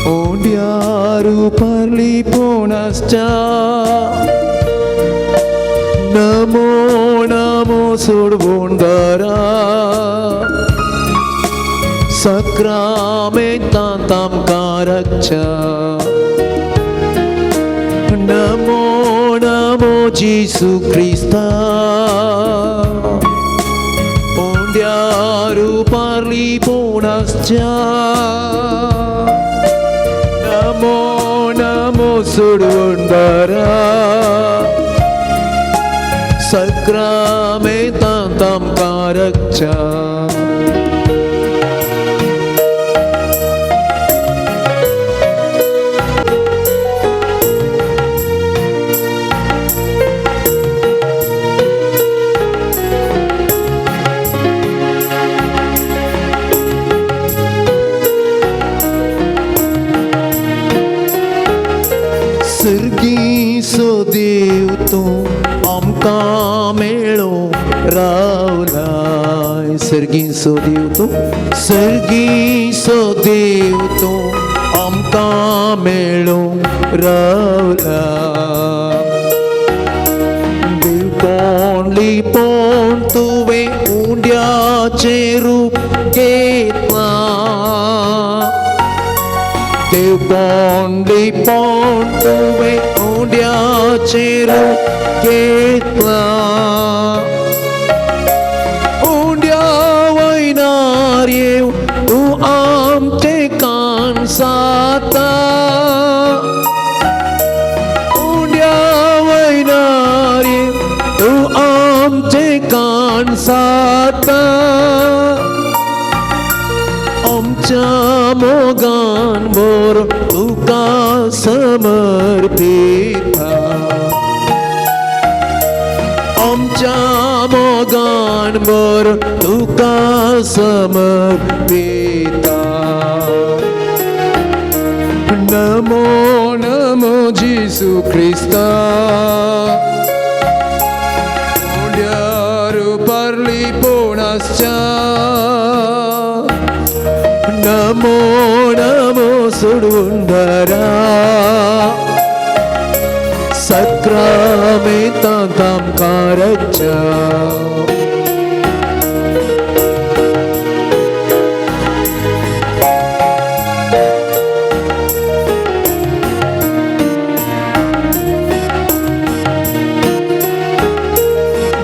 Ondiaru parliponascha Namo Namo Survundara Sakramentantam Karakcha Namo Namo Jesu Krista Ondiaru parliponascha Namo Namo Survundara Sakramentantam Karakcha Sergi so Dev tu amka melo raulai Sergi so Dev tu amka melo raulai Dev ponli pon tuve undia cherup ketna Dev ponli pon tuve undia cherup ketna undia wainarye u am tekan sata undia wainarye u am tekan sata amcha mogan bor tuka samarpita amcha mogan bor tuka samarpita Namo Namo Jesu Krista Ondiaru parliponascha Namo Namo Survundara Sakramentantam Karakcha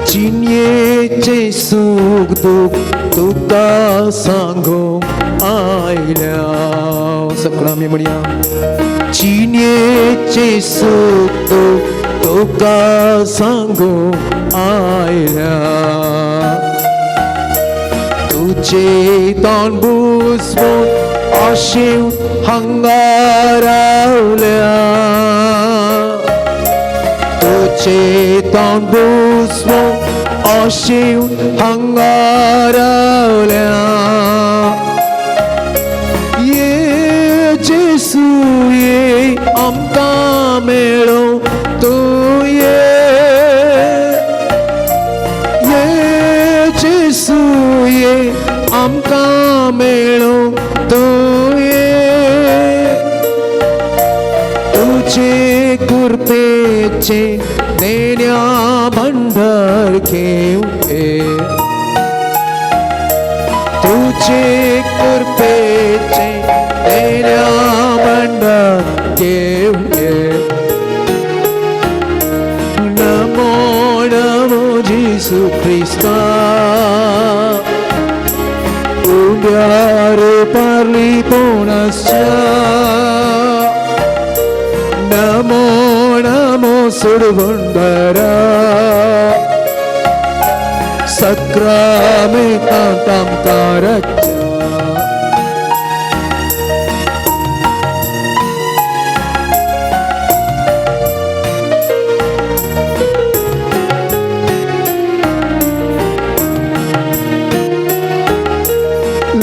Jinye che suk duk tuka sango aila Saklam Yamunia Jinye che suk duk tuka sango aila Tuche ton busbon ashiv hangaraulia Tuche ton busbon ashiv hangaraulia Ye Jesu ye amka melo tu ye Jesu ye amka melo tu ye Tuche kurpeche denya bhandar ke Tuche kurpeche denya bhandar ke Namo Namo Jesu Krista Ondiaru parliponascha Namo Namo Survundara Sakramentantam Karakcha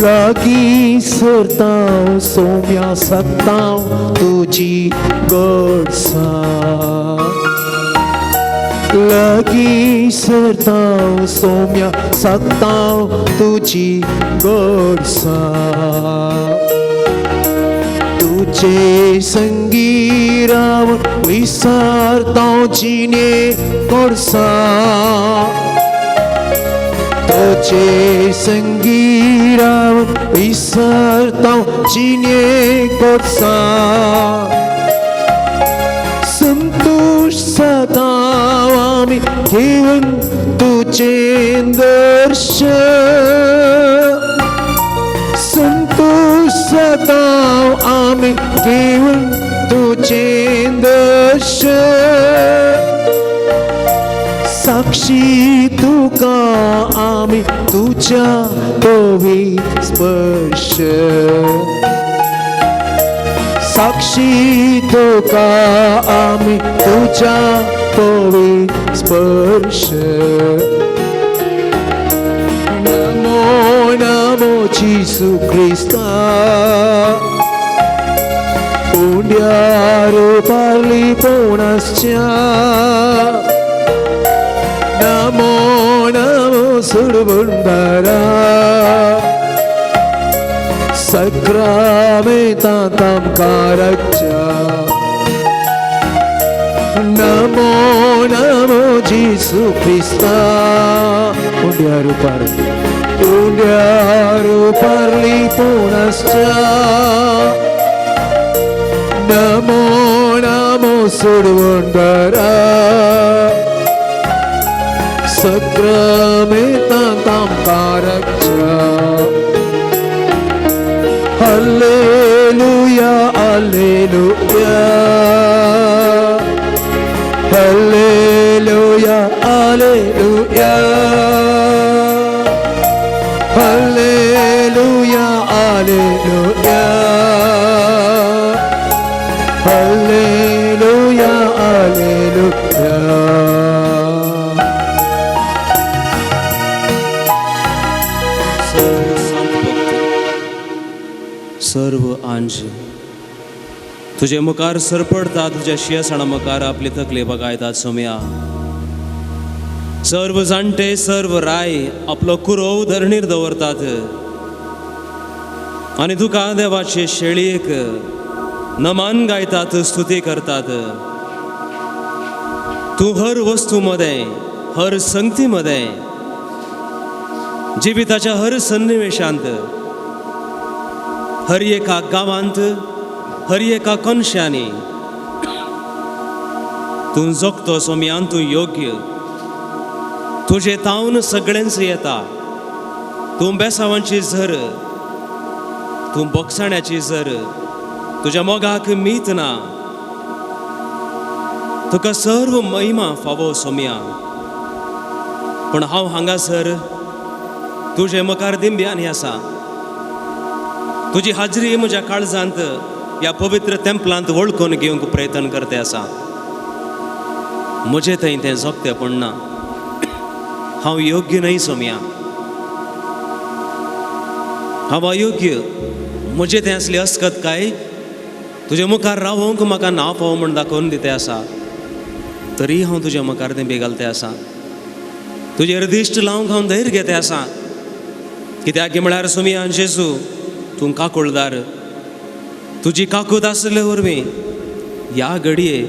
Lagi sertau somya saktau tuji gorsa Lagi sertau somya saktau tuji gorsa तोचे संगी राव विसरता जिने कोर्सा तोचे संगी राव विसरता जिने कोर्सा संतोष सदाव आम्ही घेऊन तुझे दर्शन संतोष सदाव आम्ही घेऊन तुझे दर्शन साक्षी तुका आम्ही तुझ्या पवित्र स्पर्श साक्षी तुका आम्ही तुझ्या पवित्र स्पर्श Namo Namo जिसू ख्रिस्ता पुण्यारो Parly पोणस्च्या Namo Namo सुरबुंदरा सक्रमेता तमकारच्या Namo Namo जिसू ख्रिस्ता पुण्यारो Parly पोणस्च्या Namo Namo सुरबुंदरा सक्रमेता तमकारच्या Hallelujah, Hallelujah, Hallelujah, Hallelujah, Hallelujah, Hallelujah, Hallelujah, Hallelujah. सर्व अंश तुझे मुखार सरपडता तुझ्या शियासणा मुखार आपले तकले बगायतात सोम्या सर्व जाणटे सर्व राय आपलो कुरव धरणीर दवरतात आणि तुका देवाचे शेळयेक नमान गायतात स्तुती करतात तू हर वस्तू मध्ये हर संगती मध्ये जिविताच्या हर सन्निवेशांत हर एका गावांत हर एका कणशांनी तू जगतो सोम्यान तू योग्य तुझे तावन सगळ्यांच येता तू बेसावांची झर तू बोगसाण्याची झर तुझ्या मोगाक मीत ना तुका सर्व महिमा फावो सोम्या पण हांव हांगासर तुझे मुखार दिंब्यानी आसा तुझी हाजरी म्हज्या काळजांत ह्या पवित्र तेंपलांत वळखून घेवंक प्रयत्न करते आसा म्हजें थंय तें जगतें पडना हांव योग्य न्हय सोम्या हांव अयोग्य म्हजें तें असली अस्कत काय तुजे मुखार रावोंक म्हाका नांव फावो म्हण दाखोवन दितें आसा तरी हांव तुज्या मुखार तें बेगालतें आसा तुजेर दिश्ट लावंक हांव धैर्य घेतें आसा कित्याक म्हळ्यार सोम्या जेजू तूं काकुळदार तुजी काकूत आसले वरवीं ह्या घडये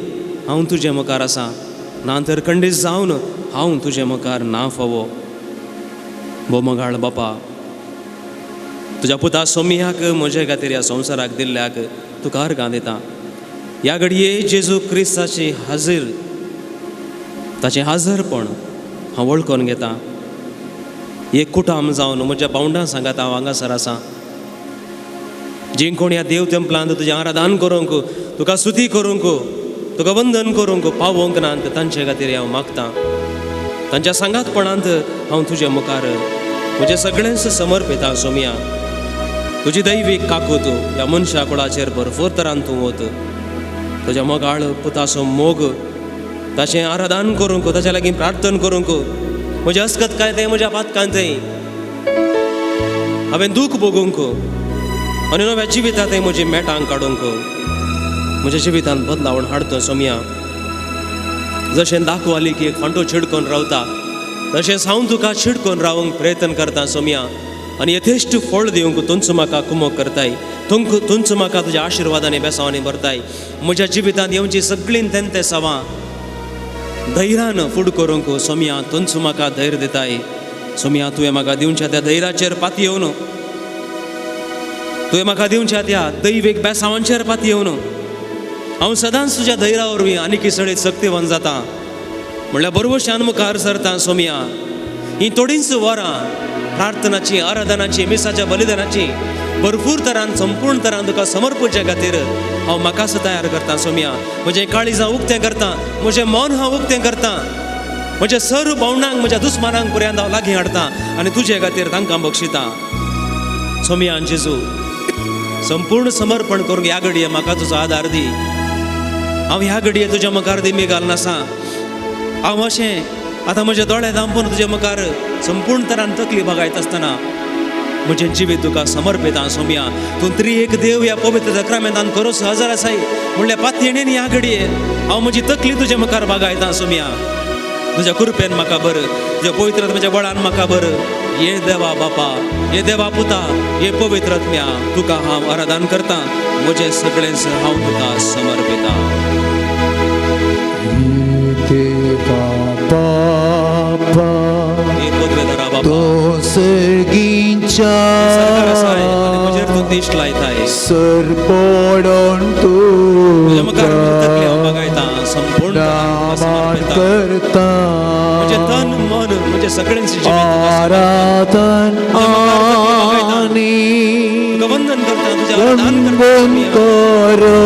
हांव तुजे मुखार आसा ना तर खंडीत जावन हांव तुजे मुखार ना फावो बोमगाळ बापा तुज्या पुता सोम्याक म्हजे खातीर ह्या संवसाराक दिल्ल्याक तुका अर्गां दिता ह्या घडये जेजू क्रिस्ताची हाजीर ताचें हाजरपण हांव वळखून घेता एक कुटाम जावन म्हज्या पावंडां सांगात हांव हांगासर आसा जी कोण ह्या देव तेंपलांत तुजें आराधन करूंक तुका स्तुती करूंक तुका वंदन करूंक पावोंक नात तांचे खातीर हांव मागतां तांच्या सांगातपणांत हांव तुजे मुखार म्हजें सगळेंच समर्पिता सोम्या तुजी दैवीक काकूत ह्या मनशा कुळाचेर भरपूर तरान तूं वत तुज्या मोगाळ पुताचो मोग ताचें आराधन करूंक ताच्या लागीं प्रार्थना करूंक म्हजें अस्कत काय तें म्हज्या पातकांत हांवें दूख भोगूंक आनी नव्या जिवितांत म्हजी मेटांक काडूंक म्हज्या जिवितांत बदलावण हाडतो सोम्या जशें दाखवाली की एक फांटो छिडकोन रावता तशेंच हांव तुका छिडकोन रावंक प्रयत्न करता सोम्या आनी यथेश्ट फळ दिवंक तुमचो म्हाका कुमोग करताय. तुमचो म्हाका तुज्या आशिर्वादांनी बेसावांनी भरताय. म्हज्या जिवितांत येवची सगळीं तेंते सावां धैर्यान फुड करूंक सोम्या तुमचो म्हाका धैर्य दिताय. सोम्या तुवें म्हाका दिवच्या त्या धैर्याचेर पाती येवन, तुवें म्हाका दिवच्या त्या दैवीक बेसावांचेर पाती येवन हांव सदांच तुज्या धैर्या वरवीं आनीक इसळीत शक्तिवान जाता. म्हणल्यार बरोबरशान मुखार सरता. सोम्या ही थोडींच वरां प्रार्थनाची, आराधनाची, मिसाच्या बलिदानाची भरपूर तरान संपूर्ण तरान तुका समर्पणच्या खातीर हांव म्हाकाच तयार करता. सोम्या म्हजें काळीज हांव उक्तें करता, म्हजें मन हांव उक्तें करता, म्हज्या सर्व भावंडांक, म्हज्या दुस्मानांक पर्यंत हांव लागीं हाडटा आनी तुजे खातीर तांकां बक्षिता. सोम्या जेजू संपूर्ण समर्पण करूंक ह्या घडये म्हाका तुजो आदार दी. हांव ह्या घडये तुज्या मुखार दिमी घालना आसा. हांव अशें आतां म्हजे दोळे धांपून तुजे मुखार संपूर्ण तरान तकली बगायत आसतना म्हजें जिवीत तुका समर्पिता. सोम्या तूं त्री एक देव ह्या पवित्र सक्रमेंतान खरोच हजर आसाय म्हणल्यार पातयेणेन ह्या घडये हांव म्हजी तकली तुजे मुखार बगायता. सोम्या तुज्या कृपेन म्हाका बर, तुज्या पवित्र म्हज्या बळान म्हाका बर. ये देवा बापा, ये देवा पुता, ये पवित्र आत्म्या, तुका हांव आराधन करता. म्हजें सगळेंच हांव तुका समर्पिता. ये पदवेदारा बापा, तो सर्गींच्या सरकार आसाय आनी म्हजेर तूं दिश्ट लायताय. सर पडोन तुज्या मुखार म्हजी तकली हांव तूं बगायता. संपूर्ण तरान समर्पिता. करता म्हजें तन मन म्हजें सगळेंच जिवीत आराधन आनी तुका वंदन करता. तुजें आराधन करता. वंदन सोम्या करो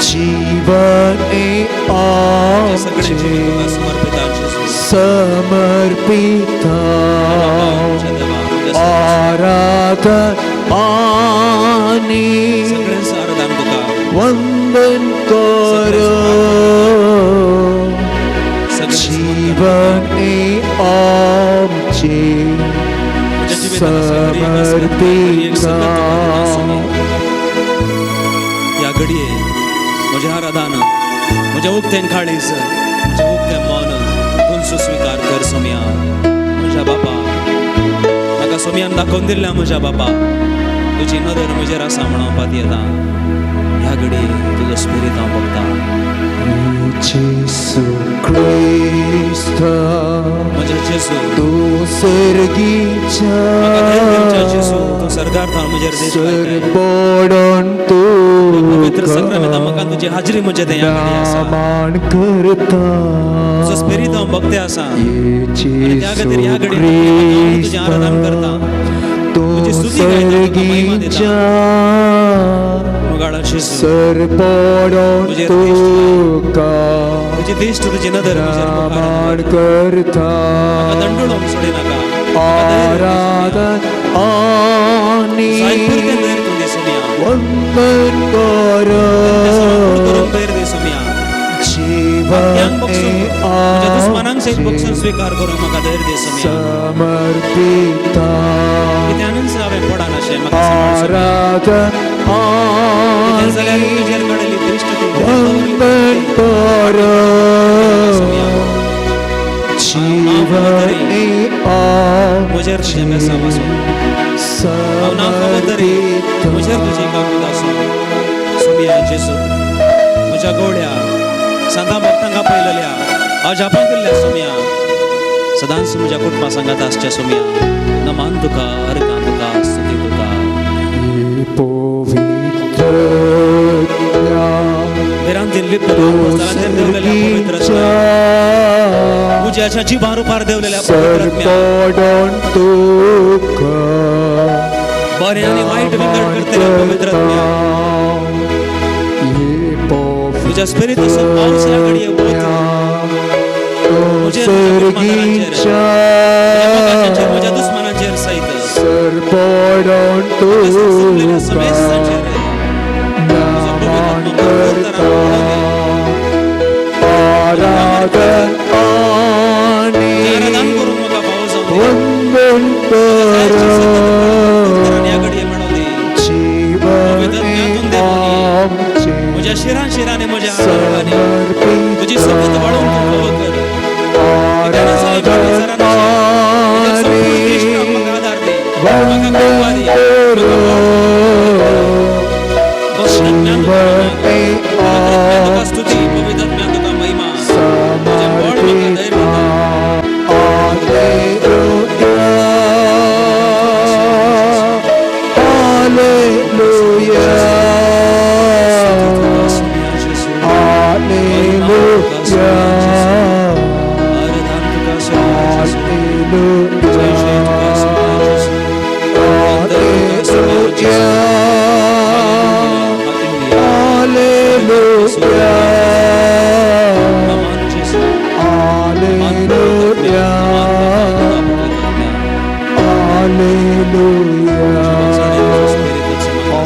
जीवन म्हजें सगळें जिवीत तुका आमचे समर्पिता. जेजू समर्पिता म्हज्या देवा, म्हज्या आराधन आनी सगळेंच आराधन तुका. वंदन करो जीवन आमचे समर्पिता. या घडये म्हजें आराधन, म्हजें उक्तें काळीज, म्हजें उक्तें मन तुमचो स्विकार कर. सोम्या म्हज्या बापा, म्हाका सोम्यान दाखोवन दिल्या म्हज्या बापा तुजी नदर म्हजेर आसा म्हणपाक येता. ह्या घडये तुजो स्पिरीट हांव बगता. जेसू क्रिस्त म्हज्या जेजू तूं सर्गीच्या जेजू तूं सरकार था म्हजेर सर देश पडोन पवित्र सक्रमेंतां म्हाका तुजी हाजरी म्हजे ते मान करता. तुजो स्पिरीट हांव बगते आसा आनी त्या जेसू खातीर ह्या घडये हांव तुजें आराधन करता. तूं स्तुती गायता, तुका महिमा दिता. सर्गीच्या मोगाळा जेजू सर पडोन तुका तुजी दिश्ट तुजी नदर म्हजेर मान मुखार करता. म्हाका दंडोळोवंक सोडी नाका. आराधन आनी जायपुरतें धैर्य तूं दे सोम्या. वंदन करो करून धैर्य दे सोम्या. जीवन म्हज्या दुस्मानांक सहित बक्षून स्वीकार करूंक म्हाका धैर्य दे सोम्या. समर्पिता कित्यानूच हांवें पडा नाशें म्हाका सांबाळ सोम्या. आराधन कितें जाल्यार आनी तुजेर काडली दृश्ट ती वंदन करो जीवन म्हजेर तुजें बेसांव आसूं. हांव नांव खबर तरी म्हजेर तुजी काकूद आसूं. सोम्या जेजू म्हज्या गवड्या सांता भक्तांक आपयलेल्या हांव जापां केल्ल्या सोम्या सदांच म्हज्या कुटुंबा सांगात आसच्या. सोम्या नमान तुका, अर्गां तुका, स्तुती तुका. पवित्र वेरांतीन लिपलेल्या अपोस्तलांचेर देवलेल्या पवित्र पुज्याच्या जिवार उपार देवलेल्या पवित्र आत्म्या पडोन तुका बरें आनी वायट विंगड करतल्या पवित्र आत्म्या तुज्या स्पिरिताचो पावस ह्या घडये म्हज्या दुस्मानांचेर सयत सर पडोन तुका नामान करता. आराधन आनी आराधन करूंक म्हाका पावस वंदन करो जीवन आमचे म्हज्या शिरान शिराने म्हज्या आंगांनी तुजी सकत वाळून तूं कर. आराधन आनी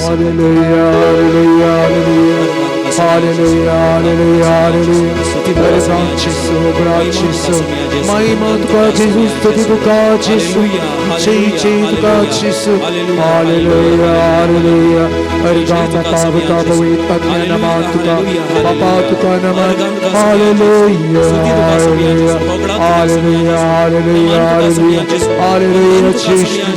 Hallelujah, hallelujah, hallelujah. Hallelujah, hallelujah, hallelujah. Verdade, sobra Jesus. महिमा तुका जेसू, स्तुति तुका जेसू. जय तुका जेसू. Hallelujah, hallelujah. Ergam पावता भवित अज्ञानमान तुका. पापा तुका नमन. Hallelujah, hallelujah. Hallelujah, hallelujah, hallelujah. Hallelujah,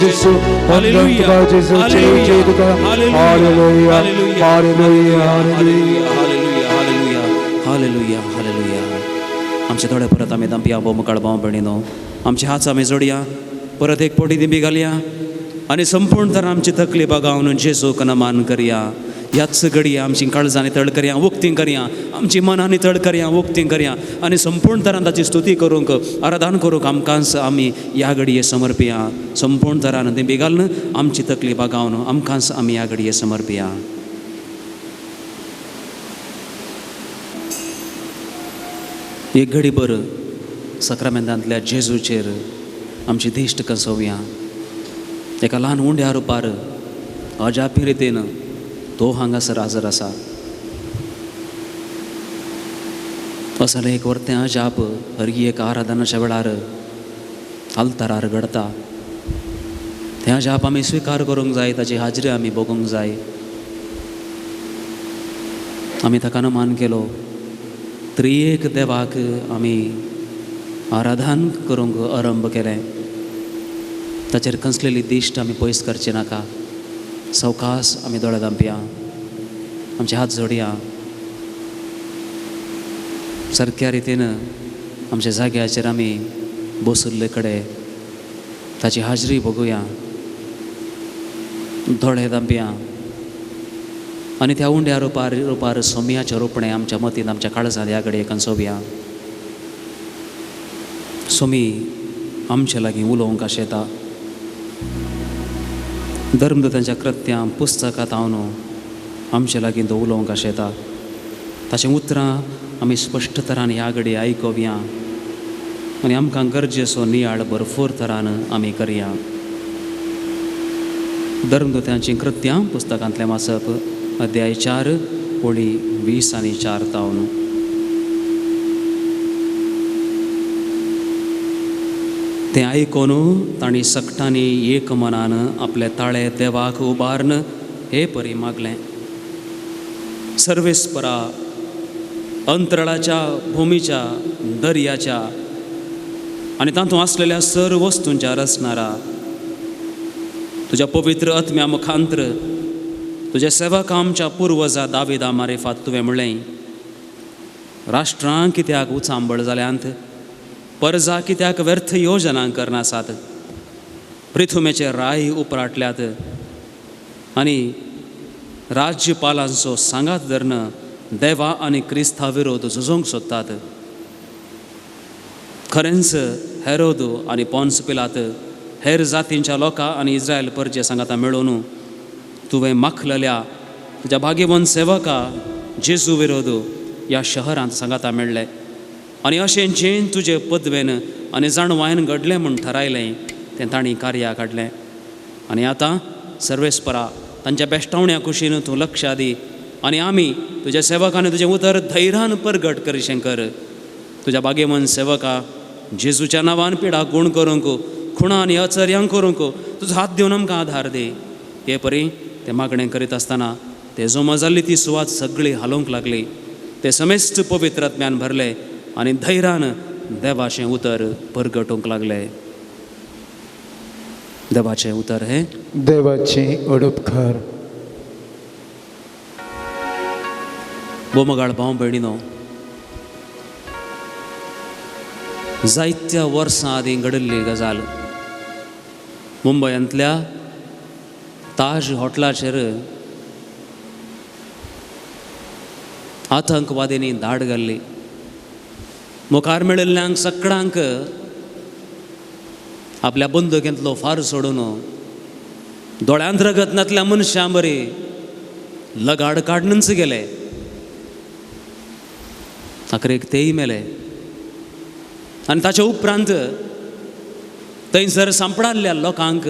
जेसू. वंदन तुका जेसू. जय तुका. Hallelujah, hallelujah, hallelujah. Hallelujah hallelujah. आमचे थोडे परत आमी दांपया बोमकाळ भाव भयणीनो. आमचे हात आमी जोडया, परत एक पोटी दिंबी घालया आनी संपूर्ण तरान आमची तकली बगावन जेजूक नमान करया. ह्याच घडये आमची काळजांनी तळ करया, उक्ती करया, आमची मनांनी तळ करया, उक्ती करया आनी संपूर्ण तरान ताची स्तुती करूंक, आराधन करूंक आमकांच आमी ह्या घडये समर्पया. संपूर्ण तरान दिंबी घालन आमची तकली बगावन आमकांच आमी ह्या घडये समर्पया. एक घडी भर सक्रामेंतांतल्या जेजूचेर आमची दिश्ट कसोवया. एका ल्हान उंड्या रुपार अजापी रितीन तो हांगासर हजर आसा. असलें एक वर्तें अजाप हरगी एक आराधनाच्या वेळार आल्तारार घडता. तें अजाप आमी स्विकार करूंक जाय, ताची हाजरी आमी भोगूंक जाय. आमी ताका नमान केलो. त्रिएक देवाक आमी आराधन करूंक आरंभ केलें. ताचेर कसलेली दिश्ट आमी पयस करचे नाका. सवकास आमी दोळे धांपया, आमचे हात जोडया. सारक्या रितीन आमच्या जाग्याचेर आमी बसुल्ले कडेन ताची हाजरी भोगुया, दोळे धांपया आनी त्या उंड्या रुपार सोमयाचें रोपणें आमच्या मतीन, आमच्या काळजांत ह्या घडये कंसोवया. सोमी आमच्या लागीं उलोवंक आशेता. धर्मदूतांच्या कृत्यां पुस्तकांत हांव न्हू आमच्या लागीं तो उलोवंक आशेता. ताचें उतरां आमी स्पश्ट तरान ह्या घडये आयकोवया आनी आमकां गरजेचो नियाळ भरपूर तरान आमी करया. धर्मदूतांची कृत्यां पुस्तकांतलें वाचप, अध्याय 4 ओळी 20 आनी 4 तावन. तें आयकोन तांणी सकटांनी एक मनान आपले ताळे देवाक उबारन हे परी मागलें. सर्वेस्परा, अंतराळाच्या, भुमीच्या, दर्याच्या आनी तातूंत आसलेल्या सर्व वस्तूंच्या रचणारा, तुज्या पवित्र आत्म्या मुखांत्र तुज्या सेवका आमच्या पुर्वजा दाविदा मारेफात तुवें म्हणलें, राष्ट्रां कित्याक उचांबळ जाल्यांत, परजा कित्याक व्यर्थ योजना करनासात, पृथ्वीचे राय उपराटल्यात आनी राज्यपालांचो सांगात धरन देवा आनी क्रिस्ता विरोध झुजोवंक सोदतात. खरेंच हेरोद आनी पोन्स पिलात हेर जातींच्या लोकां आनी इस्रायल परजे सांगाता मेळून तुवें माखलेल्या तुज्या भाग्यवंत सेवका जेजू विरोध ह्या शहरांत सांगाता मेळ्ळें आनी अशें जें तुजे पदवेन आनी जाणवायन घडलें म्हूण थारायलें तें तांणी कार्याक हाडलें. आनी आतां सर्वेस्परा तांच्या बेश्टावण्या कुशीन तूं लक्ष दी आनी आमी तुज्या सेवकान तुजें उतर धैर्यान परगट करीशें कर. तुज्या भाग्यवंत सेवका जेजूच्या नांवान पिडाक गूण करूंक, खुणां आनी अचर्यांक करूंक तुजो हात दिवन आमकां आधार दे. हे परी तें मागणें करीत आसतना ते जमा जाल्ली ती सुवात सगळी हालोवंक लागली. ते समेस्त पवित्र आत्म्यान भरले आनी धैर्यान देवाचें उतर परगटूंक लागले. देवाचें उतर हे देवाची उडपकार. बोमगाळ भाव भयणीनो, जायत्या वर्सां आदीं घडिल्ली गजाल. मुंबयांतल्या ताज हॉटेलाचेर आतंकवाद्यांनी धाड घाल्ली. मुखार मेळिल्ल्यांक सगळ्यांक आपल्या बंदुकेंतलो फार सोडून दोळ्यांत रगत नातल्या मनशां बरी लगाड काडूनच गेले. आखरेक तेय मेले आनी ताचे उपरांत थंयसर सांपडाल्ल्या लोकांक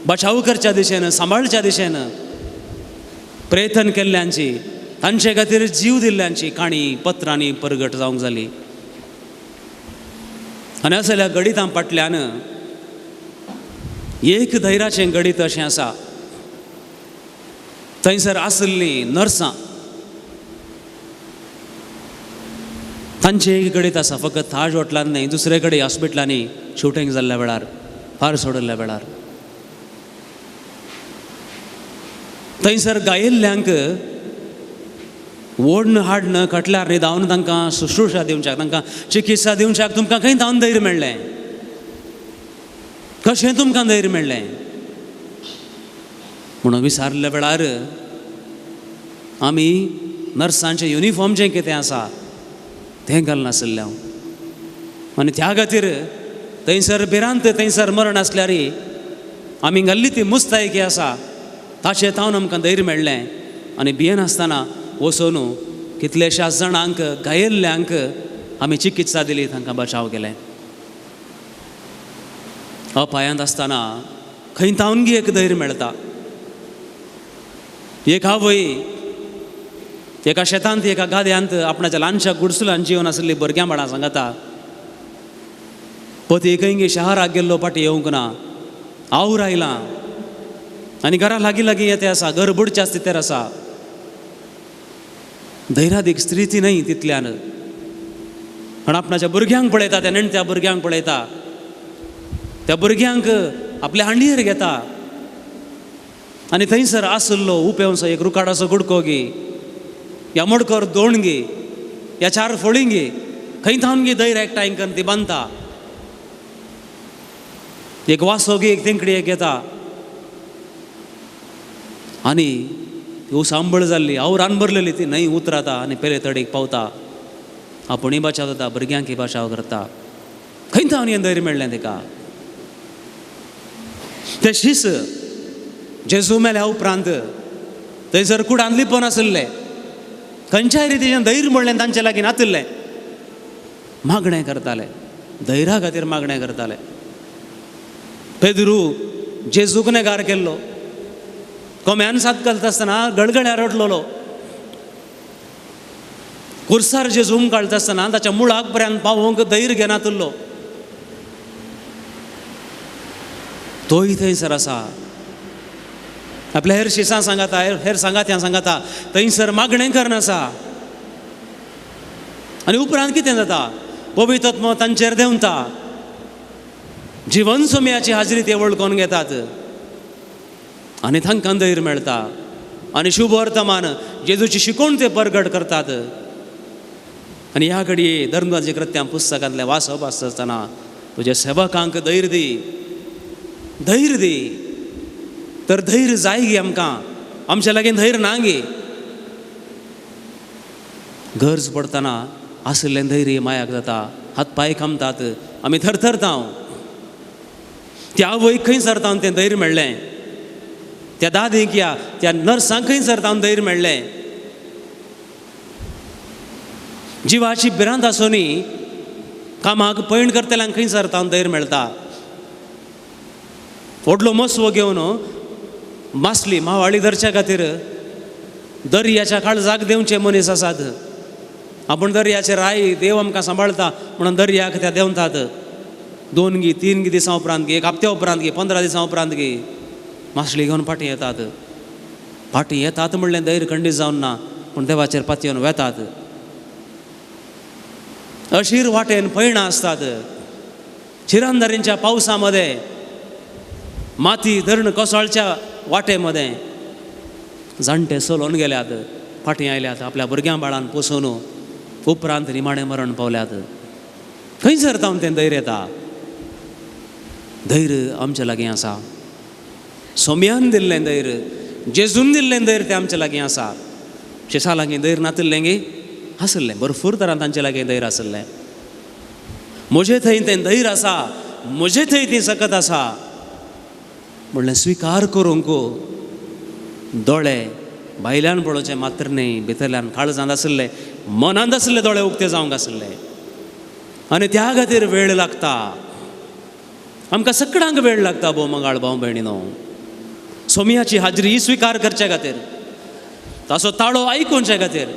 बचाव करच्या दिशेन, सांबाळच्या दिशेन प्रयत्न केल्ल्यांची, तांचे खातीर जीव दिल्ल्यांची काणी पत्रांनी परगट जावंक जाली. आनी अशें जाल्यार गणितां फाटल्यान एक धैर्याचें गणित अशें आसा. थंयसर आसली नर्सां, तांचें एक गणित आसा. फकत ताज हॉटेलांत न्ही, दुसरे कडेन हॉस्पिटलांनी शूटिंग जाल्ल्या वेळार, फार सोडिल्ल्या वेळार थंयसर गायिल्ल्यांक ओडन हाडन कटल्यार न्हिदावन तांकां शुश्रुशा दिवच्याक, तांकां चिकित्सा दिवच्याक तुमकां खंय धांवन धैर्य मेळ्ळें? कशें तुमकां धैर्य मेळ्ळें म्हणून विचारल्या वेळार आमी नर्सांचें युनिफॉर्म जें कितें आसा तें घालनासलें हांव. आनी त्या खातीर थंयसर भिरांत थंयसर मरण आसल्यार आमी घाल्ली ती मुस्तायकी आसा, ताचे तावन आमकां धैर्य मेळ्ळें. आनी भियेनासतना वचून कितलेशाच जाणांक घायिल्ल्यांक आमी चिकित्सा दिली, तांकां बचाव केलें. अपायांत आसतना खंय तावनगी एक धैर्य मेळटा. एक आवय एका शेतांत एका गाद्यांत आपणाच्या ल्हानशा गुडसुलांत जिवन आशिल्लीं भुरग्यां बाळां सांगता, पती खंय शहराक गेल्लो फाटी येवंक ना, हांव रायलां आनी घरा लागीं लागीं येते आसा, घर बुडच्या स्थितीर आसा. धैर्यादीक स्त्री ती न्हय तितल्यान, पण आपणाच्या भुरग्यांक पळयता, त्या नेणट्या भुरग्यांक पळयता, त्या भुरग्यांक आपल्या हांडयेर घेता आनी थंयसर आसलो उपेवसो एक रुखाडाचो गुडको घे, या मोडकर दोण घे, या 4 फोळी घे, खंय थावन घे धैर्य एकठांय करून ती बांदता. एक वासो घे, एक तेंकडी एक घेता आनी ती सांबळ जाल्ली, हांव रान भरलेली ती न्हंय उतराता आनी पेले तडीक पावता. आपुणूय बचाव जाता, भुरग्यांकय बचाव करता. खंय थावन हें धैर्य मेळ्ळें तेका? ते शीस जेजू मेल्या उपरांत थंयसर कुडांत लिपोवन आसले, खंयच्याय रितीचें धैर्य म्हणलें तांचे लागीं नातिल्लें. मागणें करताले, धैर्या खातीर मागणें करताले. पेद्रू जेजूक नेगार केल्लो, कोम्यान साथ घालता आसतना गळगळ्यार रडलोलो. कुर्सार जेजूक काळटा आसतना ताच्या मुळाक पर्यंत पावोवंक धैर्य घेनातलो. तोय थंयसर आसा. आपल्या हेर शिसां सांगाता, हेर सांगात्यां सांगाता, थंयसर मागणें करन आसा. आनी उपरांत कितें जाता? पवित्र आत्मा तांचेर देंवता, जिवन सोम्याची हाजरी ते वळखून घेतात आनी तांकां धैर्य मेळटा. आनी शुभ वर्तमान जेजूची शिकोवण ते परगट करतात. आनी ह्या घडये धर्मराज्य कृत्यां पुस्तकांतलें वाचप आसतना तुज्या सेवकांक धैर्य दी, धैर्य दी. तर धैर्य जाय गे आमकां, आमच्या लागीं धैर्य ना गे. गरज पडटना आसलें धैर्य मायाक जाता, हात पांय कामतात, आमी थरथरता. त्या आवयक खंय सरतावन तें धैर्य मेळ्ळें, त्या दादीक या त्या नर्सांक खंय सरतावन धैर्य मेळ्ळें. जिवाची भिरांत आसुनी कामाक पैण करतल्यांक खंय सरतावन धैर्य मेळटा. व्हडलो मसवो घेवन मासली मावाळी धरच्या खातीर दर्याच्या काळजाक देवचे मनीस आसात. आपूण दर्याचेर राय, देव आमकां सांबाळटा म्हणून दर्याक त्या देंवतात. 2 गी 3 दिसां उपरांत गे, 1 हप्त्या उपरांत गे, 15 दिसां उपरांत गे, मासली घेवन फाटीं येतात. फाटीं येतात म्हणलें धैर्य खंडीत जावन ना, पूण देवाचेर पातयेवन वेतात. अशीर वाटेन पैणां आसतात. चिरांदरींच्या पावसा मध्ये, माती धरण कोसळच्या वाटेमध्ये जाणटे सोलोन गेल्यात, फाटीं आयल्यात, आपल्या भुरग्यां बाळान पोसून उपरांत निमाणें मरण पावल्यात. खंय सरतावन तें धैर्य येता? धैर्य आमच्या लागीं आसा. सोम्यान दिल्लें धैर्य, जेजून दिल्लें धैर्य तें आमच्या लागीं आसा. शिसा लागीं धैर्य नातिल्लें गे? आसलें, भरपूर तरां तांचे लागीं धैर्य आसलें. म्हजे थंय तें धैर्य आसा, म्हजे थंय ती सकत आसा म्हणलें स्विकार करूंक दोळे भायल्यान पळोवचे मात्र न्ही, भितरल्यान काळजांत आसले, मनांत आसले दोळे उक्ते जावंक आसले. आनी त्या खातीर वेळ लागता. आमकां सगळ्यांक वेळ लागता भोव मंगाळ भाव भयणीनो, सोम्याची हाजरी स्विकार करचे खातीर. ताचो ताळो आयकुचे खातीर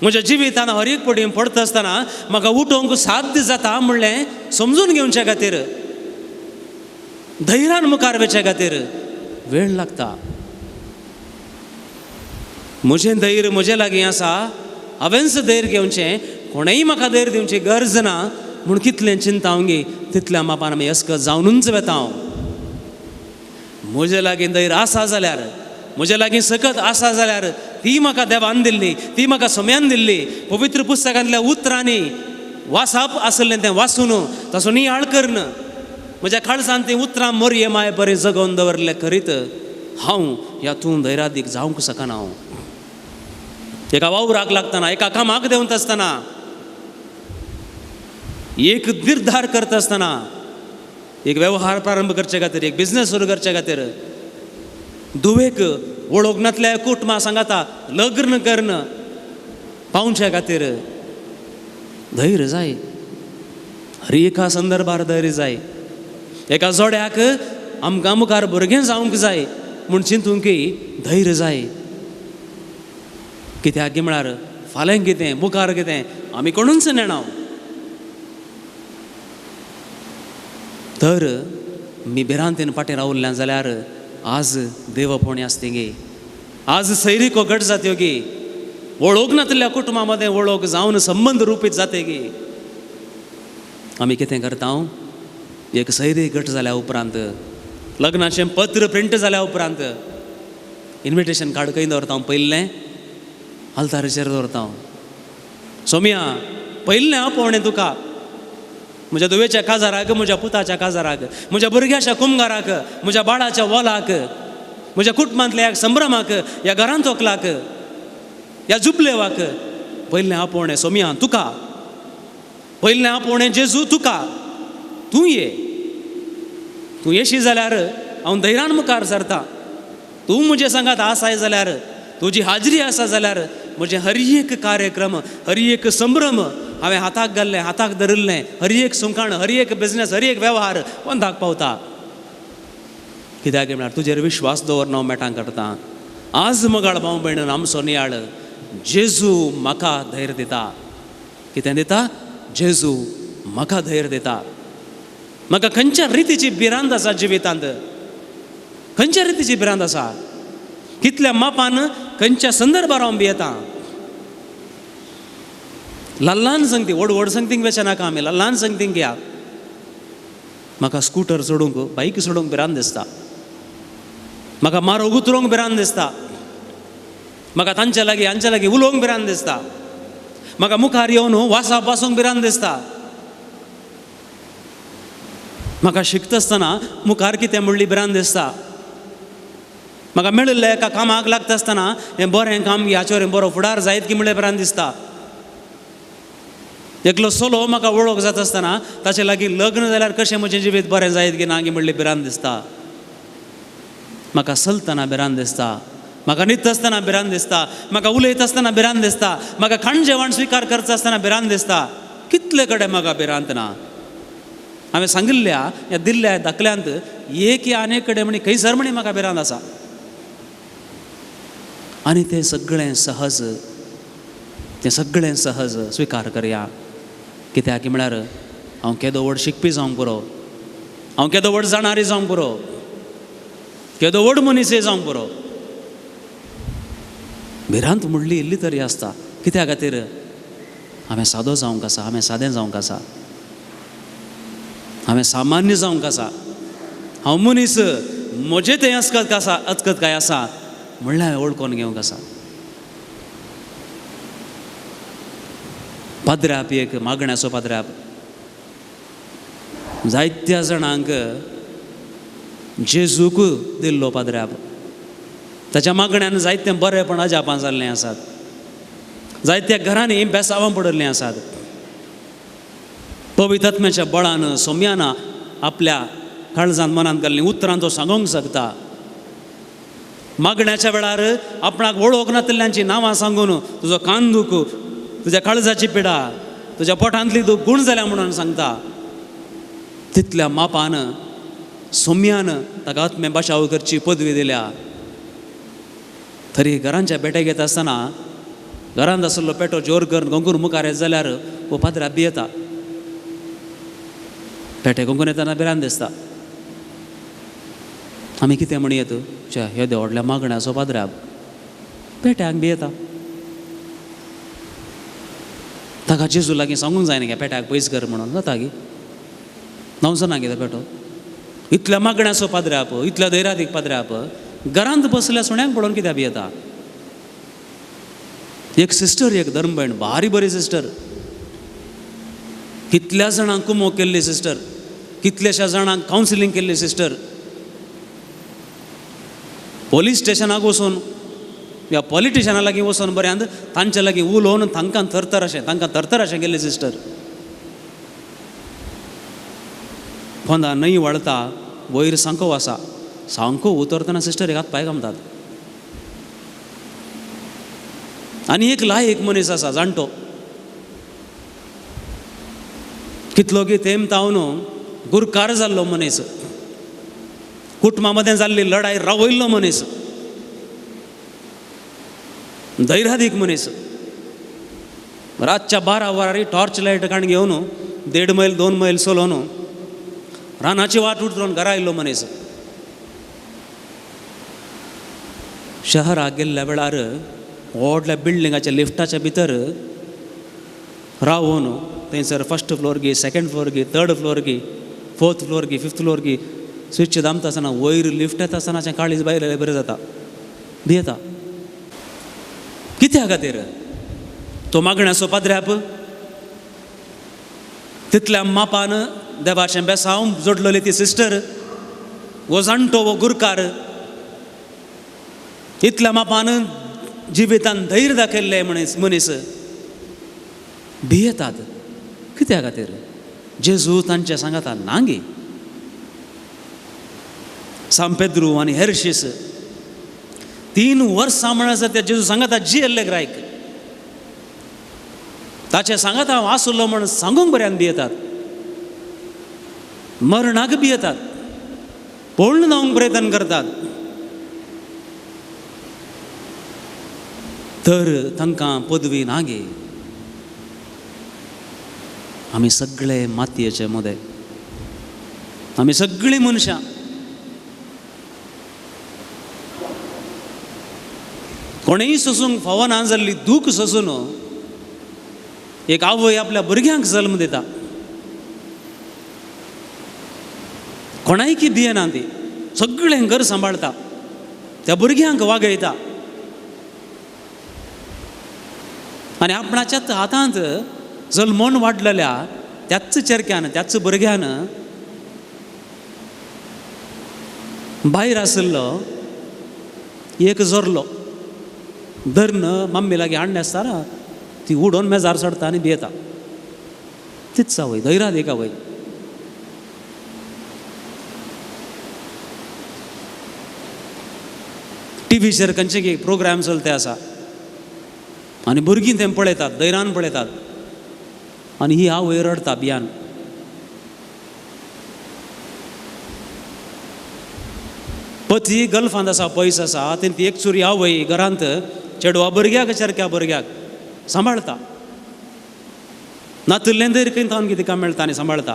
म्हज्या जिवितान हर एक पटीन पडता आसतना म्हाका उठोवंक साध्य जाता म्हणलें समजून घेवचे खातीर, धैर्यान मुखार वचे खातीर वेळ लागता. म्हजें धैर्य म्हजे लागीं आसा, हांवेंच धैर्य घेवचें, कोणेय म्हाका धैर्य दिवची गरज ना म्हूण कितलें चिंतावंगी तितल्या मापान आमी अस्कत जावनूच वेता हांव. म्हजे लागीं धैर्य आसा जाल्यार, म्हजे लागीं सकत आसा जाल्यार ती म्हाका देवान दिल्ली, ती म्हाका सोम्यान दिल्ली. पवित्र पुस्तकांतल्या उतरांनी वाचप आसलें तें वाचून ताचो नियाळ करन म्हज्या काळजांत ती उतरां मोरये माय बरें जगोवन दवरलें करीत हांव ह्या तूं धैर्यादीक जावंक शकना. हांव एका वावराक लागतना, एका कामाक देंवता आसतना, एक निर्धार करता आसतना, एक वेवहार प्रारंभ करचे खातीर, एक बिझनेस सुरू करचे खातीर, दुवेक वळोवनातल्या कुटुंबा सांगाता लग्न करन पावचे खातीर धैर्य जाय. हर एका संदर्भार धैर्य जाय. एका जोड्याक आमकां मुखार भुरगें जावंक जाय म्हूण चिंतूंकय धैर्य जाय. कित्याक की म्हळ्यार फाल्यां कितें, मुखार कितें आमी कोणूच नेणाव. तर मी भिरांतीन फाटीं रावल्लें जाल्यार आज देवपणी आसता गे, आज सैरीको गट जात्यो गे, वळोवंक नातल्या कुटुंबा मदें वळोवंक जावन संबंध रुपीत जाते गे. आमी कितें करता, एक सैरीक गट जाल्या उपरांत, लग्नाचें पत्र प्रिंट जाल्या उपरांत इन्विटेशन कार्ड खंय दवरता हांव, पयलें आल्ताराचेर दवरता हांव. सोम्या पयलें आपोवणें तुका, म्हज्या धुवेच्या काजाराक, म्हज्या पुताच्या काजाराक, म्हज्या भुरग्याच्या कुमगाराक, म्हज्या बाळाच्या वॉलाक, म्हज्या कुटुंबांतल्या संभ्रमाक, ह्या घरांत तोकलाक, ह्या जुबलेवाक पयलें आपोवणें सोम्या तुका, पयलें आपोवणें जेजू तुका. तूं ये, तूं येशी जाल्यार हांव धैर्यान मुखार सरता. तूं म्हजे सांगात आसाय जाल्यार, तुजी हाजरी आसा जाल्यार म्हजें हर एक कार्यक्रम, हर एक संभ्रम हांवें हाताक घाल्लें, हाताक धरिल्लें, हर एक सुकाण, हर एक बिझनेस, हर एक वेव्हार वंदाक पावता. कित्याक म्हळ्यार तुजेर विश्वास दवरून हांव मेटां करता. आज मोगाळ भाव भयण आमचो नियाळ जेजू म्हाका धैर्य दिता. कितें दिता? जेजू म्हाका धैर्य दिता. म्हाका खंयच्या रितीची भिरांत आसा जिवितांत, खंयच्या रितीची भिरांत आसा, कितल्या मापान, खंयच्या संदर्भार हांव भियेतां. ल्हान संगती, व्हड व्हड संगतींक वेचे नाका आमी, ल्हान संगतींक या. म्हाका स्कूटर सोडूंक, बायक सोडूंक भिरांत दिसता. म्हाका मारोग उतरोवंक भिरांत दिसता. म्हाका तांच्या लागीं हांच्या लागीं उलोवंक भिरांत दिसता. म्हाका मुखार येवन वासाप वासूंक भिरांत दिसता. म्हाका शिकता आसतना मुखार कितें म्हणली भिरांत दिसता. म्हाका मेळिल्लें एका कामाक लागता आसतना हें बरें काम, ह्याचेर बरो फुडार जायत की म्हणलें भिरांत दिसता. एकलो सोलो म्हाका वळोवंक जाता आसतना ताचे लागीं लग्न जाल्यार कशें म्हजें जिवीत बरें जायत की ना की म्हणलें भिरांत दिसता. म्हाका चलतना भिरांत दिसता. म्हाका न्हिदता आसतना भिरांत दिसता. म्हाका उलयता आसतना भिरांत दिसता. म्हाका खाण जेवण स्विकार करता आसतना भिरांत दिसता. कितले कडेन म्हाका भिरांत ना. हांवें सांगिल्ल्या ह्या दिल्ल्या दाखल्यांत एक या अनेक कडेन म्हणी खंयसर म्हणी म्हाका भिरांत आसा. आनी तें सगळें सहज, तें सगळें सहज स्विकार करया. कित्याक की म्हळ्यार हांव केदो व्हड शिकपी जावंक पुरो, हांव केदो व्हड जाणारी जावंक पुरो, केदो व्हड मनीसय जावंक पुरो, भिरांत म्हणली इल्ली तरी आसता. कित्या खातीर? हांवें सादो जावंक आसा, हांवें सादें जावंक आसा, हांवें सामान्य जावंक आसा. हांव मनीस, म्हजें तें अचकत काय आसा म्हणल्यार हांवें वळखून घेवंक आसा. पाद्र्याप एक मागण्याचो पाद्र्याप जायत्या जाणांक जेजूक दिल्लो पाद्र्याप. ताच्या मागण्यान जायतें बरेंपण अजापां जाल्लें आसात. जायत्या घरांनी बेसावां पडिल्लीं आसात. पवित्र आत्म्याच्या बळान सोम्यान आपल्या काळजांत मनांत घाल्लीं उतरां तो सांगूंक शकता. मागण्याच्या वेळार आपणाक वळोवंक नातल्ल्यांची नांवां सांगून तुजो कान दूख, तुज्या काळजाची पिडा, तुज्या पोटांतली दूख गूण जाल्या म्हणून सांगता. तितल्या मापान सोम्यान ताका आत्मे बचाव करची पदवी दिल्या. तरी घरांच्या बेट्याक येता आसतना घरांत आसलो पेटो जोर करून गोंगूर मुखार येत जाल्यार वो पाद्रा भियेता. पेटे गोंगून येतना भिरांत दिसता. आमी कितें म्हणी येत च्या हे व्हडल्या मागण्याचो पाद्र्याक पेट्याक भियेता. ताका जेजू लागीं सांगूंक जायना गे पेट्याक पयस कर म्हणून जाता गी नवजना कितें पेटो इतल्या मागण्याचो पाद्र्या पळय इतल्या दैरादीक पाद्र्या पळय घरांत बसल्या सुण्याक पडोवन कित्याक भियेता. एक सिस्टर एक धर्मभयण भारी बरी सिस्टर कितल्या जाणांक कुमो केल्ली सिस्टर कितल्याश्या जाणांक कावन्सिलींग केल्ली सिस्टर पोलीस स्टेशनाक वचून या पॉलिटिशना लागीं वचून बऱ्यांत तांच्या लागीं उलोवन तांकां तरतर अशें गेल्ली सिस्टर. फोंदा न्हंय वळता वयर सांको आसा सांको उतरतना सिस्टरीक हात पांय घालतात. आनी एक लायक मनीस आसा जाणटो कितलो गी तेम तावन गुरकार जाल्लो मनीस कुटुंबा मदें जाल्ली लढाई रावयल्लो मनीस दैरादीक मनीस रातच्या 12 वरांनी टॉर्च लायट काण घेवन 1.5 मैल 2 मैल चलोवन रानाची वाट उतरून घरा आयिल्लो मनीस. शहराक गेल्ल्या वेळार व्हडल्या बिल्डिंगाच्या लिफ्टाच्या भितर रावून थंयसर 1st फ्लोर गी 2nd फ्लोर गी 3rd फ्लोर गी 4th फ्लोर गी 5th फ्लोर गी स्विच दामता आसतना वयर लिफ्ट येता आसतनाचें काळीज भायर बरें जाता भियेता. कित्या खातीर तो मागण्याचो पाद्र्याप तितल्या मापान देवाचें बेसांव जोडलेली ती सिस्टर वो जाणटो वो गुरकार इतल्या मापान जिवितान धैर्य दाखयल्ले मनीस भियेतात. कित्या खातीर जेजू तांचे सांगाता नांगी. सान पेद्रू आनी हेर्शीस 3 वर्सां म्हणसर ते जेजू सांगाता जियेल्ले ग्रायक ताचे सांगाता हांव आसलो म्हण सांगूंक बऱ्यान भियेतात. मरणाक भियेतात पळून जावंक प्रयत्न करतात तर तांकां पदवी नागे. आमी सगळे मातयेचे मोदे आमी सगळीं मनशां कोणेय सोसूंक फावो ना जाल्ली दूख सोसून एक आवय आपल्या भुरग्यांक जल्म दिता. कोणायकी भियेना ती सगळें घर सांबाळटा त्या भुरग्यांक वागयता आनी आपणाच्याच हातांत जल्मोन वाडलेल्या त्याच चेरक्यान त्याच भुरग्यान भायर आशिल्लो एक जोरलो धरण मम्मी लागीं हाडणे आसतना ती उडोवन मेजार चडटा आनी भियेता. तीच आवय दैरादीक आवय. टीव्हीचेर खंयचे प्रोग्राम चलते आसा आनी भुरगीं तें पळयतात दैरान पळयतात आनी ही आवय रडता भियान. पती गल्फांत आसा पयस आसा तेन्ना ती एकचुरी आवय घरांत चेडवा भुरग्याक चेरक्या भुरग्याक सांबाळटा. नातुल्लें धैर्य खंय तावन कितें काम मेळटा आनी सांबाळटा.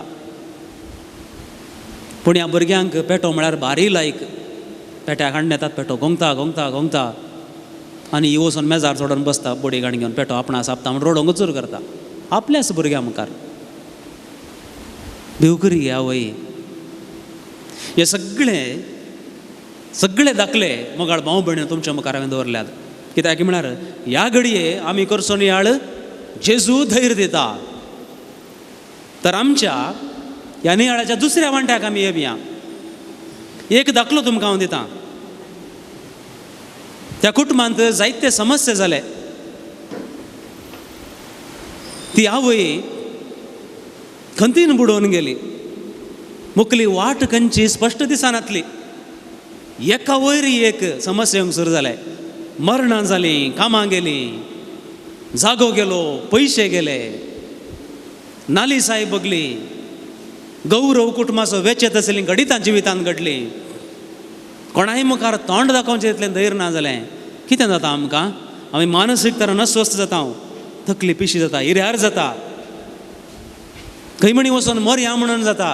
पूण ह्या भुरग्यांक पेटो म्हळ्यार भारी लायक. पेट्याक हाडून येतात पेटो गोंगता गोंगता गोंगता आनी ही वचून मेजार चडोवन बसता बडी गाणी घेवन पेटो आपणा सापता म्हण रोडोंग चूर करता आपल्याच भुरग्या मुखार. भिवकरी आवय. हे सगळे दाखले मोगाळ भाव भयण्यो तुमच्या मुखार हांवें दवरल्यात. कित्याक म्हळ्यार ह्या घडये आमी करचो नियाळ जेजू धैर्य दिता. तर आमच्या ह्या नियाळाच्या दुसऱ्या वांट्याक आमी येवया. एक दाखलो तुमकां हांव दितां. त्या कुटुंबांत जायते समस्या जाले. ती आवय खंतीन बुडोवन गेली. मुखली वाट खंयची स्पश्ट दिसनातली. एका वयर एक समस्या येवंक सुरू जाले. मरणां जालीं कामां गेलीं जागो गेलो पयशे गेले नालिसाय बगली गौरव कुटुंबाचो वेचत आसली घडी तांच्या जिवितांत घडली. कोणाय मुखार तोंड दाखोवचें इतलें धैर्य ना जालें. कितें जाता आमकां आमी मानसीक तरान अस्वस्थ जाता थकली पिशी जाता हिऱ्यार जाता खंय म्हणी वचोन मरया म्हणून जाता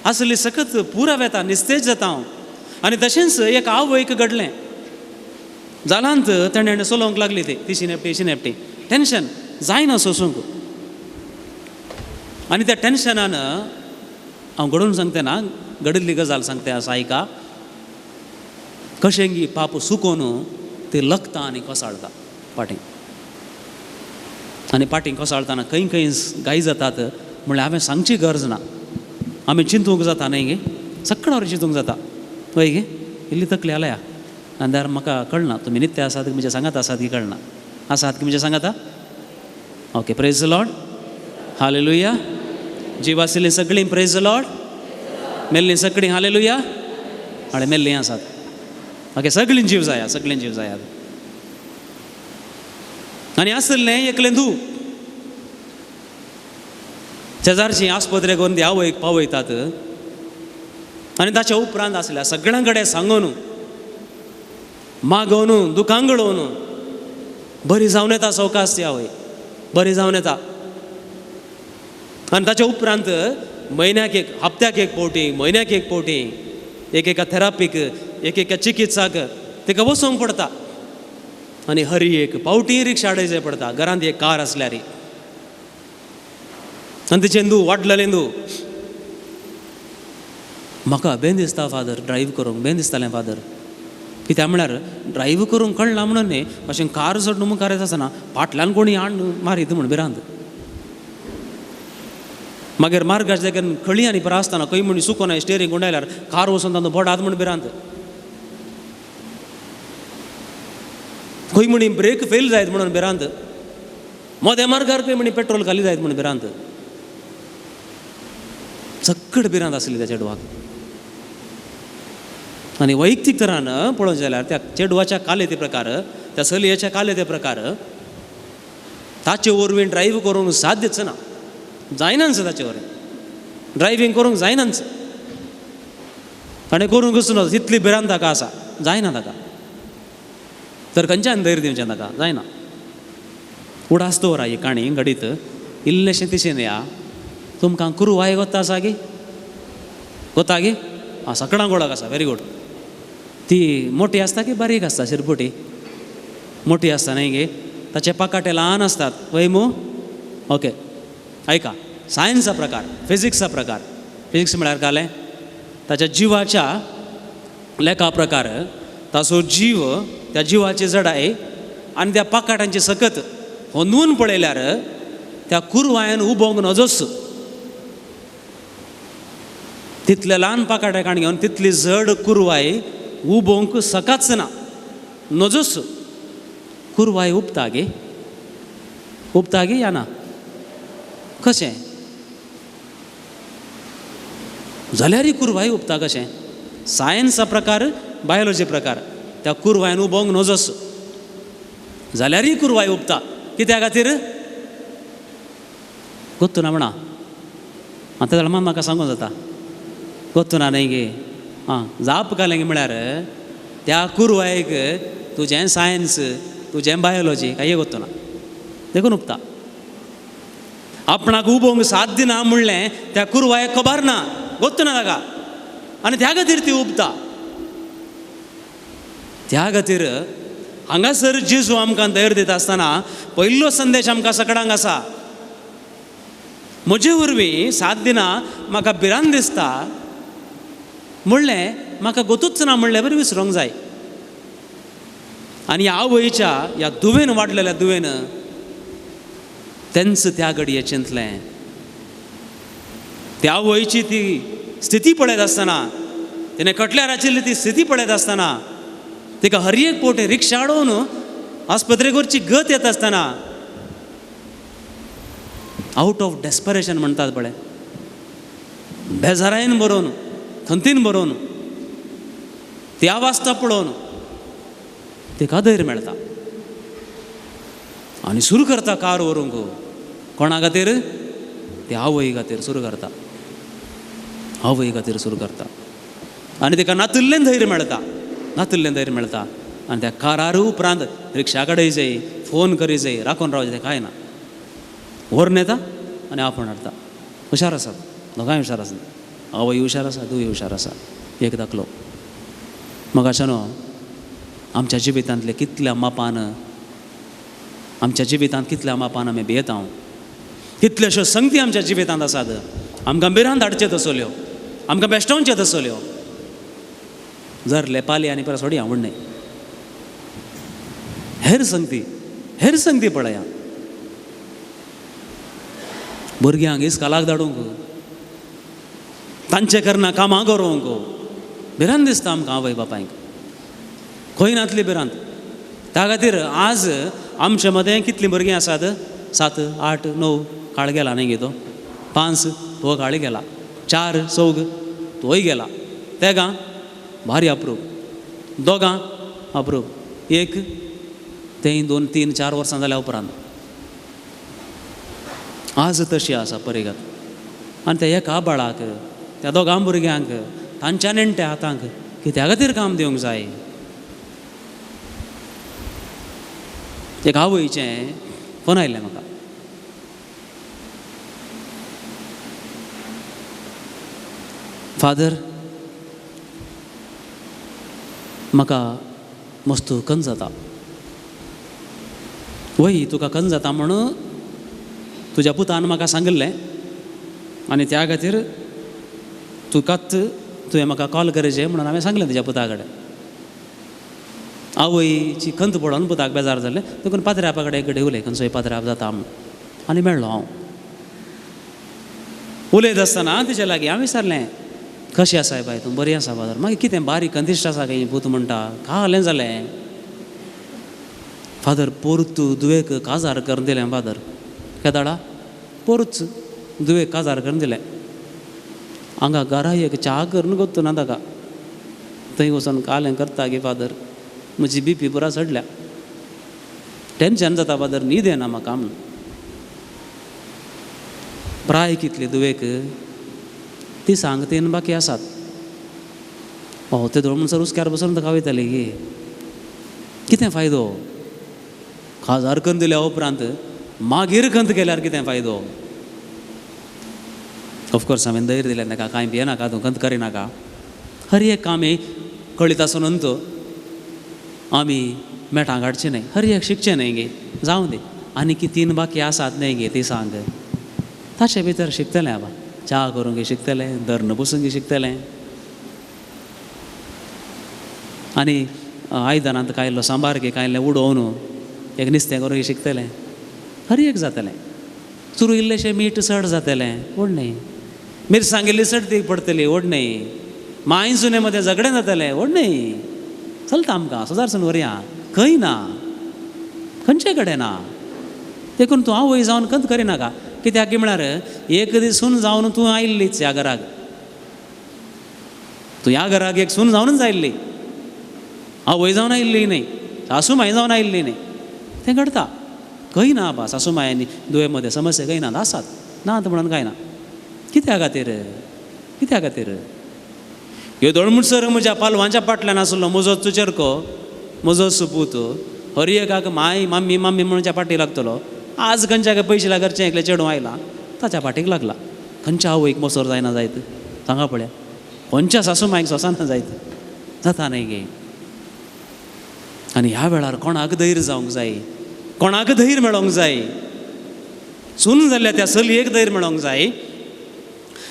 असली सकत पुराव येता निस्तेज जाता हांव आनी तशेंच एक आवयक घडलें जालांत ताणें सोलोवंक लागली ती शिनेपटी टेन्शन जायना सोसूंक आनी त्या टेन्शनान हांव घडोवन सांगते ना घडिल्ली गजाल सांगते आसा आयका कशेंगी पाप सुकोवन ते लखता आनी कोसळटा पाटींग आनी पाटींग कोसळटाना खंय खंय गाय जातात म्हळ्यार हांवें सांगची गरज ना आमी चिंतूंक जाता न्ही गे सकाळ चिंतूंक जाता पळय गे इल्ली तकली आल्या अंदार म्हाका कळना तुमी नित्य आसात की म्हणजे सांगात आसात की कळना आसात की म्हणजे सांगाता okay praise the Lord hallelujah जीव आशिल्लीं सगळीं प्रेज द लॉर्ड मेल्लीं सगळीं हालेलुया आनी मेल्लीं आसात ओके सगळीं जीव जायात आनी आसलें एकलें धूव शेजारची आस्पत्रेक व्हरून ती आवयक पावयतात आनी ताच्या उपरांत आसल्या सगळ्यां कडेन सांगून मागोवन दुखांगळोवन बरी जावन येता सवकास ती आवय बरी जावन येता आनी ताच्या उपरांत म्हयन्याक एक हप्त्याक एक पावटी म्हयन्याक एक पावटी एका थेरापीक एका चिकित्साक ताका वचोंक पडटा आनी हरी एक पावटी रिक्षा हाडचें पडटा घरांत एक कार आसल्यार आनी तिचें धूव वाडलेलें धूव म्हाका बेन दिसता फादर ड्रायव्ह करूंक बेन दिसतालें फादर कित्याक म्हळ्यार ड्रायव्ह करूंक कळना म्हणून न्ही अशें कार चड मुखार येता आसतना फाटल्यान कोणी आण मारीत म्हण भिरांत मागीर मार्गाच्या जाग्यार खळी आनी बरा आसतना खंय म्हणी सुकोना स्टेरींग उडयल्यार कार वचून तांचो बोडात म्हण भिरांत खंय म्हणी ब्रेक फेल जायत म्हणून भिरांत मोद्या मार्गार खंय म्हणी पेट्रोल खाली जायत म्हण भिरांत चक्कड भिरांत आसली त्या चेडवाक आनी वैयक्तीक तरान पळोवंक जाल्यार त्या चेडवाच्या काले प्रकार त्या चलयेच्या काले प्रकार ताचे वरवीं ड्रायव्ह करूंक साध्यच ना जायनाच ताचे वरवीं ड्रायव्हिंग करूंक जायनाच आनी करूंकच ना तितली भिरांत ताका आसा जायना ताका तर खंयच्यान धैर्य दिवचें ताका जायना उडास्तोवर ही काणी घडीत इल्लेशें दिशेन या तुमकां कुरवाय गोत्ता आसा गे गोता गे आं सकडां गोळाक आसा वेरी गूड ती मोठी आसता की बारीक आसता शिरपुटी मोठी आसता न्ही गे ताचे पाकाटे ल्हान आसतात वय मू ओके ऐका सायन्सचा प्रकार फिजिक्सचा प्रकार फिजिक्स म्हळ्यार कालें ताच्या जिवाच्या लेखा प्रकार ताचो जीव त्या जिवाची जडाय आनी त्या पाकाटांची सकत होंदून पळयल्यार त्या कुरवायन उबोंक नजोच तितले ल्हान पाकाटाक घेवन तितली जड कुरवाय उबोंक सकाच ना नजोच कुरवाय उपता गे या ना कशें जाल्यारय कुरवाय उपता कशें सायन्सचा प्रकार बायोलॉजी प्रकार त्या कुरवायन उबोंक नजोच जाल्यारय कुरवाय उपता कित्या खातीर गोत्तू ना म्हणा आतां जाल्यार म्हाका सांगूं जाता गोत्तू ना न्ही गे आं जाप घालें म्हळ्यार त्या कुरवायक तुजें सायन्स तुजें बायोलॉजी काय गोत्तू ना देखून उपता आपणाक उबोंक साध्य ना म्हणलें त्या कुरवायक खबर ना गोत्तू ना ताका आनी त्या खातीर ती उपता त्या खातीर हांगासर जेजू आमकां धैर्य दिता आसतना पयलो संदेश आमकां सगळ्यांक आसा म्हजे वरवीं साध्य ना म्हाका भिरांत दिसता म्हणलें म्हाका गोतूच ना म्हणलें बरें विसरूंक जाय आनी ह्या आवयच्या ह्या दुवेन वाडलेल्या दुवेन तेंच त्या घडये चिंतलें त्या आवयची ती स्थिती पळयत आसतना तिणें कटल्यार आशिल्ली ती स्थिती पळयत आसतना तिका हर एक पोटे रिक्षा हाडून आस्पत्रेक व्हरची गत येत आसतना आउट ऑफ डेस्परेशन म्हणटात पळय बेजारायेन बरोवन खंतीन बरोवन ती आवास्ता पळोवन तिका धैर्य मेळटा आनी सुरू करता कार व्हरूंक कोणा खातीर ती आवय खातीर सुरू करता आवय खातीर सुरू करता आनी तिका नातिल्लें धैर्य मेळटा आनी त्या कारार उपरांत रिक्षा काडयचें फोन करीचें राखून रावचें तें कांय ना. व्हरून येता आनी आपण हाडटा. हुशार आसात, दोगांय हुशार आसात. आवय हुशार आसा, धूय हुशार आसा. एक दाखलो. मोगाच्यानो आमच्या जिवितांतले कितल्या मापान आमच्या जिवितांत कितल्या मापान आमी भियेता. कितल्योश्यो संगती आमच्या जिवितांत आसात. आमकां बिरांत हाडच्यो तसल्यो, आमकां बेश्टोवच्यो तसल्यो. जर लेपाली आनी परत सोडी आवड न्ही. हेर संगती पळया. भुरग्यांक इस्कालाक धाडूंक, तांचे करना कामां करूंक भिरांत दिसता आमकां आवय बापायक. खंय नातली भिरांत. त्या खातीर आज आमचे मदें कितलीं भुरगीं आसात? 7, 8, 9 काळ गेला न्ही गे तो. 5 तो काळ गेला. 4 चौग तोय गेला. तेगां भारी अप्रूप. दोगां अप्रूप. एक तें 2, 3, 4 वर्सां जाल्या उपरांत. आज तशी आसा परिगत. आनी त्या एका बाळाक, त्या दोगां भुरग्यांक तांच्या नेणट्या हातांक कित्या खातीर काम दिवंक जाय? एक आवयचें फोन आयलें म्हाका. फादर, म्हाका मस्तू कंद जाता. वय तुका कंद जाता म्हण तुज्या पुतान म्हाका सांगिल्लें आनी त्या खातीर तुवें म्हाका कॉल करचें म्हणून हांवें सांगलें तुज्या पुता कडेन. आवयची खंत पळोवन पुताक बेजार जालें. देखून पात्रापा कडेन एक उलय खंयचोय पात्राप जाता म्हूण. आनी मेळ्ळो हांव. उलयत आसतना तिचे लागीं हांवें विचारलें, कशी आसाय बाय तूं? बरी आसा फादर. मागीर कितें बारीक कंदिश्ट आसा काय पूत म्हणटा? खालें जालें. फादर पोरतू दुवेक काजार करून दिलें फादर. केदाडा पोरूच दुवेक काजार करून दिलें. हांगा घरा एक च्या करून गोत्तू ना ताका. थंय वचून कालें करता गे फादर. म्हजी BP पुरा चडल्या. टेन्शन जाता फादर. न्हीद येना म्हाका म्हूण. प्राय कितली दुवेक? ती सांग 3 बाकी आसात. ते दोळ म्हणसर उस्क्यार बसून ताका वयतली गे. कितें फायदो? काजार करून दिल्या उपरांत मागीर खंत केल्यार कितें फायदो? ऑफकोर्स हांवें धैर्य दिलें ताका. कांय भियेनाका, तूं खंत करिनाका. हर एक काम कळीत आसुनूच आमी मेटांक हाडचें न्हय. हर एक शिकचें न्हय गे. जावं दी. आनी की 3 बाकी आसात न्हय गे ती सांग. ताचे भितर शिकतलें आबा. च्या करूंक शिकतलें, धर्ण पुसूंक शिकतलें, आनी आयदनांत कायल्लो सांबार घे कायल्लें उडोवन एक नुस्तें करूंक शिकतलें. हर एक जातलें. चुरू इल्लेशें मीठ चड जातलें, ओड न्हय. मिरसांग इल्ली चड ती पडटली, ओड न्हय. माय जुने मदें झगडें जातलें, ओड न्हय. चलता आमकां सुदारसून व्हरया. खंय ना, खंयचे कडेन ना. देखून तूं आवय जावन खंत करिनाका. कित्याक म्हळ्यार एक दीस सून जावन तूं आयिल्लीच ह्या घराक. तूं ह्या घराक एक सून जावनूच आयिल्ली. आवय जावन आयिल्ली न्हय, सासू माय जावन आयिल्ली न्हय. तें घडता. खंय ना बा. सासू मायांनी दुये मदें समस्या खंय ना आसात. नात म्हणून कांय ना. कित्या खातीर? कित्या खातीर? ह्यो दोळ म्हणसर म्हज्या पालवांच्या फाटल्यान आसलो म्हजो चुचेरको, म्हजो सुपूत हर एकाक माय मम्मी मम्मी म्हणच्या फाटी लागतलो. आज खंयच्या पयशे घरचें एकलें चेडूं आयलां ताच्या फाटीक लागला. खंयच्या आवयक मोसोर जायना जायत? सांगा पळया. खंयच्या सासू मायक सोंसाना जायत? जाता न्हय गे. आनी ह्या वेळार कोणाक धैर्य जावंक जाय? कोणाक धैर्य मेळोंक जाय? सून जाल्ल्या त्या चलयेक धैर्य मेळोंक जाय.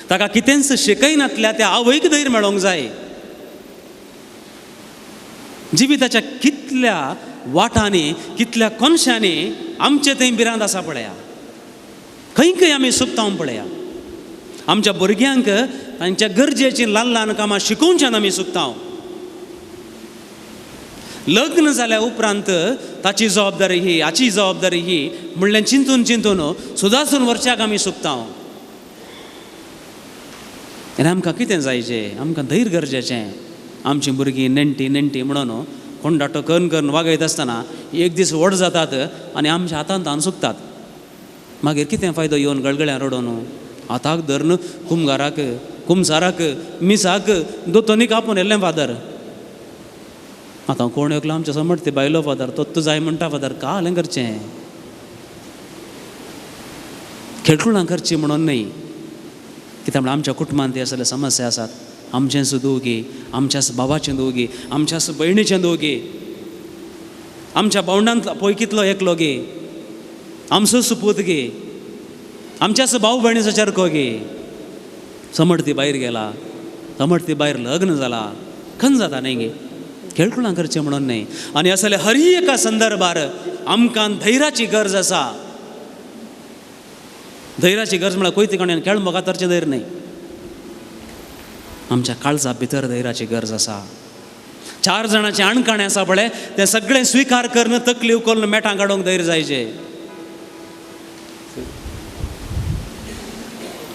ताका कितेंच शिकयनातल्या त्या आवयक धैर्य मेळोंक जाय. जिविताच्या कितल्या वाटांनी, कितल्या कोनशांनी आमचे थंय भिरांत आसा पळया. खंय खंय आमी सुकता पळया. आमच्या भुरग्यांक तांच्या गरजेचीं ल्हान ल्हान कामां शिकोवच्यान आमी सुकता. लग्न जाल्या उपरांत ताची जबाबदारी ही, हाची जबाबदारी ही म्हणलें चिंतून चिंतून सुदारसून वर्षाक आमी सुकता. आनी आमकां कितें जायचें? आमकां धैर्य गरजेचें. आमचीं भुरगीं नेण्टी नेण्टी म्हणून कोंडाटो करून करून वागयत आसतना एक दीस व्हड जातात आनी आमच्या हातांत तान सुकतात. मागीर कितें फायदो येवन गळगळ्यां रडोवन? हाताक धरून कुमसाराक मिसाक दोतोनी कापून येल्लें फादर. आतां कोण येयलो आमच्या समज ते बायलो फादर तो जाय म्हणटा फादर का हालें करचें खेळखुळां करची म्हणून न्ही कित्याक म्हळ्यार आमच्या कुटुंबांत ते असले समस्या आसात आमचें दोगी आमच्या बाबाचें दोगी आमच्या भयणीचें दोगी आमच्या भावंडांत पळय कितलो एकलो गे आमचो सुपूत गे आमच्याच भाऊ भयणीचो चरको गे समज ती भायर गेला समज ती भायर लग्न जाला खंय जाता न्ही गे खेळखुळां करचें म्हणून न्ही आनी असले हर एका संदर्भार आमकां धैर्याची गरज आसा धैर्याची गरज म्हळ्यार कोयते कोण्यान खेळ मोगा तरचें धैर्य न्ही आमच्या काळजा भितर धैर्याची गरज आसा 4 जाणांचें अणकाणें आसा पळय तें सगळें स्विकार करून तकली करून मेटां काडूंक धैर्य जायचें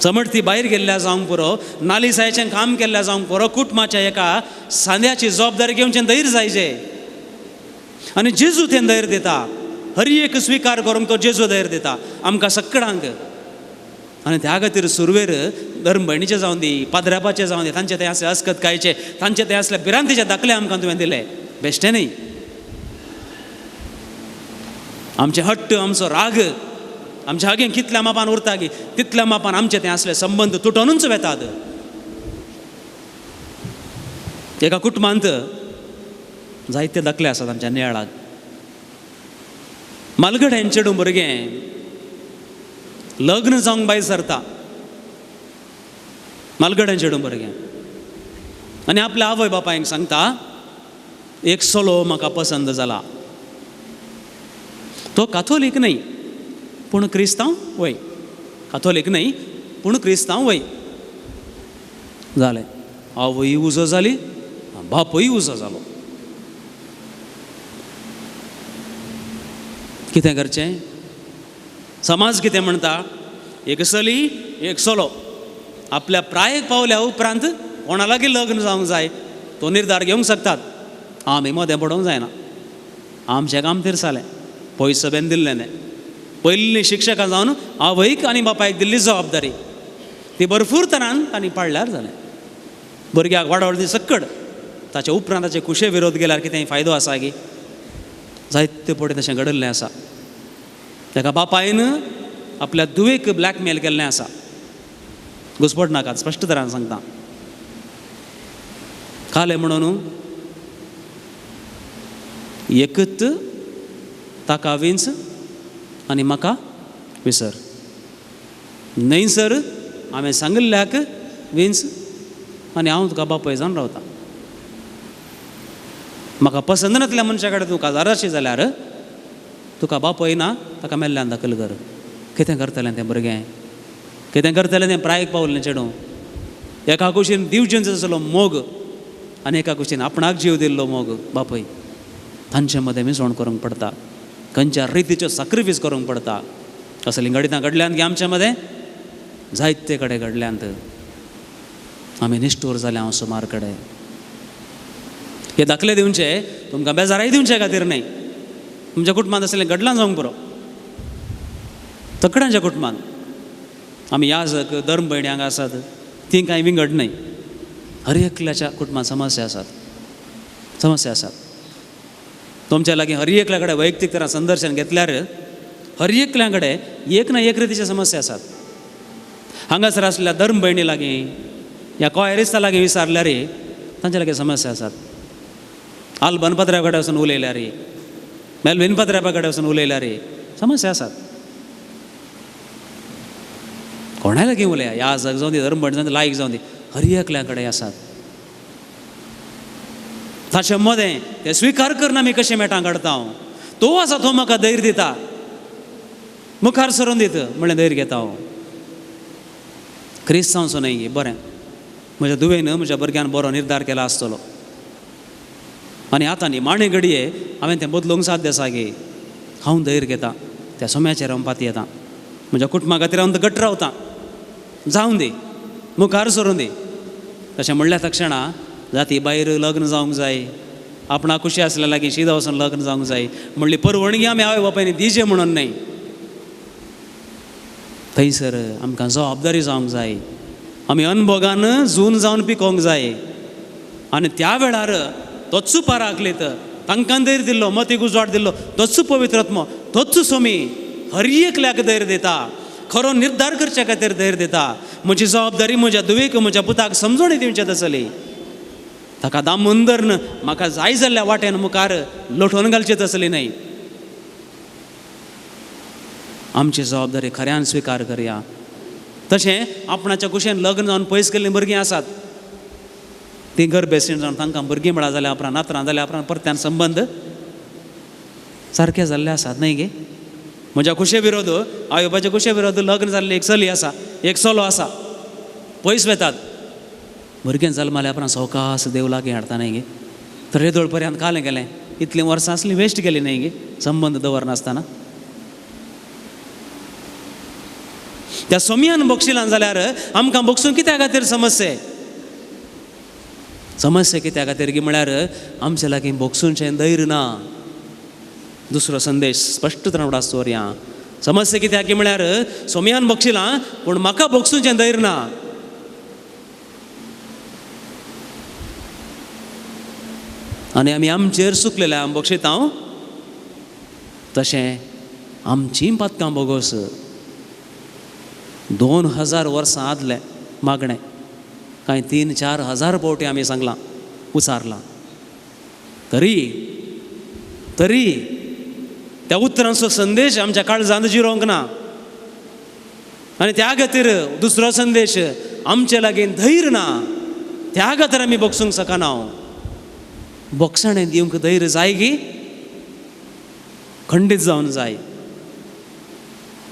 समज ती भायर गेल्ल्या जावंक पुरो नालिसायेचें काम केल्ल्या जावंक पुरो कुटुंबाच्या एका सांद्याची जबाबदारी घेवचें धैर्य जायचें आनी जेजू तें धैर्य दिता हर एक स्विकार करूंक तो जेजू धैर्य दिता आमकां सगळ्यांक आनी त्या खातीर सुरवेर धर्म भयणीचें जावं दी पाद्रापाचें जावं दी तांचे तें असले अस्कत कायचे तांचे तें असले भिरांतीचे दाखले आमकां तुवें दिले बेश्टें न्ही आमचे हट्ट आमचो राग आमच्या हागेन कितल्या मापान उरता गी तितल्या मापान आमचे तें असले संबंध तुटोनूच वेतात एका कुटुंबांत जायते दाखले आसात आमच्या नेळाक मालगड्यान चेडूं भुरगें लग्न जावंक भायर सरता मालगड्यान चेडूं भुरगें आनी आपल्या आवय बापायक सांगता एक चलो म्हाका पसंद जाला तो काथोलीक न्ही पूण क्रिस्तांव वय काथोलीक न्ही पूण क्रिस्तांव वय जालें आवय उजो जाली बापूय उजो जालो कितें करचें समाज कितें म्हणटा एक चली एक चलो आपल्या प्रायेक पावल्या उपरांत कोणा लागीं लग्न जावंक जाय तो निर्धार घेवंक शकतात आमी मदें पडोवंक जायना आमचें काम तिरसालें पयसो बेन दिल्लें न्ही पयलीं शिक्षकां जावन आवयक आनी बापायक दिल्ली जबाबदारी ती भरपूर तरान तांणी पाळल्यार जालें भुरग्याक वाडवडी सक्कड ताच्या उपरांत ताचे कुशे विरोध केल्यार कितेंय फायदो आसा गी जायते पटी तशें घडिल्लें आसा ताका बापायन आपल्या धुवेक ब्लॅकमेल केल्लें आसा घुसपट नाकात स्पश्ट तरान सांगता काले म्हणून एकत ताका विंच आनी म्हाका विसर न्हयसर हांवें सांगिल्ल्याक विंच आनी हांव तुका बापय जावन रावता म्हाका पसंद नासल्या मनशा कडेन तूं काजार अशी जाल्यार तुका बापय ना ताका मेल्ल्यान दाखल कर कितें करतलें तें भुरगें कितें करतलें तें प्रायेक पावल्लें चेडूं एका कुशीन दिवचेंच आसलो मोग आनी एका कुशीन आपणाक जीव दिल्लो मोग बापय तांचे मदें मिसवण करूंक पडटा खंयच्या रितीच्यो सॅक्रिफीस करूंक पडटा असलीं घडितां घडल्यांत की आमच्या मदें जायते कडेन घडल्यांत आमी निश्ठूर जाल्या हांव सुमार कडेन हे दाखले दिवचे तुमकां बेजाराय दिवचे खातीर न्ही तुमच्या कुटुंबांत असलें घडलां जावंक पुरो तकड्यांच्या कुटुंबांत आमी याजक धर्म भयण्यांक आसात ती कांय विंगड न्ही हर एकल्याच्या कुटुंबांत समस्या आसात तुमच्या लागीं हर एकल्या कडेन वैयक्तीक तरा संदर्शन घेतल्यार हर एकल्या कडेन एक ना एक रितीचे समस्या आसात हांगासर आसलेल्या धर्म भयणी लागीं या कोयरिस्ता लागीं विचारल्यार तांच्या लागीं समस्या आसात आल बनपत्र्या कडेन वचून उलयल्यार मेलविन पत्र्या कडेन वचून उलयल्यार समस्या आसात कोणाय लागीं उलया याजक जावं दी धर्म भयण जावं दी लायक जावं दी हर एकल्या कडेन आसात ताचे मदें ते स्विकार करना आमी कशें मेटां काडटा हांव तो आसा तो म्हाका धैर्य दिता मुखार सरून दित म्हणलें धैर्य घेता हांव क्रिस्तांवचो न्ही बरें म्हज्या धुवेन म्हज्या भुरग्यान बरो निर्धार केला आसतलो आनी आतां निमाणे घडये हांवें तें बदलूंक साध्य आसा गे हांव धैर्य घेता त्या सोम्याचेर हांव पाती येता म्हज्या कुटुंबा खातीर हांव घट्ट रावतां जावं दी मुखार सरून दी तशें म्हणल्या तक्षणा जाती भायर लग्न जावंक जाय आपणा खुशी आसल्या लागीं शिदा वचून लग्न जावंक जाय म्हणली परवणगी आमी आवय बापायनी दिजे म्हणून न्ही थंयसर आमकां जबाबदारी जावंक जाय आमी अनभोगान जून जावन पिकोवंक जाय आनी त्या वेळार तोच पाराकलीत तांकां धैर्य दिल्लो, मतीक उजवाड दिल्लो तोच पवित्र आत्मो, तोच सोमी हर एकल्याक धैर्य दिता, खरो निर्धार करच्या खातीर धैर्य दिता. म्हजी जबाबदारी म्हज्या धुवेक, म्हज्या पुताक समजणी दिवचेत आसली. ताका दामोंदरन म्हाका जाय जाल्ल्या वाटेन मुखार लोटोवन घालचेच आसली न्हय. आमची जबाबदारी खऱ्यान स्विकार करया. तशें आपणाच्या कुशेन लग्न जावन पयस केल्लीं भुरगीं आसात, तीं गर्भेसीण जावन तांकां भुरगीं मेळा जाल्या उपरांत, नातरां जाल्या उपरांत परत्यान संबंद सारके जाल्ले आसात न्हय गे. म्हज्या कुशे विरोध, आवय बापाच्या कुशे विरोध लग्न जाल्ली एक चली आसा, एक चलो आसा, पयस वेतात. भुरगें जल्माल्या उपरांत सवकास देव लागीं हाडटा न्हय गे. तर रेदोळ पर्यंत कालें गेलें, इतलीं वर्सां असलीं वेस्ट गेलीं न्हय गे संबंद दवरनासतना. त्या सोमयान बक्षिलां जाल्यार आमकां बक्षूंक कित्या खातीर समस्या कित्या खातीर गे म्हळ्यार आमचे लागीं बक्षूंचें धैर्य ना. दुसरो संदेश स्पश्टपणान दवरया. समस्या कित्याक म्हळ्यार सोमयान बक्षिलां पूण म्हाका बक्षूंचें धैर्य ना. आनी आमी आमचेर चुकलेले आमी बक्षिता. तशें आमचीं पातकां बोगोस 2000 वर्सां आदलें मागणें कांय 3-4 हजार पावटी आमी सांगलां, उचारलां. तरी त्या उतरांचो संदेश आमच्या काळजांत जिरोंक ना. आनी त्या खातीर दुसरो संदेश आमचे लागीं धैर्य ना, त्या खातीर आमी बक्षूंक शकना. बक्षणें दिवंक धैर्य जाय गी, खंडीत जावन जाय.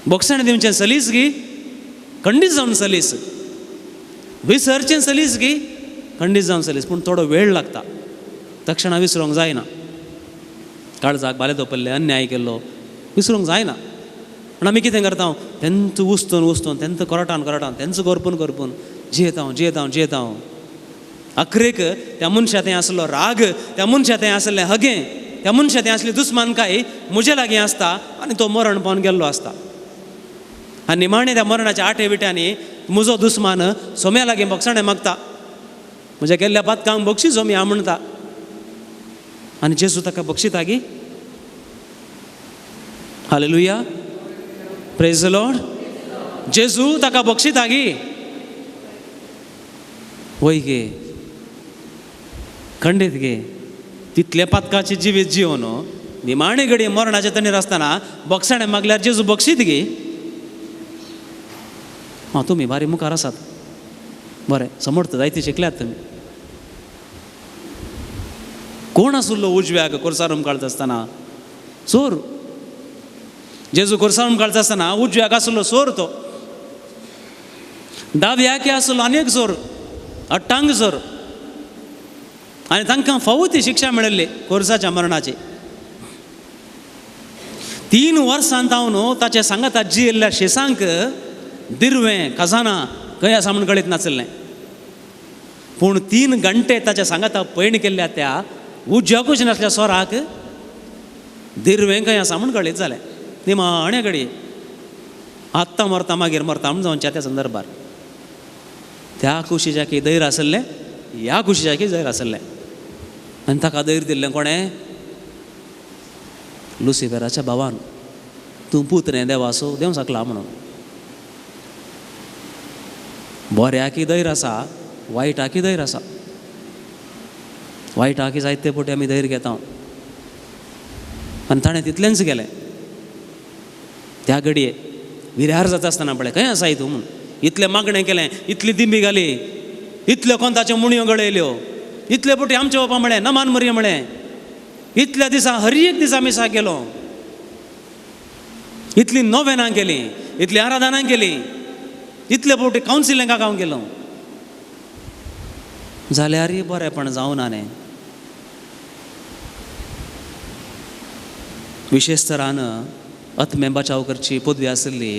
बक्षणें दिवचें सलीस गी, खंडीत जावन सलीस. विसरचें सलीस गी, खंडीत जावन सलीस. पूण थोडो वेळ लागता, तक्षणा विसरूंक जायना. काळजाक बाले तोपल्ले, अन्याय केल्लो विसरूंक जायना. पूण आमी कितें करता, तेंच उस्तोवन तेंच कोरटान तेंच करपून जियेता. अखरेक त्या मनशा थंय आसलो राग, त्या मनशा थंय आसलें हगें, त्या मनशा थंय आसली दुस्मानकाय म्हजे लागीं आसता आनी तो मरण पावन गेल्लो आसता. आनी निमाणे त्या मरणाच्या 8 विट्यांनी म्हजो दुस्मान सोम्या लागीं बक्षणें मागता, म्हज्या केल्ल्या पातकांक बक्षी सोमी हांव म्हणटा. आनी जेजू ताका बक्षिता गी. Hallelujah, praise the Lord. जेजू ताका बक्षिता गी. वय गे, खंडीत गे, तितले पातकाची जिवीत जिवन निमाणे घडये मरणाच्या तणेर आसतना बक्षणें मागल्यार जेजू बक्षीत गे. हां, तुमी बारी मुखार आसात, बरें समर्थ जायते शिकल्यात तुमी. कोण आसलो उजव्याक कोरसारूम काढत आसतना? चोर. जेजू कोरसारूम काढत आसतना उजव्याक आसलो चोर तो. दाव्याक आसलो आनीक चोर, अट्टांग चोर. आनी तांकां फावो ती शिक्षा मेळिल्ली कोर्साच्या मरणाची. 3 वर्सां तावन ताचे सांगातात जियेल्ल्या शेसांक दिर्वें खजाना खंय आसा म्हूण कळीत नासलें. पूण 3 घंटे ताच्या सांगाता पैण केल्ल्या त्या उज्याकूच नासल्या सोराक दिर्वें खंय आसा म्हूण कळीत जालें. निमाणे घडये आत्तां मरता मागीर मरता म्हूण जावच्या त्या संदर्भार त्या कुशीच्याकी धैर्य आसलें, ह्या कुशीच्याकी धैर्य आसलें. आनी ताका धैर्य दिल्लें कोणें? लुसिफराच्या भावान. तूं पुतरें देवाचो, देव सकला म्हणून. बऱ्याकी धैर्य आसा, वायटाकी धैर्य आसा. वायटाकी जायते पोटी आमी धैर्य घेता. आनी ताणें तितलेंच गेलें. त्या घडये विर्यार जाता आसतना पळय खंय आसा तूं म्हणून इतलें मागणें केलें, इतली दिंबी घाली, इतल्यो कोंताच्यो मुणयो गळयल्यो, इतले पोटी आमचे बापा म्हळें नमान मरया म्हळें, इतल्या दिसा हर एक दिसा मिसा केलो, इतली नोवेनां केलीं, इतली आराधनां केलीं, इतले पोटी कावन्सिलिंगाक हांव गेलो, जाल्यारय बरेंपण जावं ना न्ही. विशेष तरान आत्मे बचाव करची पदवी आसली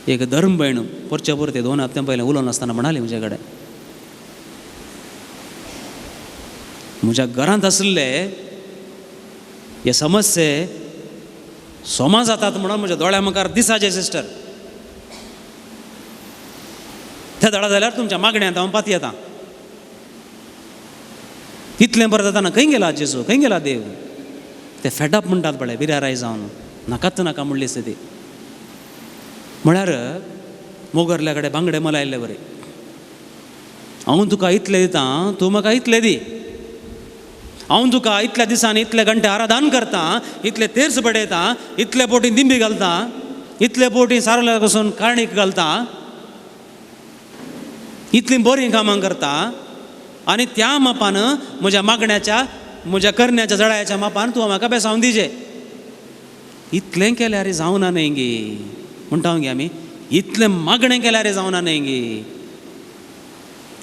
एक धर्म भयण परचे परते 2 हप्त्यां पयलें उलोवन आसतना म्हणाली म्हजे कडेन, म्हज्या घरांत आसले हे समस्ये सोमा जातात म्हणून म्हज्या दोळ्या मुखार दिसाचे सिस्टर त्या धडा जाल्यार तुमच्या मागण्यांत हांव पाती येता. इतलें बरें जाताना खंय गेला जेजू, खंय गेला देव? ते फेडअप म्हणटात पळय बिराराय जावन, नाकाच नाका म्हणली स्थिती. म्हळ्यार मोगरल्या कडेन बांगडे मलायल्ले बरे. हांव तुका इतलें दितां, तूं म्हाका इतलें दी. हांव तुका इतल्या दिसांनी इतले घंटे आराधन करता, इतले तेर्स बडयता, इतले पोटी दिंबी घालता, इतले पोटी सारल्या कसून काणीक घालता, इतली बरीं कामां करता, आनी त्या मापान म्हज्या मागण्याच्या, म्हज्या करण्याच्या जळायाच्या मापान तूं म्हाका बेसांव दिजे. इतलें केल्यार जावना न्हय गे म्हणटा गे आमी. इतलें मागणें केल्यार जावना न्हय गे.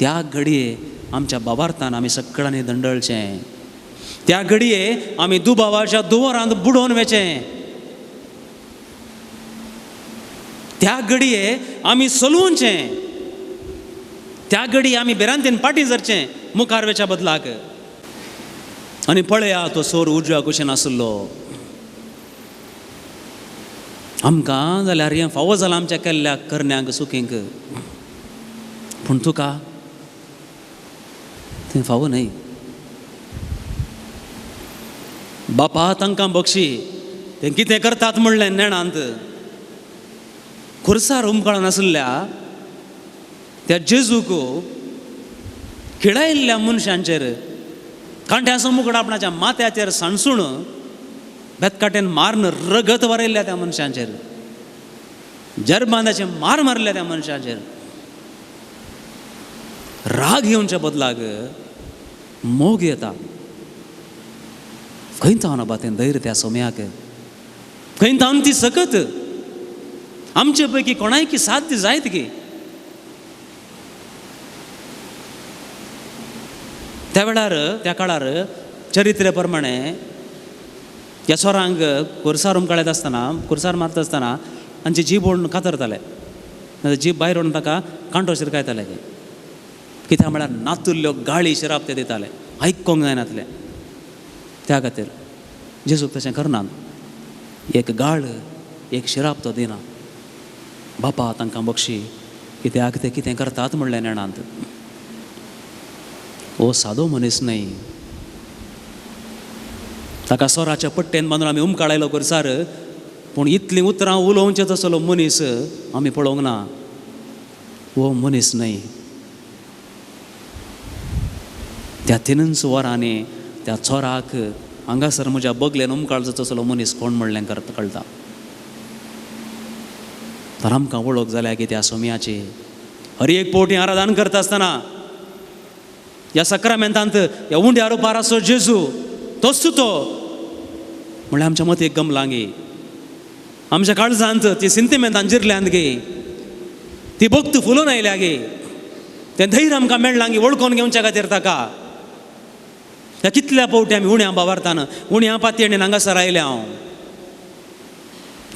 त्या घडये आमच्या बाबार्थान आमी सगळ्यांनी दंडळचें. त्या घडये आमी दुबावाच्या दुवरांत बुडोवन वेचें. त्या घडये आमी सलूनचें. त्या घडी आमी बेरांतेन पाटी धरचें मुखार वेच्या बदलाक. आनी पळया तो सोर उजव्या कुशीन आसलो. आमकां जाल्यार हें फावो जालां आमच्या केल्ल्या करण्यांक सुखींक, पूण तुका तें फावो न्हय. बापा तांकां बक्षी तें कितें करतात म्हणलें नेणांत. खुर्सार उमकळान आसल्या त्या जेजूक खिळायिल्ल्या मनशांचेर कांट्याचो मुगड आपणाच्या माथ्याचेर सांडसूण बेतकाटेन मारन रगत वारयल्ल्या त्या मनशांचेर, जरबांदाचे मार मारल्या त्या मनशांचेर राग येवच्या बदलाक मोग येता. खंय थावन बातें धैर्य त्या सोम्याक, खंय थावन ती सकत. आमचे पैकी कोणायकी साध्य जायत गे. त्या वेळार त्या काळार चरित्रे प्रमाणे ह्या सोरांक खुर्सार उमकळत आसतना, खुर्सार मारता आसतना तांची जीब ओडून कातरताले. जीब भायर ओडून ताका कांटो शिरकायताले. कित्याक म्हळ्यार नातुल्ल्यो गाळी शिराप ते दिताले, आयकोंक जायनातले. त्या खातीर जेजूक तशें करनात. एक गाळ, एक शिराप तो दिना. बापा तांकां बक्षी कित्याक ते कितें करतात म्हणलें नेणांत. हो सादो मनीस न्हय. ताका सोराच्या पट्टेन बांदून आमी उमकाळायलो खुर्सार, पूण इतलीं उतरां उलोवचें तसलो मनीस आमी पळोवंक ना. हो मनीस न्हय. त्या 3 वरांनी त्या चोराक हांगासर म्हज्या बगलेन उमकाळचो तसलो मनीस कोण म्हणलें कळटा. तर आमकां वळख जाल्या की त्या सोम्याची हर एक पोवटी आराधन करता आसतना ह्या सक्रामेंतांत ह्या उंड्यार उबार आसो जेजू तोच तो म्हळ्यार आमच्या मतीक एक गमलां गे. आमच्या काळजांत ती सिंतिमेंतान जिरल्यांत गे. ती भक्त फुलोवन आयल्या गे. तें धैर्य आमकां मेळ्ळां गे वळखून घेवच्या खातीर ताका. ह्या कितल्या पावटी आमी उण्या बाबार्थान उण्या पातयेणेन हांगासर आयले. हांव